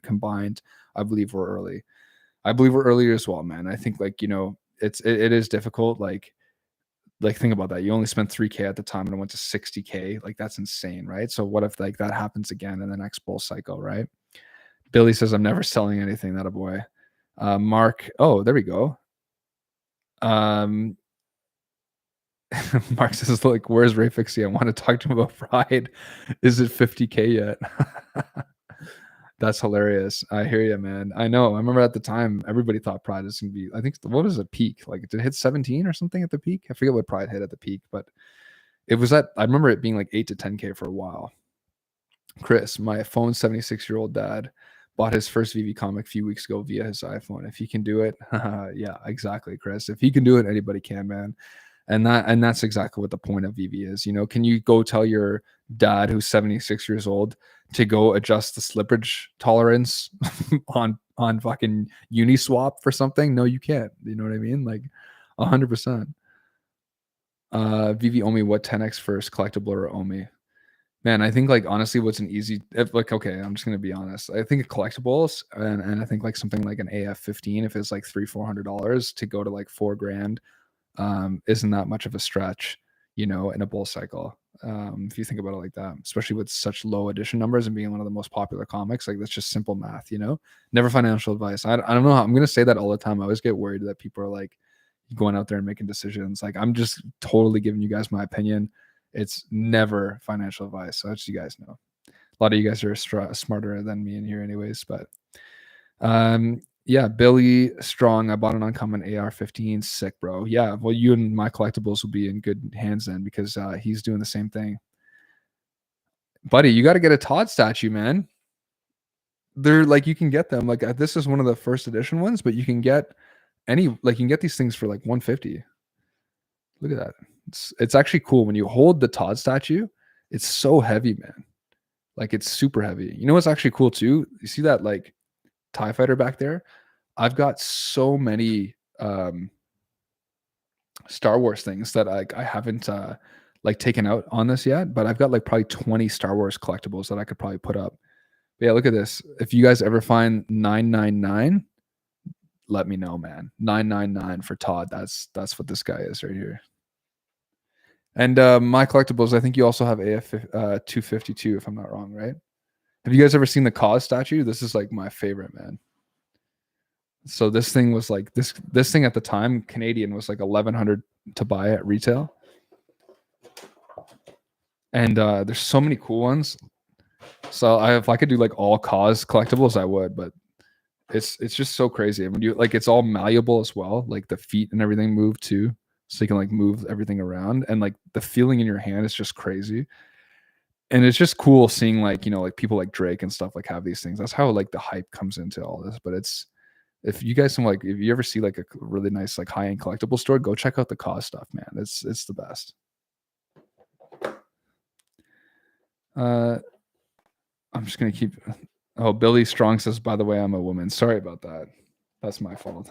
combined. I believe we're early. I believe we're earlier as well, man. I think, like, you know, it is difficult. Like think about that. You only spent 3K at the time and it went to 60K. Like, that's insane, right? So what if like that happens again in the next bull cycle, right? Billy says, I'm never selling anything. That a boy. Mark. Oh, there we go. Mark says, like, where's Ray Fixie? I want to talk to him about Pride. Is it 50K yet? That's hilarious. I hear you, man. I know. I remember at the time, everybody thought Pride was going to be, I think, what was the peak? Like, did it hit 17 or something at the peak? I forget what Pride hit at the peak, but it was at, I remember it being like 8 to 10K for a while. Chris, my phone 76-year-old dad bought his first VV comic a few weeks ago via his iPhone. If he can do it, yeah, exactly, Chris. If he can do it, anybody can, man. And that's exactly what the point of VV is. You know, can you go tell your dad who's 76 years old to go adjust the slippage tolerance on fucking Uniswap for something? No, you can't. You know what I mean? Like 100%. VV Omi, what 10x first, collectible or Omi? Man, I think, like, honestly, what's an easy, if, like, okay, I'm just gonna be honest. I think collectibles, and I think like something like an AF15, if it's like $300-400 to go to like $4,000, isn't that much of a stretch, you know, in a bull cycle. If you think about it like that, especially with such low edition numbers and being one of the most popular comics, like that's just simple math, you know. Never financial advice. I don't know how, I'm gonna say that all the time. I always get worried that people are like going out there and making decisions. Like, I'm just totally giving you guys my opinion. It's never financial advice. So just, you guys know, a lot of you guys are smarter than me in here anyways, but yeah, Billy Strong, I bought an uncommon AR-15. Sick, bro. Yeah, well, you and my collectibles will be in good hands then, because he's doing the same thing. Buddy, you got to get a Todd statue, man. They're like, you can get them. Like, this is one of the first edition ones, but you can get you can get these things for like 150. Look at that. It's actually cool when you hold the Todd statue. It's so heavy, man. Like, it's super heavy. You know what's actually cool too? You see that like TIE fighter back there? I've got so many Star Wars things that I haven't like taken out on this yet, but I've got like probably 20 Star Wars collectibles that I could probably put up. But yeah, look at this. If you guys ever find 999, let me know, man. 999 for Todd. That's what this guy is right here. And my collectibles, I think you also have AF 252, if I'm not wrong, right? Have you guys ever seen the Cause statue? This is like my favorite, man. So this thing was like this thing at the time, Canadian, was like 1,100 to buy at retail. And there's so many cool ones. So if I could do like all Cause collectibles, I would, but it's just so crazy. When you like, it's all malleable as well. Like the feet and everything move too. So you can like move everything around, and like the feeling in your hand is just crazy. And it's just cool seeing like, you know, like people like Drake and stuff like have these things. That's how like the hype comes into all this. But it's, if you guys like, if you ever see like a really nice like high-end collectible store, go check out the Cause stuff, man. It's the best. I'm just gonna keep. Oh, Billy Strong says, by the way, I'm a woman. Sorry about that. That's my fault.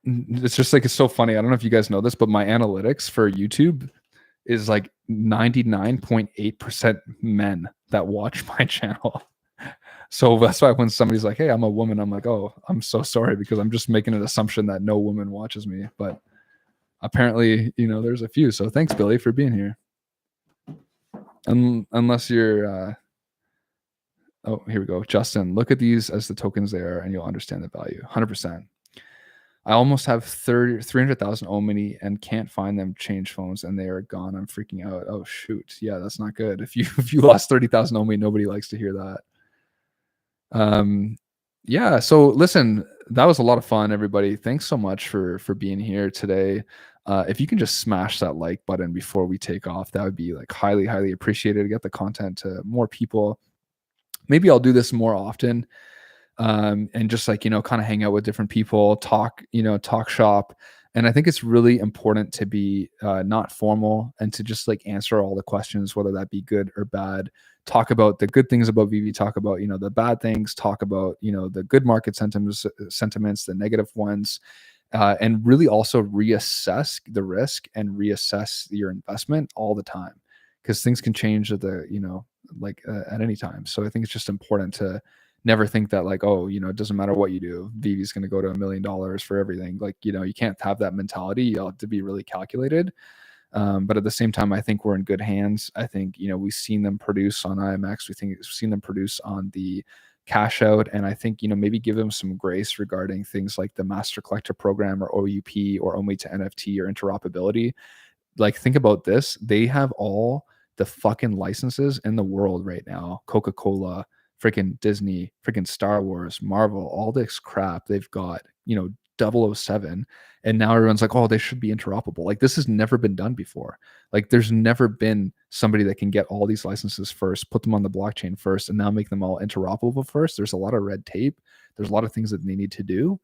It's just like, it's so funny. I don't know if you guys know this, but my analytics for YouTube is like 99.8% men that watch my channel. So that's why when somebody's like, hey, I'm a woman, I'm like, oh, I'm so sorry, because I'm just making an assumption that no woman watches me. But apparently, there's a few. So thanks, Billy, for being here. Unless you're oh, here we go. Justin, look at these as the tokens they are, and you'll understand the value. 100%. I almost have 300,000 Omni and can't find them. Change phones and they are gone. I'm freaking out. Oh shoot, yeah, that's not good. If you lost 30,000 Omni, nobody likes to hear that. Yeah. So listen, that was a lot of fun, everybody. Thanks so much for being here today. If you can just smash that like button before we take off, that would be like highly, highly appreciated to get the content to more people. Maybe I'll do this more often, and just like kind of hang out with different people, talk shop. And I think it's really important to be not formal and to just like answer all the questions, whether that be good or bad. Talk about the good things about VV, talk about the bad things, talk about the good market sentiments, the negative ones, and really also reassess the risk and reassess your investment all the time, because things can change at the like at any time. So I think it's just important to never think that like, oh, it doesn't matter what you do, VV is going to go to $1 million for everything. Like, you can't have that mentality. You have to be really calculated. But at the same time, I think we're in good hands. I think we've seen them produce on IMX. We've seen them produce on the cash out, and I think maybe give them some grace regarding things like the master collector program or OUP or only to NFT or interoperability. Like, think about this. They have all the fucking licenses in the world right now. Coca-Cola, freaking Disney, freaking Star Wars, Marvel, all this crap they've got, 007. And now everyone's like, oh, they should be interoperable. Like, this has never been done before. Like, there's never been somebody that can get all these licenses first, put them on the blockchain first, and now make them all interoperable first. There's a lot of red tape. There's a lot of things that they need to do.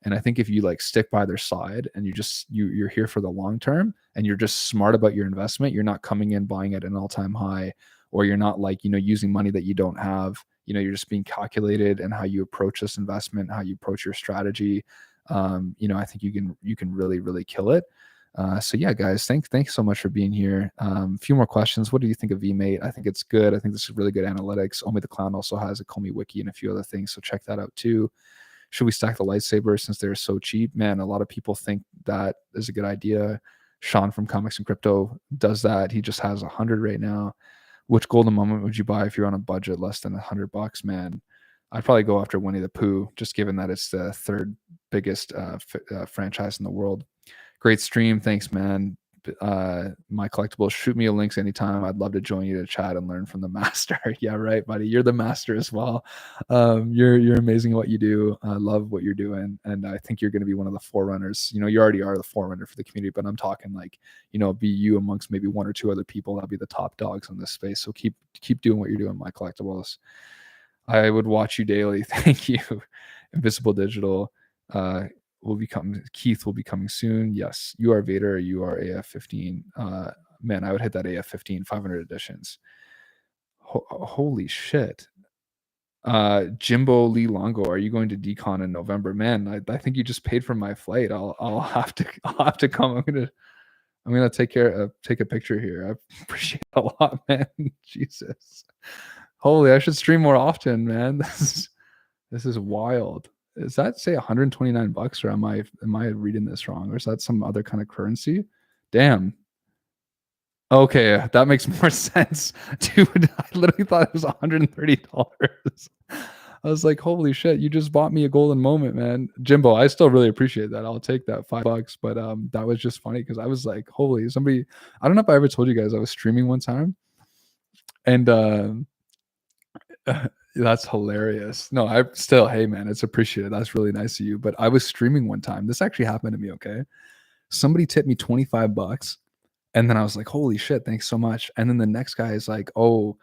And I think if you like stick by their side and you're here for the long term and you're just smart about your investment, you're not coming in buying at an all-time high, or you're not like, using money that you don't have, you're just being calculated and how you approach this investment, how you approach your strategy. I think you can really, really kill it. So yeah, guys, thanks so much for being here. A few more questions. What do you think of VMate? I think it's good. I think this is really good analytics. Only the Clown also has a Comey wiki and a few other things, so check that out too. Should we stack the lightsabers since they're so cheap? Man, a lot of people think that is a good idea. Sean from Comics and Crypto does that. He just has 100 right now. Which golden moment would you buy if you're on a budget less than $100? Man, I'd probably go after Winnie the Pooh, just given that it's the third biggest franchise in the world. Great stream. Thanks, man. My collectibles, shoot me a links anytime. I'd love to join you to chat and learn from the master. Yeah, right, buddy. You're the master as well. You're amazing at what you do. I love what you're doing, and I think you're going to be one of the forerunners. You already are the forerunner for the community, but I'm talking like, be you amongst maybe one or two other people. That'll be the top dogs in this space. So keep doing what you're doing, my collectibles. I would watch you daily. Thank you. Invisible Digital. Keith will be coming soon. Yes, you are Vader. You are AF15. Man, I would hit that AF15 500 editions. Holy shit. Jimbo Lee Longo, are you going to decon in November? Man, I think you just paid for my flight. I'll have to come. I'm gonna take a picture here. I appreciate it a lot, man. Jesus. Holy, I should stream more often, man. This is wild. Does that say $129, or am I reading this wrong, or is that some other kind of currency? Damn. Okay, that makes more sense. Dude, I literally thought it was $130. I was like, holy shit, you just bought me a golden moment, man. Jimbo, I still really appreciate that. I'll take that $5. But that was just funny because I was like, holy, somebody, I don't know if I ever told you guys I was streaming one time. And that's hilarious. No, I still, hey man, it's appreciated. That's really nice of you. But I was streaming one time. This actually happened to me, okay? Somebody tipped me $25. And then I was like, holy shit, thanks so much. And then the next guy is like, oh,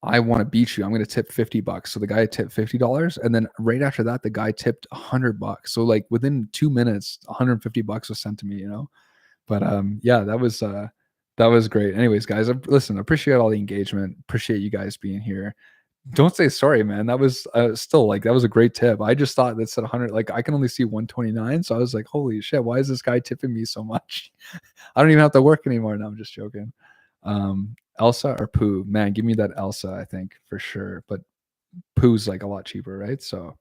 I want to beat you. I'm going to tip $50. So the guy tipped $50. And then right after that, the guy tipped $100. So like within 2 minutes, $150 was sent to me, But yeah, that was great. Anyways, guys, listen, appreciate all the engagement. Appreciate you guys being here. Don't say sorry, man. That was still like, that was a great tip. I just thought that said 100. Like, I can only see 129. So I was like, holy shit, why is this guy tipping me so much? I don't even have to work anymore. No, I'm just joking. Elsa or Pooh? Man, give me that Elsa, I think, for sure. But Pooh's like a lot cheaper, right? So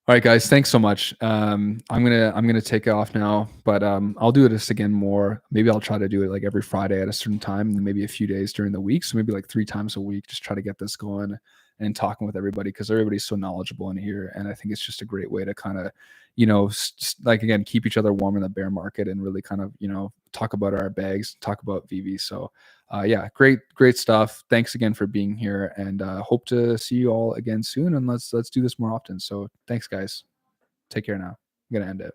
All right, guys. Thanks so much. I'm gonna take off now, but I'll do this again more. Maybe I'll try to do it like every Friday at a certain time, and then maybe a few days during the week. So maybe like 3 times a week. Just try to get this going and talking with everybody because everybody's so knowledgeable in here, and I think it's just a great way to kind of, like again, keep each other warm in the bear market and really kind of talk about our bags, talk about VV. So yeah, great stuff. Thanks again for being here, and hope to see you all again soon. And let's do this more often. So thanks, guys. Take care now. I'm gonna end it.